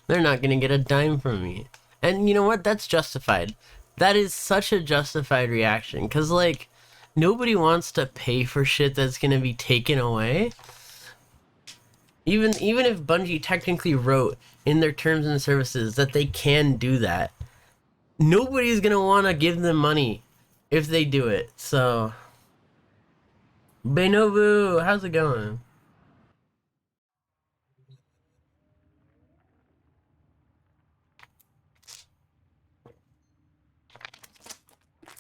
They're not gonna get a dime from me. And you know what? That's justified. That is such a justified reaction. Because, like, nobody wants to pay for shit that's gonna be taken away. Even if Bungie technically wrote in their terms and services that they can do that, nobody's gonna want to give them money if they do it. So, Benobu, how's it going?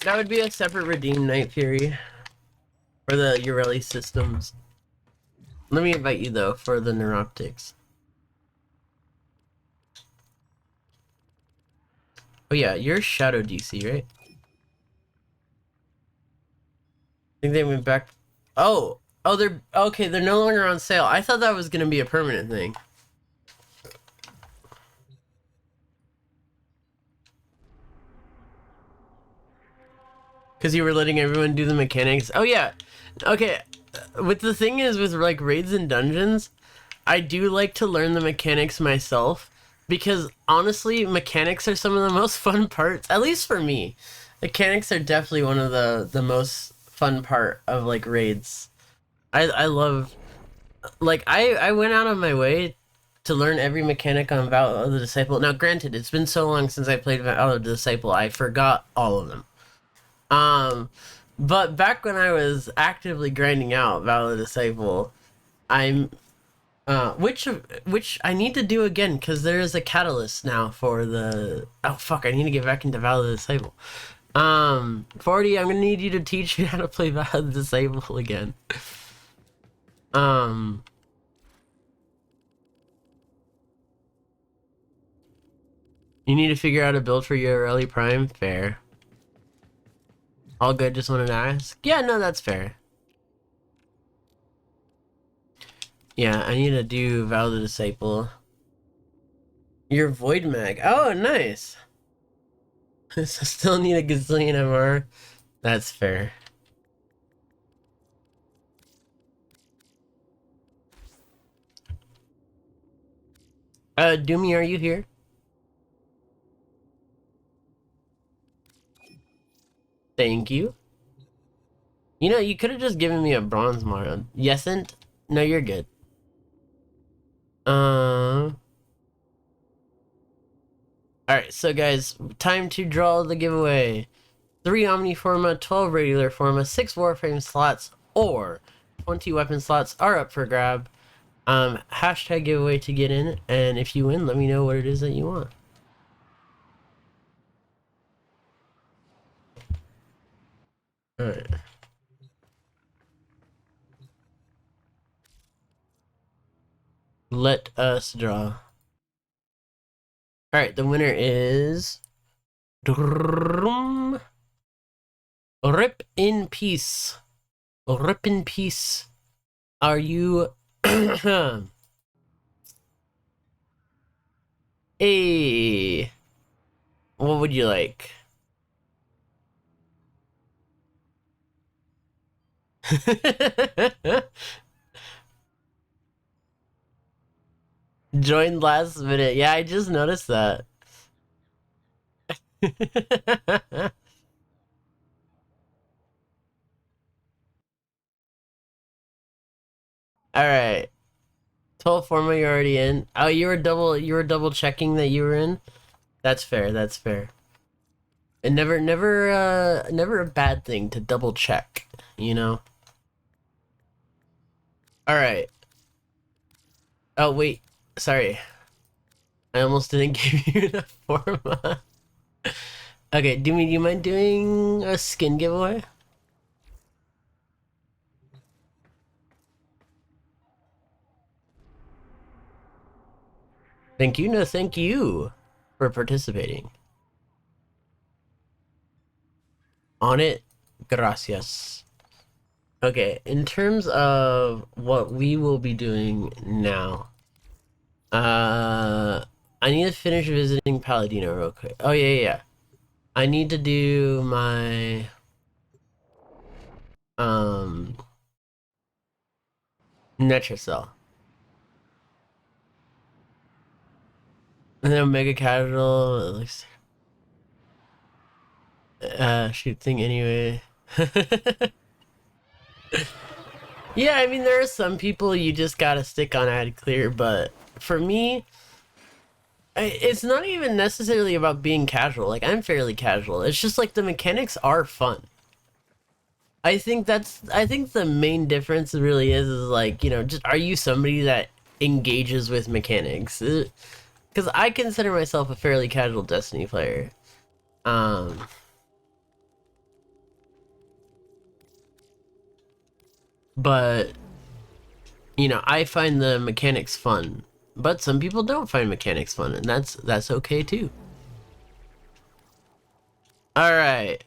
That would be a separate redeem Night Fury for the Ureli systems. Let me invite you though for the Neuroptics. Oh yeah, you're Shadow DC, right? I think they went back. Oh, they're okay. They're no longer on sale. I thought that was gonna be a permanent thing. Because you were letting everyone do the mechanics. Oh yeah, okay. What the thing is with like raids and dungeons, I do like to learn the mechanics myself. Because honestly, mechanics are some of the most fun parts, at least for me. Mechanics are definitely one of the most fun part of like raids. I love, like, I went out of my way to learn every mechanic on Vow of the Disciple. Now granted, it's been so long since I played Vow of the Disciple, I forgot all of them. But back when I was actively grinding out Vow of the Disciple, I'm which I need to do again because there is a catalyst now for the. Oh fuck! I need to get back into Vow of the Disciple. 40. I'm gonna need you to teach me how to play Vow of the Disciple again. You need to figure out a build for your early prime. Fair. All good. Just wanted to ask. Yeah, no, that's fair. Yeah, I need to do Vow of the Disciple. Your Void Mag. Oh, nice. I still need a gazillion MR. That's fair. Doomy, are you here? Thank you. You know, you could have just given me a bronze Mario. Yesn't? No, you're good. Alright, so guys, time to draw the giveaway. 3 Omniforma, 12 regular forma, 6 Warframe slots, or 20 weapon slots are up for grab. Hashtag giveaway to get in, and if you win, let me know what it is that you want. Alright. Let us draw. Alright, the winner is... Rip in peace. Rip in peace. Are you... Hey, what would you like? Joined last minute. Yeah, I just noticed that. All right. 12 forma, you're already in. Oh, you were double checking that you were in. That's fair. That's fair. And never a bad thing to double check, you know? Alright. Oh, wait. Sorry. I almost didn't give you enough forma. Okay, do you mind doing a skin giveaway? Thank you, no thank you for participating. On it, gracias. Okay, in terms of what we will be doing now, I need to finish visiting Palladino real quick. Oh yeah. I need to do my Netracell. And then Mega Casual, it looks shoot thing anyway. Yeah, I mean there are some people you just gotta stick on ad clear, but for me, it's not even necessarily about being casual. Like, I'm fairly casual. It's just like the mechanics are fun. I think the main difference really is like, you know, just are you somebody that engages with mechanics? Because I consider myself a fairly casual Destiny player. But you know, I find the mechanics fun, but some people don't find mechanics fun, and that's okay too. All right.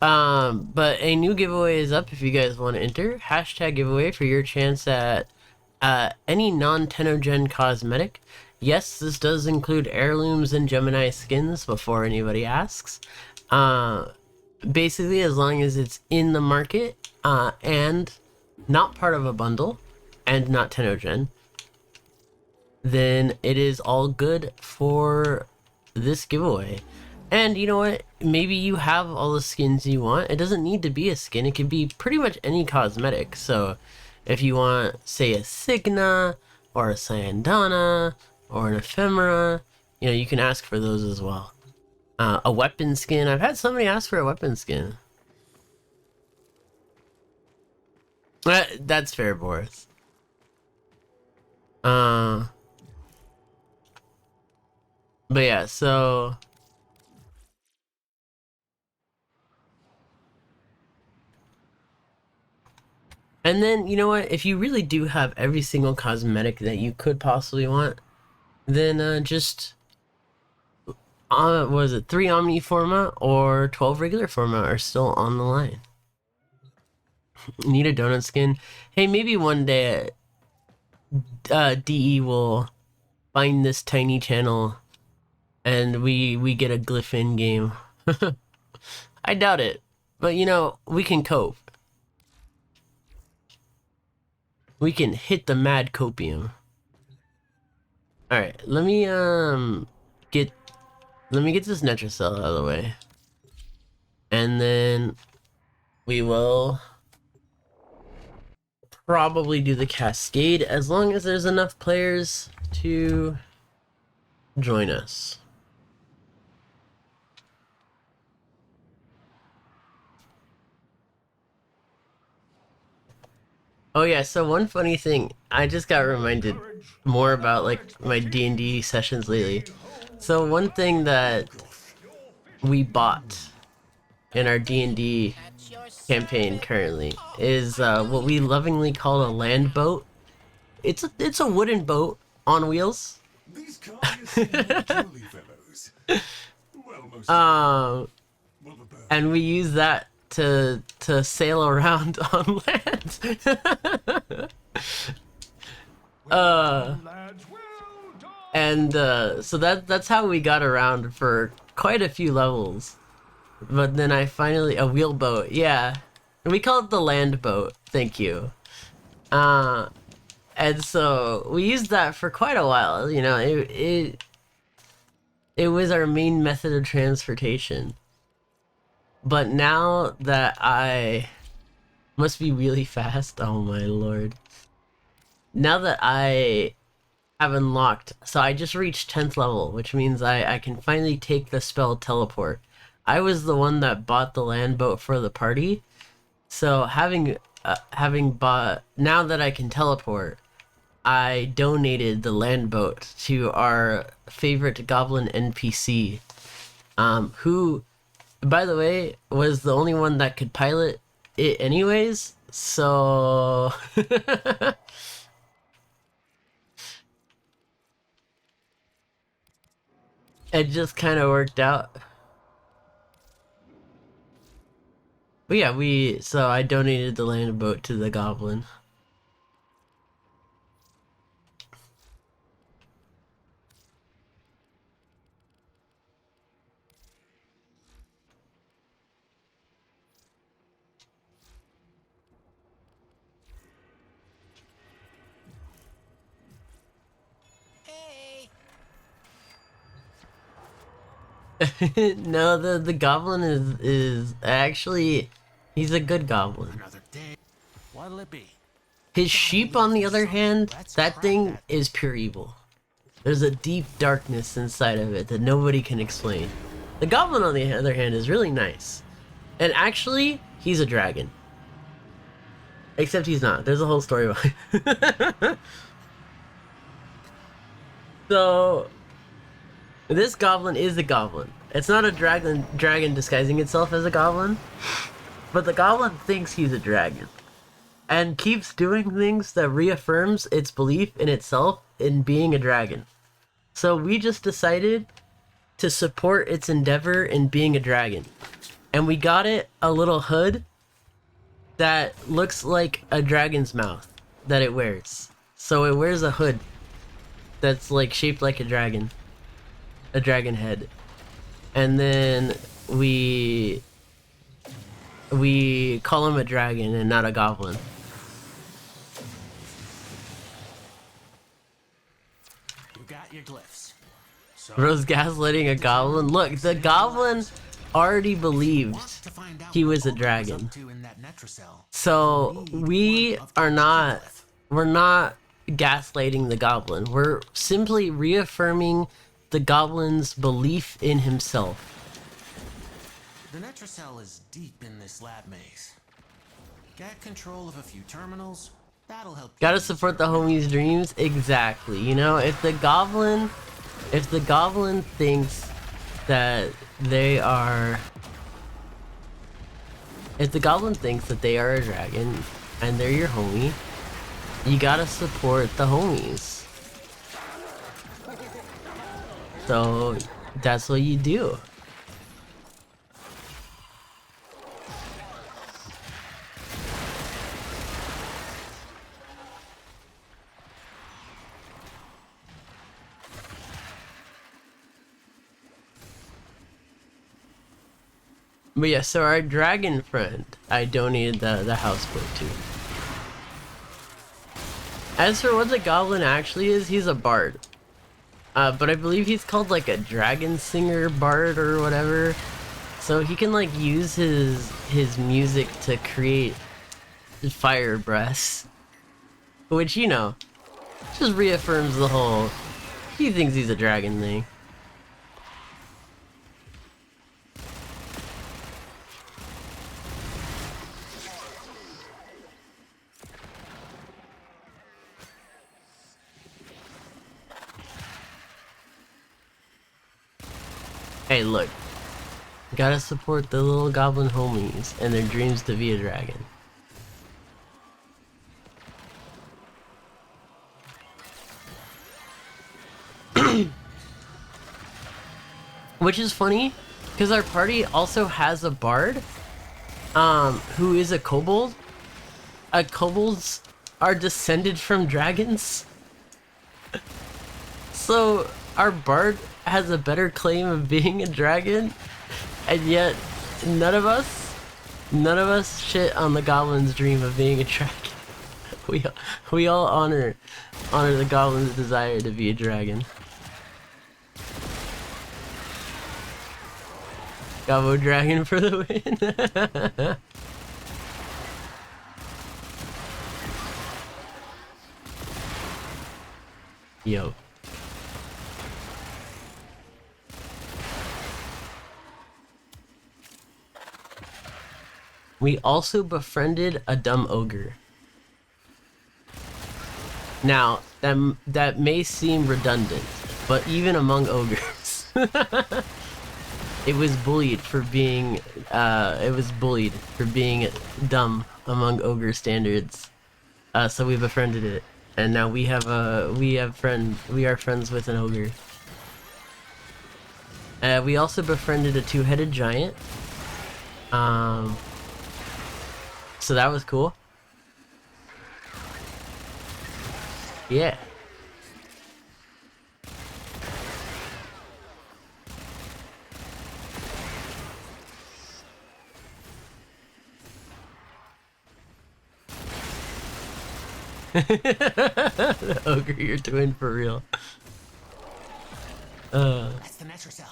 But a new giveaway is up if you guys want to enter. Hashtag giveaway for your chance at any non-Tenogen cosmetic. Yes, this does include heirlooms and Gemini skins before anybody asks. Basically, as long as it's in the market and not part of a bundle and not Tenogen, then it is all good for this giveaway. And you know what? Maybe you have all the skins you want. It doesn't need to be a skin. It can be pretty much any cosmetic. So if you want, say, a Signa or a Syandana or an Ephemera, you know, you can ask for those as well. A weapon skin. I've had somebody ask for a weapon skin. That's fair, Boris. But yeah, so and then, you know what, if you really do have every single cosmetic that you could possibly want, then just what was it, 3 Omni Forma or 12 regular Forma are still on the line. Need a donut skin? Hey, maybe one day DE will find this tiny channel and we get a glyph in game. I doubt it, but you know, we can cope. We can hit the mad copium. All right, let me get this Netracell out of the way, and then we will probably do the Cascade as long as there's enough players to join us. Oh yeah, so one funny thing, I just got reminded more about like my D&D sessions lately. So one thing that we bought in our D&D campaign currently is what we lovingly call a land boat. It's a wooden boat on wheels. These guys seem like jolly fellows. Well, and we use that to sail around on land. So that's how we got around for quite a few levels. But then I finally, a wheelboat, yeah. We call it the land boat, thank you. And so we used that for quite a while, you know, it was our main method of transportation. But now that I must be really fast, oh my lord. Now that I have unlocked. So I just reached 10th level, which means I can finally take the spell teleport. I was the one that bought the land boat for the party. So having bought, now that I can teleport, I donated the land boat to our favorite goblin NPC, who, by the way, was the only one that could pilot it anyways. So it just kind of worked out. But yeah, so I donated the land boat to the goblin. Hey, No, the goblin is actually, he's a good goblin. Another day. What'll it be? His sheep, on the other hand, that thing is pure evil. There's a deep darkness inside of it that nobody can explain. The goblin, on the other hand, is really nice. And actually, he's a dragon. Except he's not. There's a whole story behind it. So, this goblin is a goblin. It's not a dragon disguising itself as a goblin. But the goblin thinks he's a dragon. And keeps doing things that reaffirms its belief in itself in being a dragon. So we just decided to support its endeavor in being a dragon. And we got it a little hood that looks like a dragon's mouth that it wears. So it wears a hood that's like shaped like a dragon head. And then we call him a dragon and not a goblin. You got your glyphs. So Bro's gaslighting a goblin. Look, the goblin already believed he was a dragon. So we're not gaslighting the goblin. We're simply reaffirming the goblin's belief in himself. the Netracell is deep in this lab maze. Get control of a few terminals. That'll help. Gotta support the homies' dreams. Exactly. You know, if the goblin thinks that they are, if the goblin thinks that they are a dragon and they're your homie, you gotta support the homies. So that's what you do. But yeah, so our dragon friend, I donated the houseboat to. As for what the goblin actually is, he's a bard. But I believe he's called like a dragon singer bard or whatever. So he can like use his music to create fire breaths. Which, you know, just reaffirms the whole, he thinks he's a dragon thing. Hey, look. Gotta support the little goblin homies and their dreams to be a dragon. Which is funny, because our party also has a bard, who is a kobold. Kobolds are descended from dragons. So, our bard has a better claim of being a dragon, and yet none of us shit on the goblin's dream of being a dragon. We all honor the goblin's desire to be a dragon. Gobbo dragon for the win. Yo. We also befriended a dumb ogre. Now, that may seem redundant, but even among ogres, it was bullied for being dumb among ogre standards. So we befriended it, and now we are friends with an ogre. We also befriended a two-headed giant. So that was cool. Yeah. The ogre you're doing for real. That's the Netracell.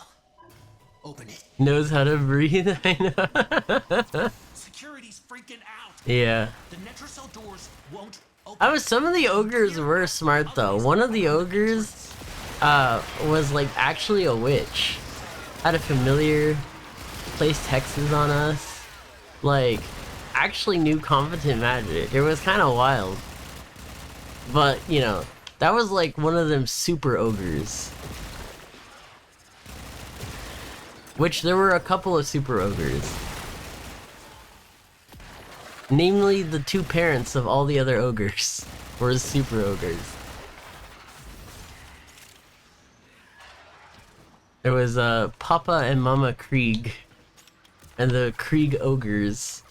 Open it. Knows how to breathe, I know. Security's freaking out. Yeah. The Netracell doors won't open. Some of the ogres were smart though. One of the ogres was like actually a witch. Had a familiar, placed hexes on us. Like, actually knew competent magic. It was kind of wild. But, you know, that was like one of them super ogres. Which there were a couple of super ogres. Namely, the two parents of all the other ogres were super ogres. There was Papa and Mama Krieg, and the Krieg ogres.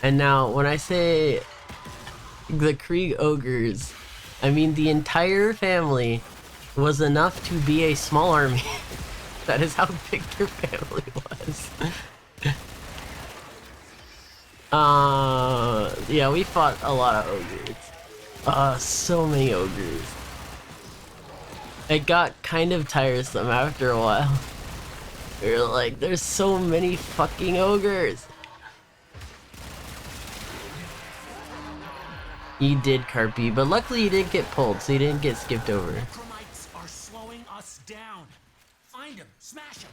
And now, when I say the Krieg ogres, I mean the entire family was enough to be a small army. That is how big their family was. Yeah, we fought a lot of ogres. So many ogres. It got kind of tiresome after a while. We were like, there's so many fucking ogres. You did, Carpy, but luckily you didn't get pulled, so you didn't get skipped over. Necromites are slowing us down. Find him, smash him.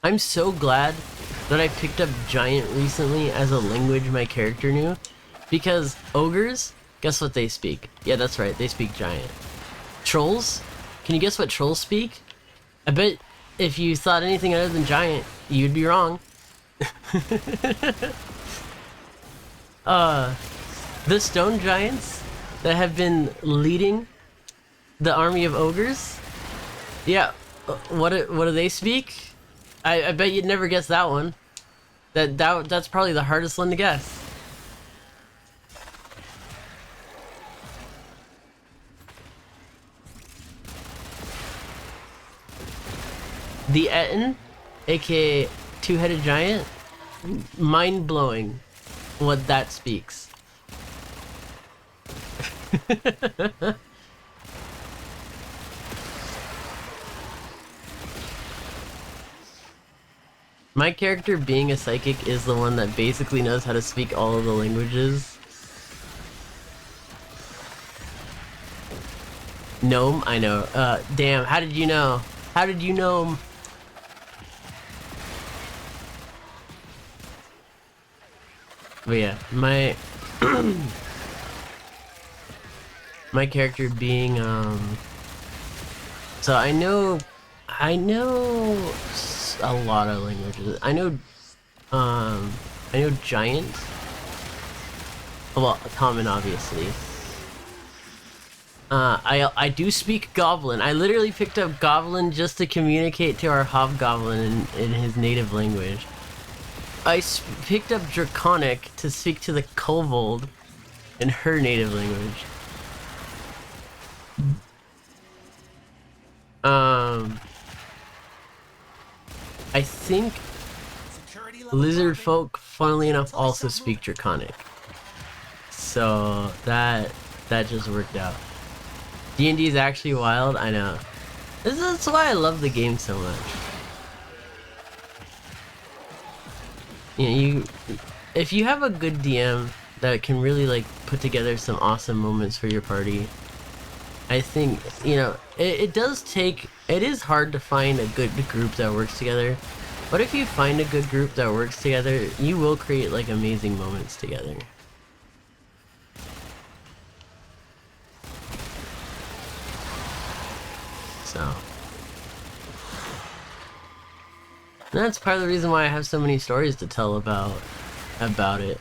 I'm so glad that I picked up Giant recently as a language my character knew, because ogres, guess what they speak? Yeah, that's right, they speak Giant. Trolls? Can you guess what trolls speak? I bet if you thought anything other than Giant, you'd be wrong. The stone giants that have been leading the army of ogres, yeah, what do they speak? I bet you'd never guess that one. That's probably the hardest one to guess. The Etten, aka two-headed giant, mind-blowing what that speaks. My character, being a psychic, is the one that basically knows how to speak all of the languages. Gnome? I know. Damn, how did you know? How did you know? But yeah, my my character being so I know a lot of languages. I know Giant. Well, common obviously. I do speak Goblin. I literally picked up Goblin just to communicate to our Hobgoblin in his native language. I picked up Draconic to speak to the Kobold in her native language. I think lizard folk, funnily enough, also speak Draconic. So that just worked out. D&D is actually wild, I know. That's why I love the game so much. you if you have a good DM that can really like put together some awesome moments for your party, I think, you know, it is hard to find a good group that works together, but if you find a good group that works together, you will create like amazing moments together. So that's part of the reason why I have so many stories to tell about it.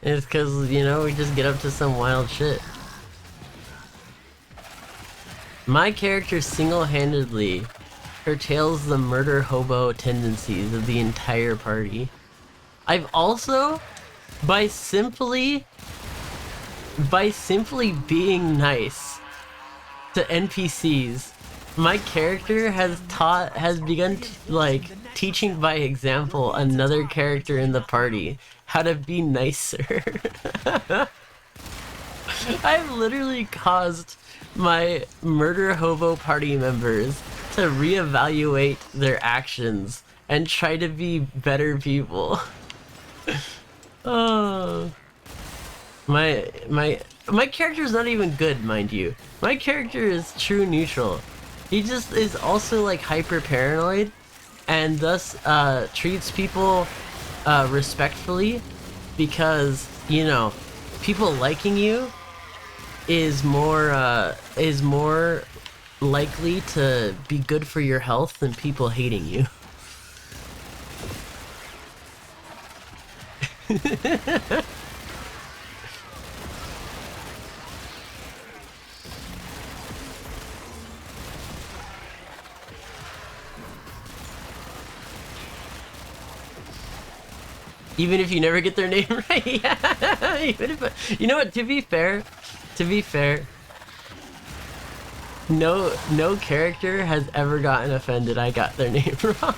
It's because, you know, we just get up to some wild shit. My character single-handedly curtails the murder hobo tendencies of the entire party. I've also, by simply being nice to NPCs, my character has begun like teaching by example another character in the party how to be nicer. I've literally caused my murder hobo party members to reevaluate their actions and try to be better people. Oh, my character's not even good, mind you. My character is true neutral. He just is also like hyper paranoid and thus treats people respectfully, because, you know, people liking you is more likely to be good for your health than people hating you. Even if you never get their name right. Yeah. Even if, you know what, to be fair, no character has ever gotten offended I got their name wrong.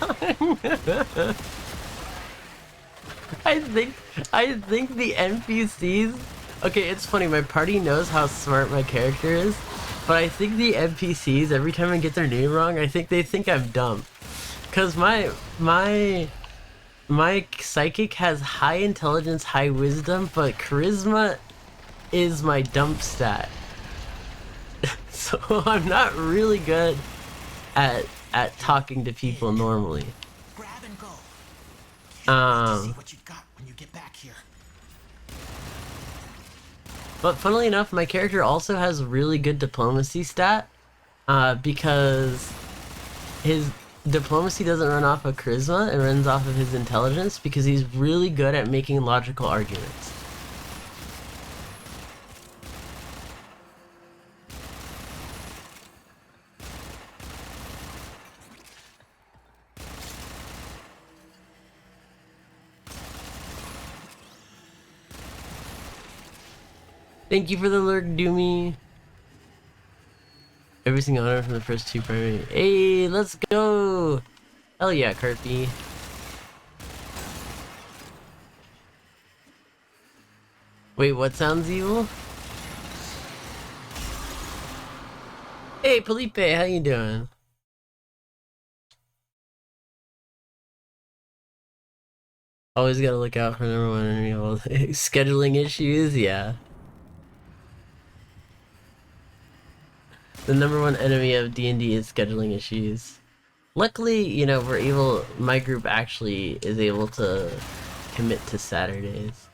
I think the NPCs, okay, it's funny, my party knows how smart my character is, but I think the NPCs, every time I get their name wrong, I think they think I'm dumb. Cause my psychic has high intelligence, high wisdom, but charisma is my dump stat. So I'm not really good at talking to people normally. Grab and go. See what you got when you get back here. But funnily enough, my character also has really good diplomacy stat, because his diplomacy doesn't run off of charisma, it runs off of his intelligence, because he's really good at making logical arguments. Thank you for the lurk, Doomy. Every single honor from the first two primary. Hey, let's go! Hell yeah, Kirby. Wait, what sounds evil? Hey, Felipe, how you doing? Always gotta look out for number one enemy. Scheduling issues, yeah. The number one enemy of D&D is scheduling issues. Luckily, you know, my group actually is able to commit to Saturdays.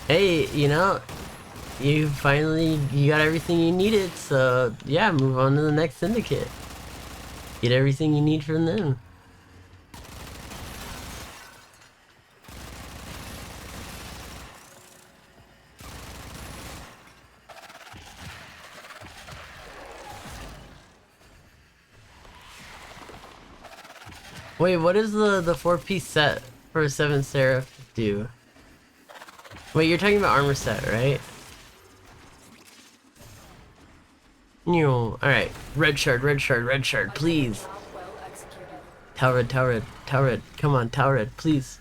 Hey, you know, you got everything you needed, so yeah, move on to the next syndicate. Get everything you need from them. Wait, what does the 4-piece set for a 7 Seraph do? Wait, you're talking about armor set, right? Alright, red shard, please. Tower red, come on, tower red, please.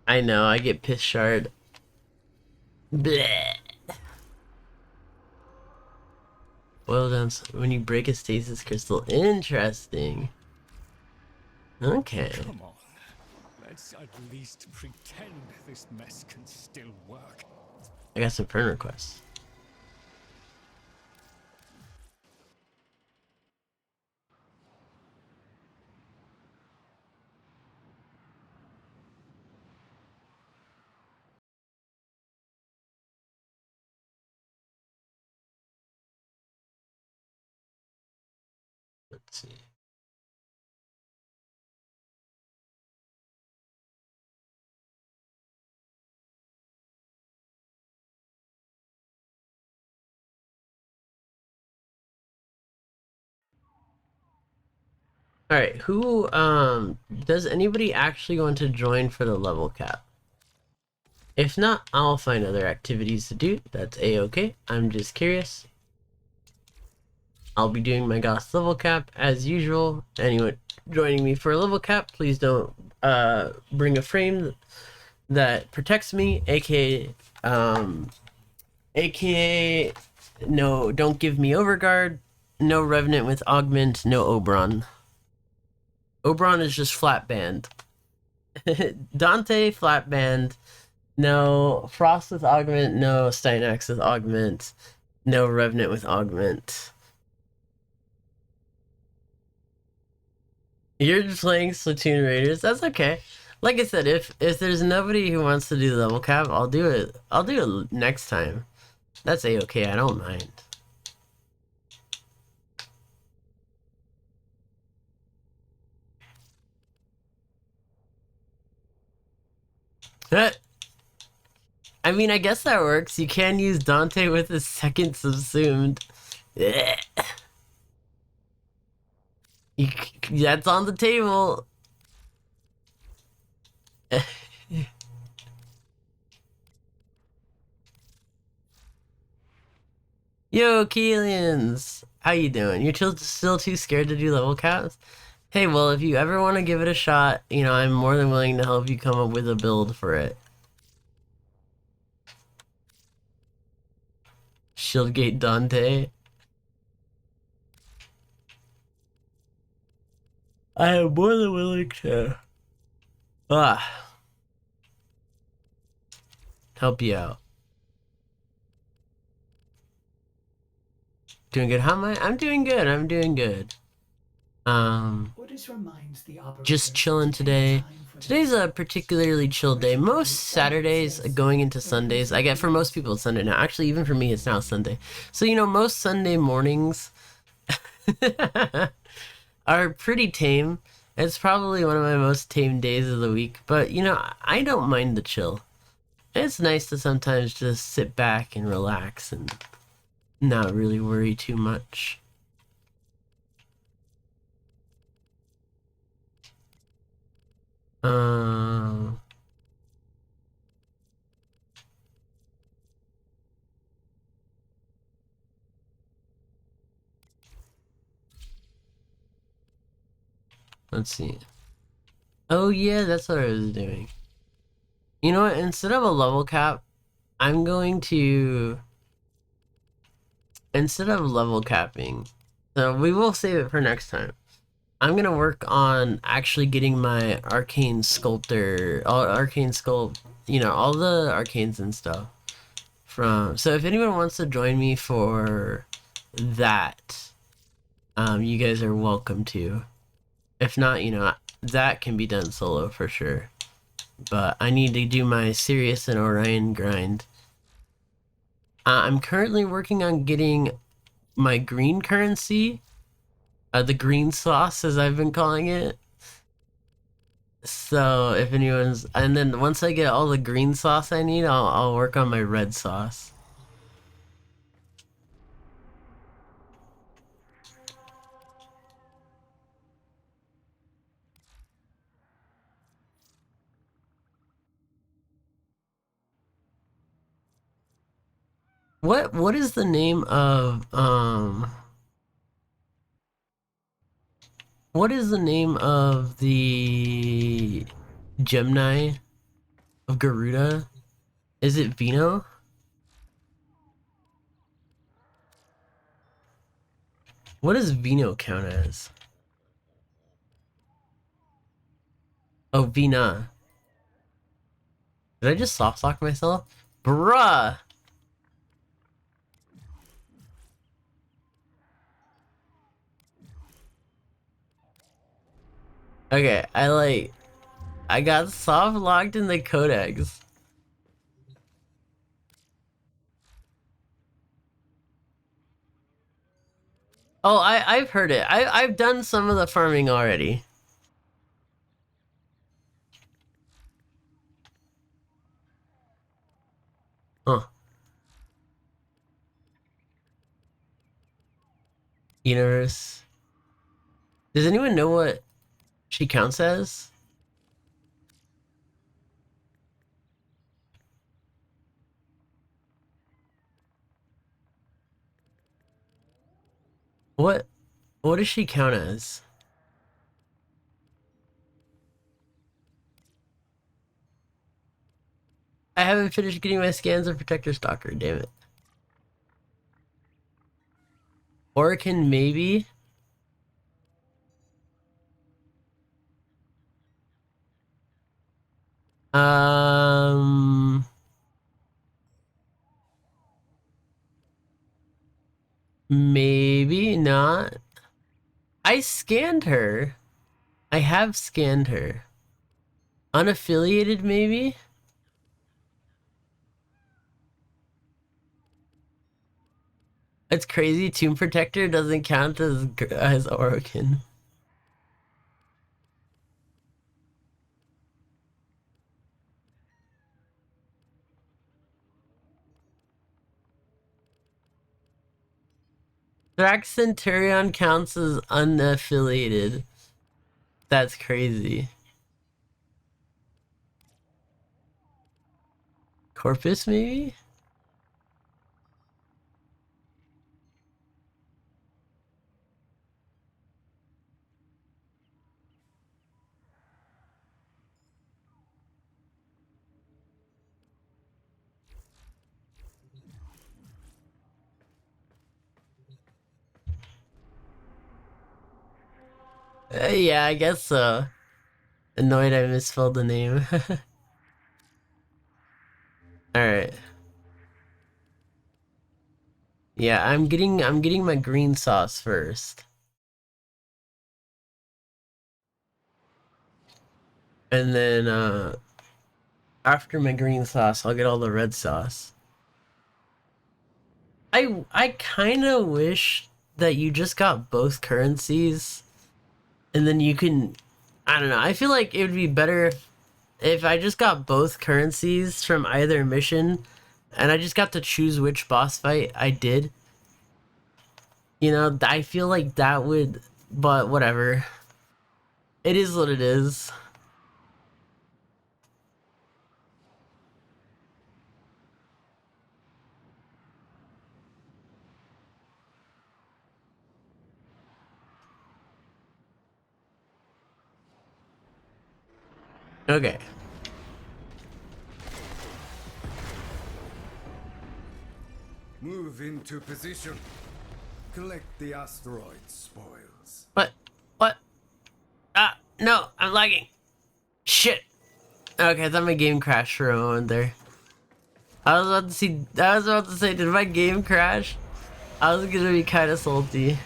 I know, I get piss shard. Bleh. Well done. When you break a stasis crystal. Interesting. Okay. Come on. Let's at least pretend this mess can still work. I got some friend requests. Let's see. Alright, who, does anybody actually want to join for the level cap? If not, I'll find other activities to do. That's a-okay. I'm just curious. I'll be doing my Goth level cap as usual. Anyone joining me for a level cap, please don't, bring a frame that protects me, aka, aka, no, don't give me overguard, no Revenant with augment, no Oberon. Oberon is just flat band. Dante flat band. No Frost with augment. No Steinax with augment. No Revenant with augment. You're just playing Splatoon Raiders. That's okay. Like I said, if there's nobody who wants to do the level cap, I'll do it. I'll do it next time. That's a-okay. I don't mind. I mean, I guess that works. You can use Dante with a second subsumed. That's on the table. Yo, Keelians! How you doing? You're still too scared to do level caps? Hey, well, if you ever want to give it a shot, you know, I'm more than willing to help you come up with a build for it. Shieldgate Dante. I am more than willing to help you out. Doing good? How am I? I'm doing good. I'm doing good. Just chilling today. Today's a particularly chill day. Most Saturdays going into Sundays, I get for most people it's Sunday now. Actually, even for me, it's now Sunday. So, you know, most Sunday mornings are pretty tame. It's probably one of my most tame days of the week. But, you know, I don't mind the chill. It's nice to sometimes just sit back and relax and not really worry too much. Let's see. Oh yeah, that's what I was doing. You know what? Instead of a level cap, I'm going to... Instead of level capping, so we will save it for next time. I'm gonna work on actually getting my arcane sculptor, arcane sculpt, you know, all the arcanes and stuff from. So if anyone wants to join me for that, you guys are welcome to. If not, you know, that can be done solo for sure. But I need to do my Sirius and Orion grind. I'm currently working on getting my green currency. The green sauce, as I've been calling it. So if anyone's... And then once I get all the green sauce I need, I'll work on my red sauce. What is the name of what is the name of the Gemini of Garuda? Is it Vino? What does Vino count as? Oh, Vina. Did I just soft lock myself? Bruh! Okay, I got soft locked in the codex. Oh, I've heard it. I've done some of the farming already. Huh. Universe. Does anyone know what she counts as? What does she count as? I haven't finished getting my scans of Protector Stalker, damn it. Orkin maybe? Um Maybe not. I scanned her. I have scanned her. Unaffiliated maybe? It's crazy. Tomb Protector doesn't count as Orokin. Thrax Centurion counts as unaffiliated. That's crazy. Corpus maybe? Yeah, I guess so. Annoyed I misspelled the name. Alright. Yeah, I'm getting my green sauce first. And then after my green sauce, I'll get all the red sauce. I kind of wish that you just got both currencies and then you can, I don't know. I feel like it would be better if I just got both currencies from either mission and I just got to choose which boss fight I did. You know, I feel like that would, but whatever. It is what it is. Okay. Move into position. Collect the asteroid spoils. What? What? Ah, no, I'm lagging. Shit. Okay, I thought my game crashed for a moment there. I was about to say, did my game crash? I was gonna be kind of salty.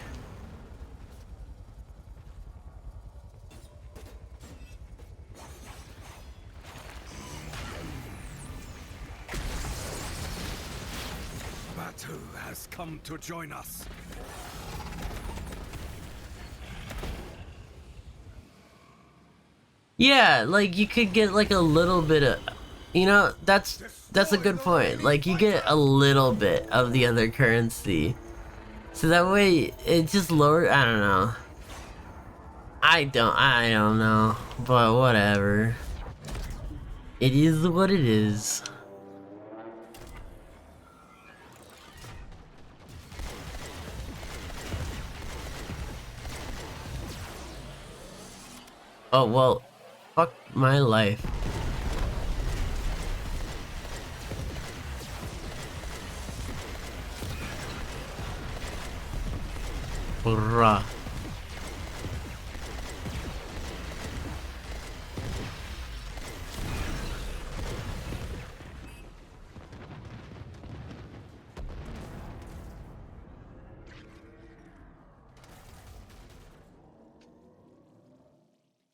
Batu has come to join us. Yeah, like you could get like a little bit of, you know, that's a good point. Like you get a little bit of the other currency, so that way it just lower. I don't know. I don't know, but whatever. It is what it is. Oh well, fuck my life. Bruh.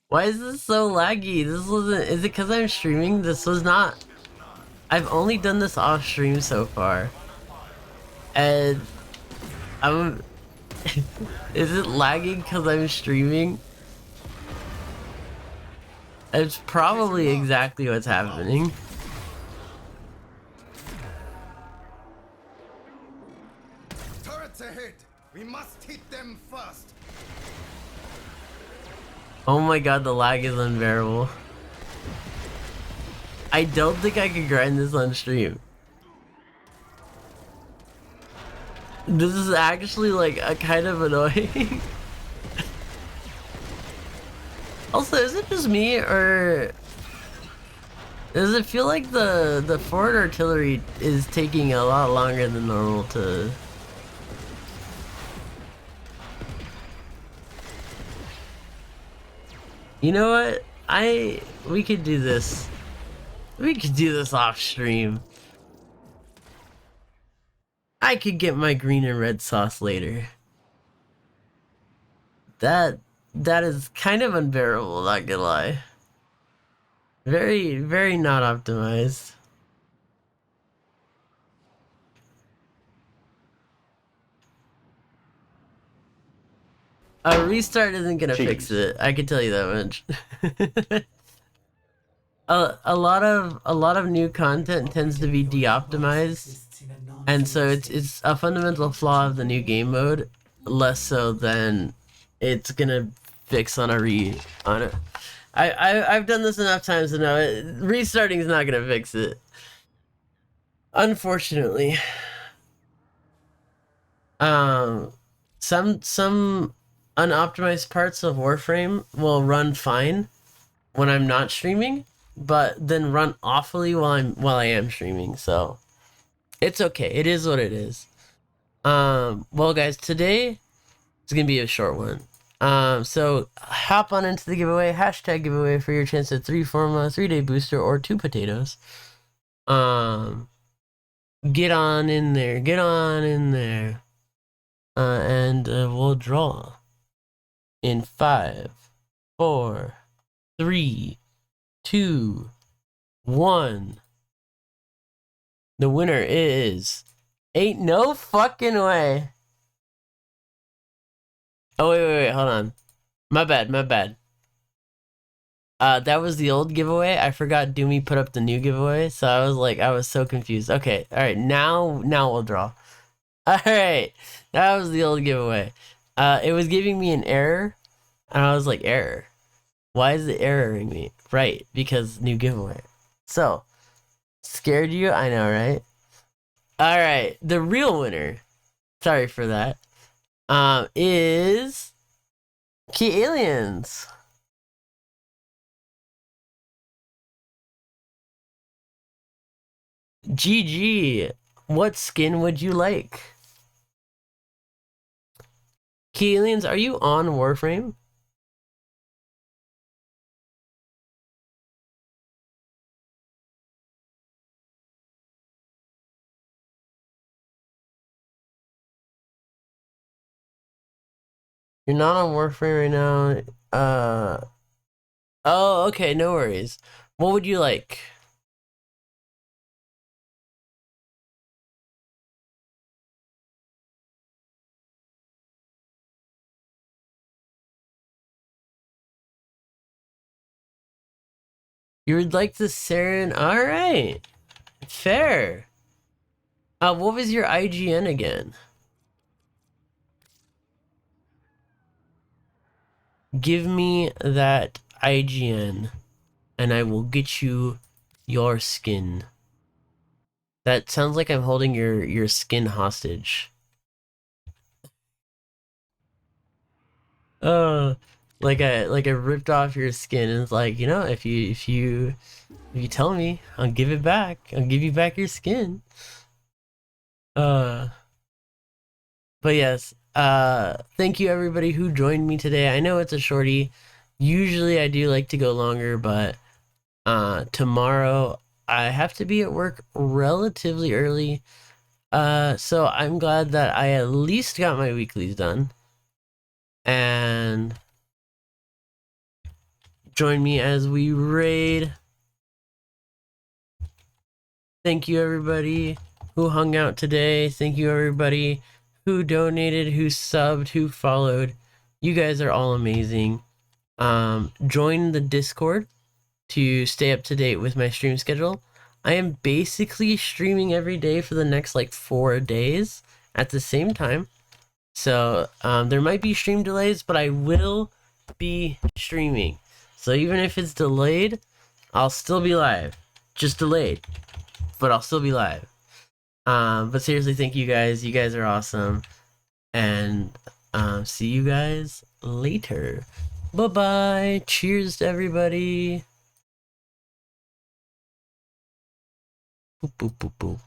Why is this so laggy? This wasn't. Is it because I'm streaming? This was not. I've only done this off stream so far. And I'm. Is it lagging because I'm streaming? It's probably exactly what's happening. Turrets ahead! We must hit them first! Oh my god, the lag is unbearable. I don't think I can grind this on stream. This is actually like a kind of annoying. Also, is it just me, or does it feel like the forward artillery is taking a lot longer than normal to... You know what? We could do this. We could do this off stream. I could get my green and red sauce later. That is kind of unbearable, not gonna lie. Very, very not optimized. A restart isn't gonna fix it. I can tell you that much. A lot of new content tends to be de-optimized, and so it's a fundamental flaw of the new game mode, less so than it's gonna fix on it. I've done this enough times to know restarting is not gonna fix it. Unfortunately. Some unoptimized parts of Warframe will run fine when I'm not streaming, but then run awfully while I am streaming, so it's okay. It is what it is. Well guys, today is gonna be a short one. So hop on into the giveaway, hashtag giveaway for your chance at 3 Forma, 3-day booster, or 2 potatoes. Get on in there. And we'll draw in 5, 4, 3, 2, 1. The winner is... Ain't no fucking way. Oh, wait, hold on. My bad. That was the old giveaway. I forgot Doomy put up the new giveaway, so I was so confused. Okay, alright, now we'll draw. Alright, that was the old giveaway. It was giving me an error, and I was like, error? Why is it erroring me? Right, because new giveaway. So, scared you? I know, right? Alright, the real winner, sorry for that, is Key Aliens. GG. What skin would you like? Key Aliens, are you on Warframe? You're not on Warframe right now. Oh, okay, no worries. What would you like? You would like the Saren? Alright. Fair. What was your IGN again? Give me that IGN, and I will get you your skin. That sounds like I'm holding your skin hostage. Like I ripped off your skin, and it's like, you know, if you tell me, I'll give it back. I'll give you back your skin. But yes, thank you everybody who joined me today. I know it's a shorty. Usually I do like to go longer, but tomorrow I have to be at work relatively early. So I'm glad that I at least got my weeklies done. And join me as we raid. Thank you everybody who hung out today. Thank you everybody who donated, who subbed, who followed. You guys are all amazing. Join the Discord to stay up to date with my stream schedule. I am basically streaming every day for the next like 4 days at the same time. So there might be stream delays, but I will be streaming. So even if it's delayed, I'll still be live. Just delayed, but I'll still be live. But seriously, thank you guys. You guys are awesome. And see you guys later. Bye-bye. Cheers to everybody. Boop, boop, boop, boop.